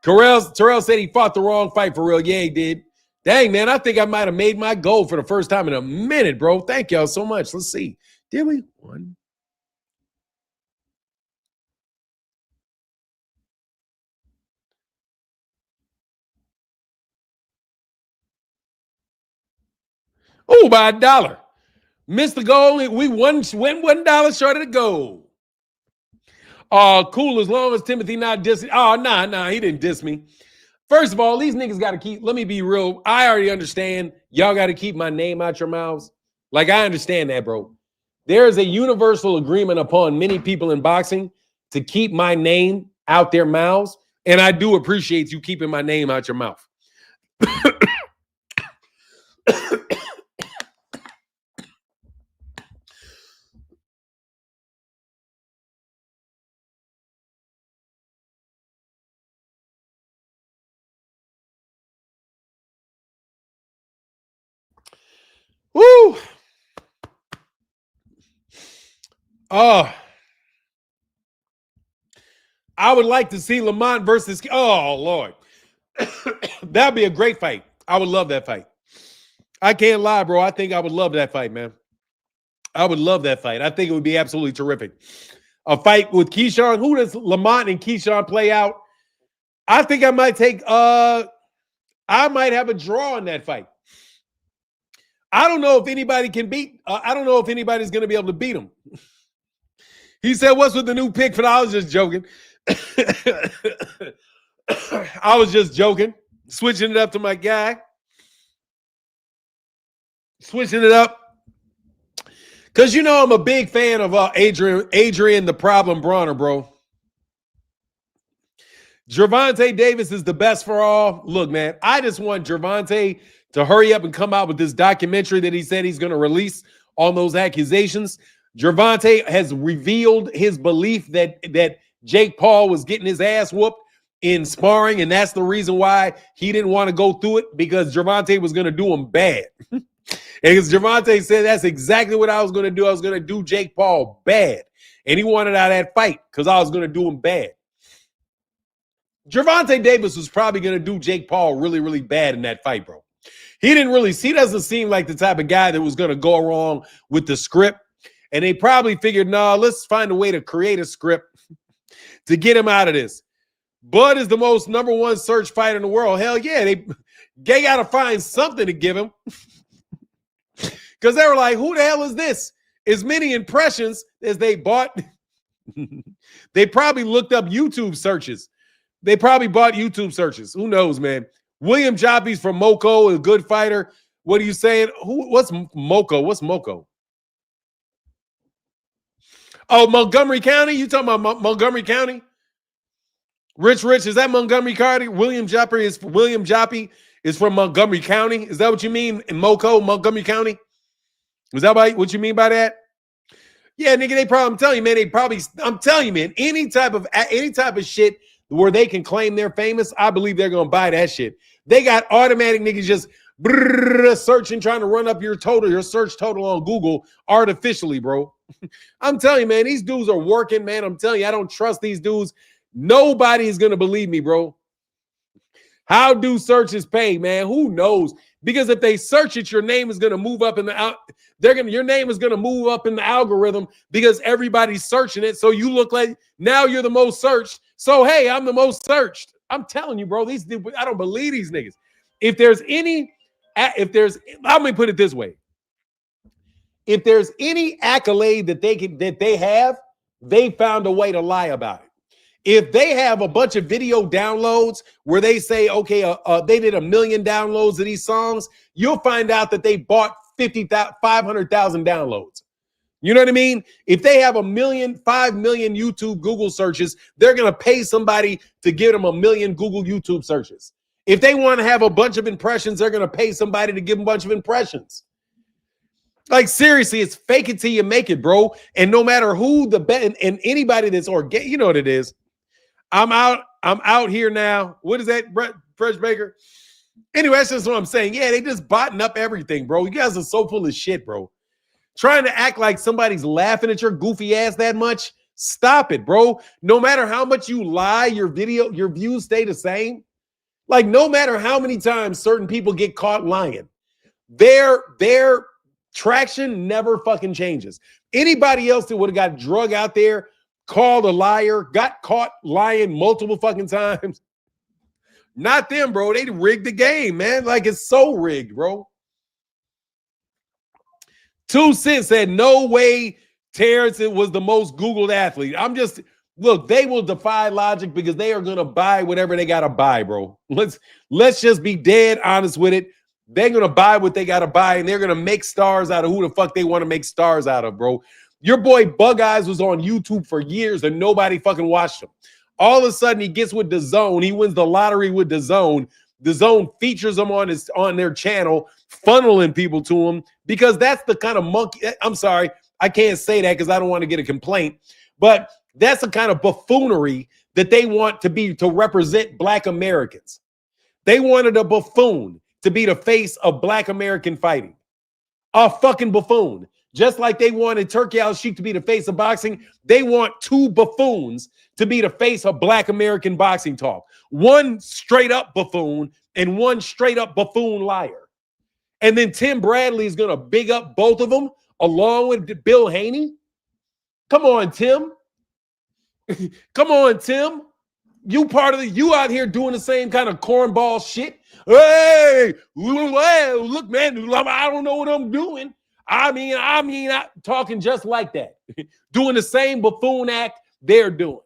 [SPEAKER 1] Terrell said he fought the wrong fight for real. Yeah, he did. Dang, man, I think I might have made my goal for the first time in a minute, bro. Thank y'all so much. Let's see. Did we? 1. Oh, by $1. Missed the goal. We went $1 short of the goal. Cool, as long as Timothy not dissing. Oh, nah, he didn't diss me. First of all, these niggas got to keep, let me be real. I already understand y'all got to keep my name out your mouths. Like, I understand that, bro. There is a universal agreement upon many people in boxing to keep my name out their mouths. And I do appreciate you keeping my name out your mouth. Oh, I would like to see Lamont versus. Oh Lord, that'd be a great fight. I would love that fight. I can't lie, bro. I think I would love that fight, man. I would love that fight. I think it would be absolutely terrific. A fight with Keyshawn. Who does Lamont and Keyshawn play out? I think I might take. I might have a draw in that fight. I don't know if anybody can beat. I don't know if anybody's going to be able to beat him. He said, "What's with the new pick?" For I was just joking. I was just joking, switching it up to my guy, switching it up because you know I'm a big fan of Adrian the Problem Brawner, bro. Gervonta Davis is the best for all. Look, man, I just want Gervonta to hurry up and come out with this documentary that he said he's going to release on those accusations. Gervonta has revealed his belief that Jake Paul was getting his ass whooped in sparring, and that's the reason why he didn't want to go through it, because Gervonta was going to do him bad. And because Gervonta said that's exactly what I was going to do. I was going to do Jake Paul bad, and he wanted out of that fight because I was going to do him bad. Gervonta Davis was probably going to do Jake Paul really, really bad in that fight, bro. He doesn't seem like the type of guy that was going to go along with the script. And they probably figured, no, let's find a way to create a script to get him out of this. Bud is the most number one search fighter in the world. Hell yeah, they got to find something to give him. Because they were like, who the hell is this? As many impressions as they bought. They probably looked up YouTube searches. They probably bought YouTube searches. Who knows, man? William Joppy's from Moco, a good fighter. What are you saying? What's Moco? What's Moco? Oh, Montgomery County? You talking about Montgomery County? Rich, is that Montgomery County? William Joppy is from Montgomery County. Is that what you mean in Moco, Montgomery County? Is that what you mean by that? Yeah, nigga, I'm telling you, man, any type of shit where they can claim they're famous, I believe they're gonna buy that shit. They got automatic niggas just searching, trying to run up your search total on Google artificially, bro. I'm telling you, man, these dudes are working, man. I'm telling you, I don't trust these dudes. Nobody is gonna believe me, bro. How do searches pay, man? Who knows? Because if they search it, your name is gonna move up in the your name is gonna move up in the algorithm because everybody's searching it. So you look like now you're the most searched. So hey, I'm the most searched. I'm telling you, bro. I don't believe these niggas. Let me put it this way. If there's any accolade that they have, they found a way to lie about it. If they have a bunch of video downloads where they say, okay, they did 1 million downloads of these songs, you'll find out that they bought 500,000 downloads. You know what I mean? If they have 5 million YouTube Google searches, they're going to pay somebody to give them 1 million Google YouTube searches. If they want to have a bunch of impressions, they're going to pay somebody to give them a bunch of impressions. Like, seriously, it's fake it till you make it, bro. And no matter who and anybody that's you know what it is. I'm out here now. What is that, Fresh Baker? Anyway, that's just what I'm saying. Yeah, they just botting up everything, bro. You guys are so full of shit, bro. Trying to act like somebody's laughing at your goofy ass that much. Stop it, bro. No matter how much you lie, your views stay the same. Like, no matter how many times certain people get caught lying, their traction never fucking changes. Anybody else that would have got drug out there, called a liar, got caught lying multiple fucking times. Not them, bro. They rigged the game, man. Like, it's so rigged, bro. 2 Cents said, no way Terrence was the most Googled athlete. Look, they will defy logic because they are going to buy whatever they got to buy, bro. Let's just be dead honest with it. They're going to buy what they got to buy, and they're going to make stars out of who the fuck they want to make stars out of, bro. Your boy Bug Eyes was on YouTube for years and nobody fucking watched him. All of a sudden he gets with DAZN. He wins the lottery with DAZN. DAZN features him on their channel, funneling people to him because that's the kind of monkey. I'm sorry, I can't say that because I don't want to get a complaint, but that's the kind of buffoonery that they want to represent Black Americans. They wanted a buffoon to be the face of Black American fighting. A fucking buffoon. Just like they wanted Turki Al-Sheikh to be the face of boxing, they want two buffoons to be the face of Black American boxing talk. One straight up buffoon and one straight up buffoon liar. And then Tim Bradley is going to big up both of them along with Bill Haney. Come on, Tim. Come on, Tim. You out here doing the same kind of cornball shit. Hey, look, man, I don't know what I'm doing. I mean, I'm talking just like that. Doing the same buffoon act they're doing.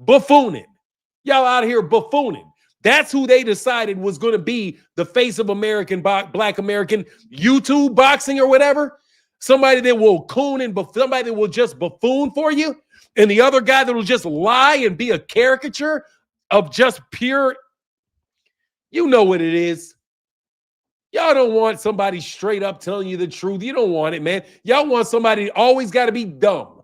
[SPEAKER 1] Buffooning. Y'all out here buffooning. That's who they decided was going to be the face of Black American YouTube boxing or whatever. Somebody that will coon and somebody that will just buffoon for you. And the other guy that will just lie and be a caricature of just pure, you know what it is. Y'all don't want somebody straight up telling you the truth. You don't want it, man. Y'all want somebody that always got to be dumb.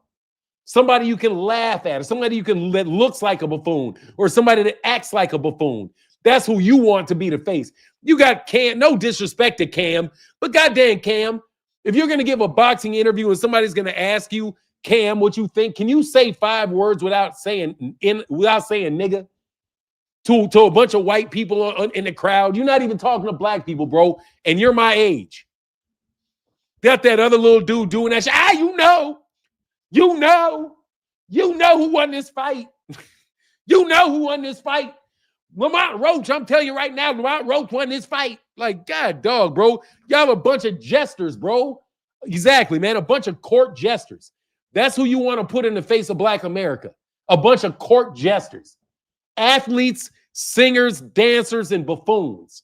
[SPEAKER 1] Somebody you can laugh at, or somebody that looks like a buffoon, or somebody that acts like a buffoon. That's who you want to be the face. You got Cam, no disrespect to Cam, but goddamn Cam, if you're going to give a boxing interview and somebody's going to ask you, Cam, what you think, can you say 5 words without saying nigga to a bunch of white people in the crowd? You're not even talking to black people, bro, and you're my age. Got that other little dude doing that shit. You know who won this fight. You know who won this fight. Lamont Roach, I'm telling you right now, Lamont Roach won this fight. Like, God dog, bro. Y'all a bunch of jesters, bro. Exactly, man. A bunch of court jesters. That's who you want to put in the face of Black America. A bunch of court jesters. Athletes, singers, dancers, and buffoons.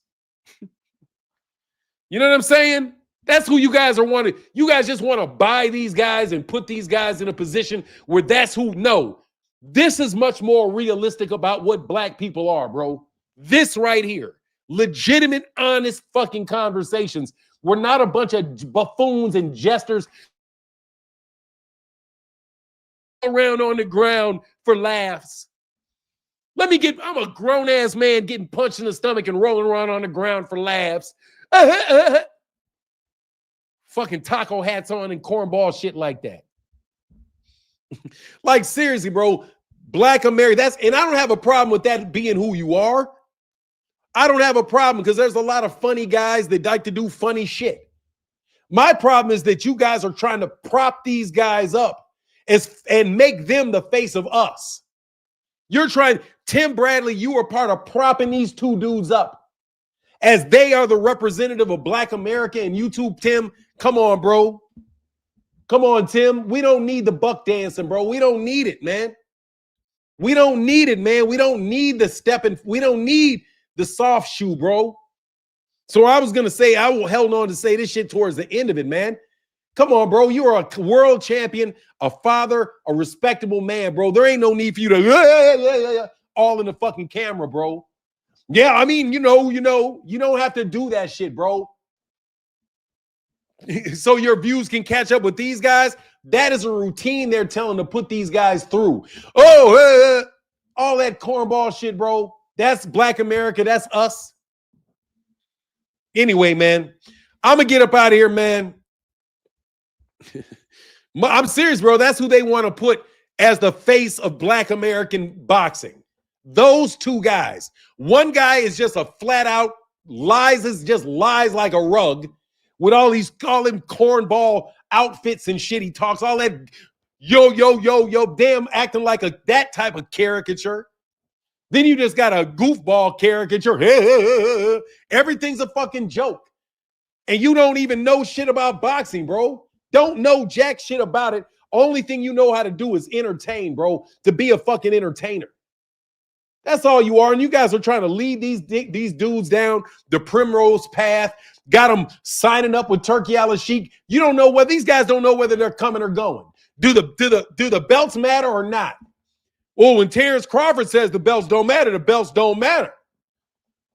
[SPEAKER 1] You know what I'm saying? That's who you guys are wanting. You guys just want to buy these guys and put these guys in a position where that's who. No, this is much more realistic about what black people are, bro. This right here. Legitimate, honest fucking conversations. We're not a bunch of buffoons and jesters around on the ground for laughs. I'm a grown-ass man getting punched in the stomach and rolling around on the ground for laughs. Fucking taco hats on and cornball shit like that. Like, seriously, bro, Black America, and I don't have a problem with that being who you are. I don't have a problem because there's a lot of funny guys that like to do funny shit. My problem is that you guys are trying to prop these guys up and make them the face of us. You're trying, Tim Bradley, you are part of propping these two dudes up as they are the representative of Black America and YouTube. Tim, come on, bro. Come on, Tim. We don't need the buck dancing, bro. We don't need it, man. We don't need it, man. We don't need the stepping. We don't need the soft shoe, bro. So I was going to say, I held on to say this shit towards the end of it, man. Come on, bro. You are a world champion, a father, a respectable man, bro. There ain't no need for you to all in the fucking camera, bro. Yeah, I mean, you don't have to do that shit, bro. So your views can catch up with these guys. That is a routine they're telling to put these guys through. Oh, all that cornball shit, bro. That's Black America. That's us. Anyway, man, I'm going to get up out of here, man. I'm serious, bro. That's who they want to put as the face of Black American boxing. Those two guys. One guy is just a flat out lies like a rug with all them cornball outfits and shit. He talks all that yo, damn, acting like that type of caricature. Then you just got a goofball caricature. Everything's a fucking joke. And you don't even know shit about boxing, bro. Don't know jack shit about it. Only thing you know how to do is entertain, bro. To be a fucking entertainer. That's all you are. And you guys are trying to lead these dudes down the primrose path. Got them signing up with Turki Al-Sheikh. You don't know whether these guys don't know whether they're coming or going. Do the belts matter or not? Well, when Terrence Crawford says the belts don't matter, the belts don't matter.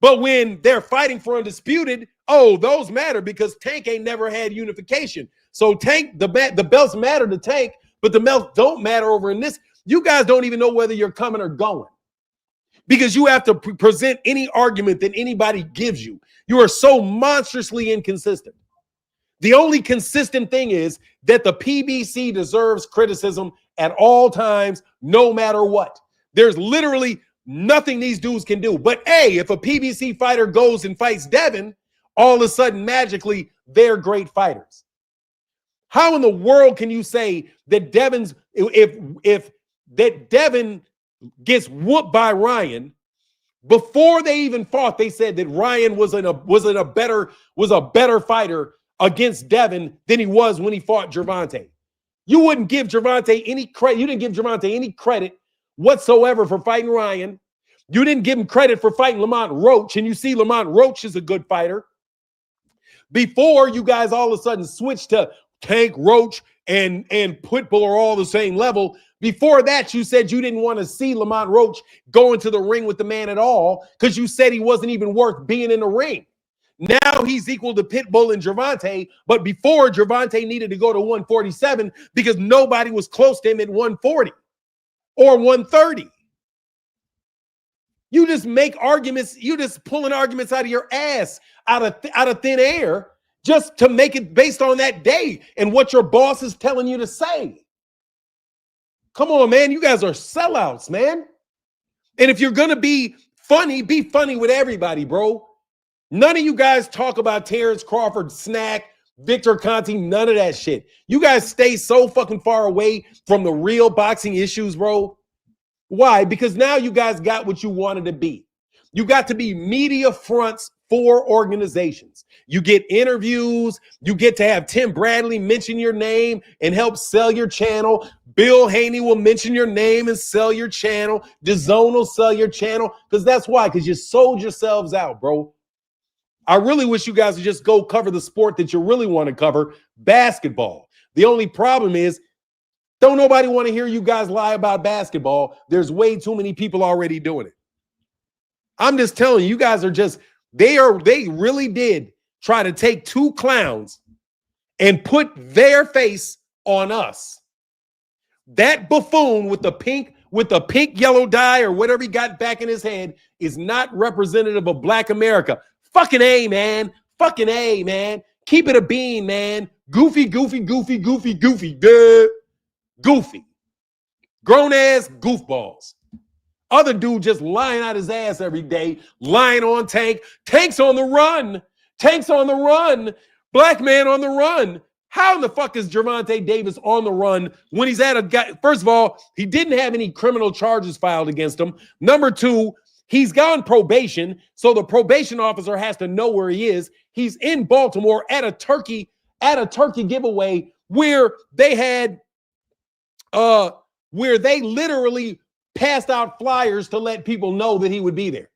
[SPEAKER 1] But when they're fighting for undisputed, those matter because Tank ain't never had unification. So Tank, the belts matter to Tank, but the belts don't matter over in this. You guys don't even know whether you're coming or going because you have to present any argument that anybody gives you. You are so monstrously inconsistent. The only consistent thing is that the PBC deserves criticism at all times, no matter what. There's literally nothing these dudes can do. But hey, if a PBC fighter goes and fights Devin, all of a sudden, magically, they're great fighters. How in the world can you say that if Devin gets whooped by Ryan before they even fought? They said that Ryan was a better fighter against Devin than he was when he fought Gervonta. You wouldn't give Gervonta any credit. You didn't give Gervonta any credit whatsoever for fighting Ryan. You didn't give him credit for fighting Lamont Roach, and you see Lamont Roach is a good fighter. Before you guys all of a sudden switched to Tank, Roach, and Pitbull are all the same level. Before that, you said you didn't want to see Lamont Roach go into the ring with the man at all because you said he wasn't even worth being in the ring. Now he's equal to Pitbull and Gervonta, but before Gervonta needed to go to 147 because nobody was close to him at 140 or 130. You just make arguments. You just pulling arguments out of your ass, out of thin air, just to make it based on that day and what your boss is telling you to say. Come on, man. You guys are sellouts, man. And if you're going to be funny with everybody, bro. None of you guys talk about Terrence Crawford, Snack, Victor Conte, none of that shit. You guys stay so fucking far away from the real boxing issues, bro. Why? Because now you guys got what you wanted to be. You got to be media fronts for organizations. You get interviews. You get to have Tim Bradley mention your name and help sell your channel. Bill Haney will mention your name and sell your channel. DAZN will sell your channel. Because that's why. Because you sold yourselves out, bro. I really wish you guys would just go cover the sport that you really want to cover, basketball. The only problem is, don't nobody want to hear you guys lie about basketball. There's way too many people already doing it. I'm just telling you, you guys are just, they really did try to take two clowns and put their face on us. That buffoon with the pink yellow dye or whatever he got back in his head is not representative of Black America. Fucking A, man. Fucking A, man. Keep it a bean, man. Goofy. Goofy. Grown-ass goofballs. Other dude just lying out his ass every day, lying on Tank. Tank's on the run. Black man on the run. How in the fuck is Gervonta Davis on the run when he's at a guy? First of all, he didn't have any criminal charges filed against him. Number two, he's gone probation, so the probation officer has to know where he is. He's in Baltimore at a turkey giveaway where they literally passed out flyers to let people know that he would be there.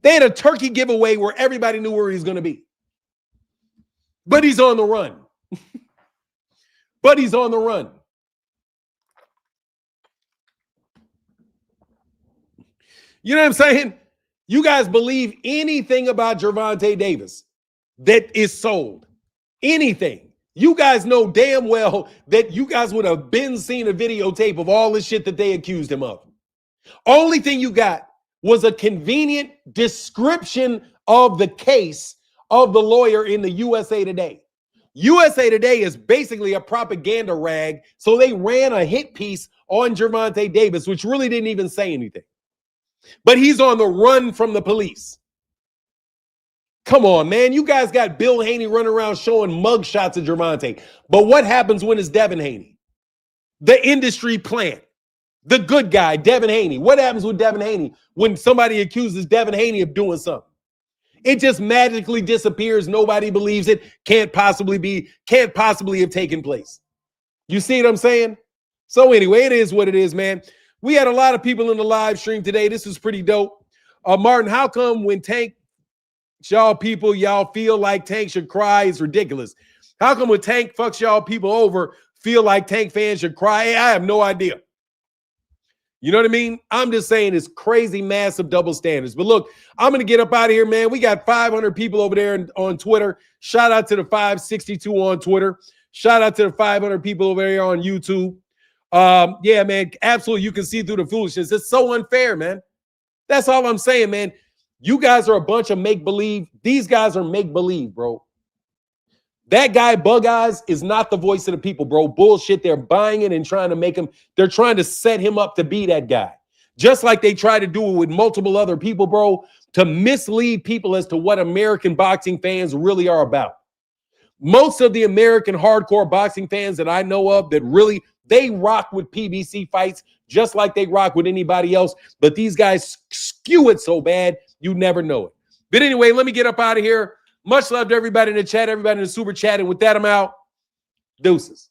[SPEAKER 1] They had a turkey giveaway where everybody knew where he was going to be. But he's on the run. You know what I'm saying? You guys believe anything about Gervonta Davis that is sold. Anything. You guys know damn well that you guys would have been seen a videotape of all the shit that they accused him of. Only thing you got was a convenient description of the case of the lawyer in the USA Today. USA Today is basically a propaganda rag, so they ran a hit piece on Gervonta Davis, which really didn't even say anything. But he's on the run from the police. Come on, man. You guys got Bill Haney running around showing mug shots of Gervonta. But what happens when it's Devin Haney? The industry plant. The good guy, Devin Haney. What happens with Devin Haney when somebody accuses Devin Haney of doing something? It just magically disappears. Nobody believes it. Can't possibly have taken place. You see what I'm saying? So anyway, it is what it is, man. We had a lot of people in the live stream today. This was pretty dope. Martin, how come when Tank, y'all feel like Tank should cry? It's ridiculous. How come when Tank fucks y'all people over, feel like Tank fans should cry? I have no idea. You know what I mean? I'm just saying it's crazy, massive double standards. But look, I'm going to get up out of here, man. We got 500 people over there on Twitter. Shout out to the 562 on Twitter. Shout out to the 500 people over there on YouTube. Yeah, man, absolutely. You can see through the foolishness. It's so unfair, man. That's all I'm saying, man. You guys are a bunch of make-believe. These guys are make-believe, bro. That guy, Bug Eyes, is not the voice of the people, bro. Bullshit. They're buying it and trying to make him, they're trying to set him up to be that guy. Just like they try to do it with multiple other people, bro, to mislead people as to what American boxing fans really are about. Most of the American hardcore boxing fans that I know of that really, they rock with PBC fights just like they rock with anybody else. But these guys skew it so bad, you never know it. But anyway, let me get up out of here. Much love to everybody in the chat, everybody in the super chat. And with that, I'm out. Deuces.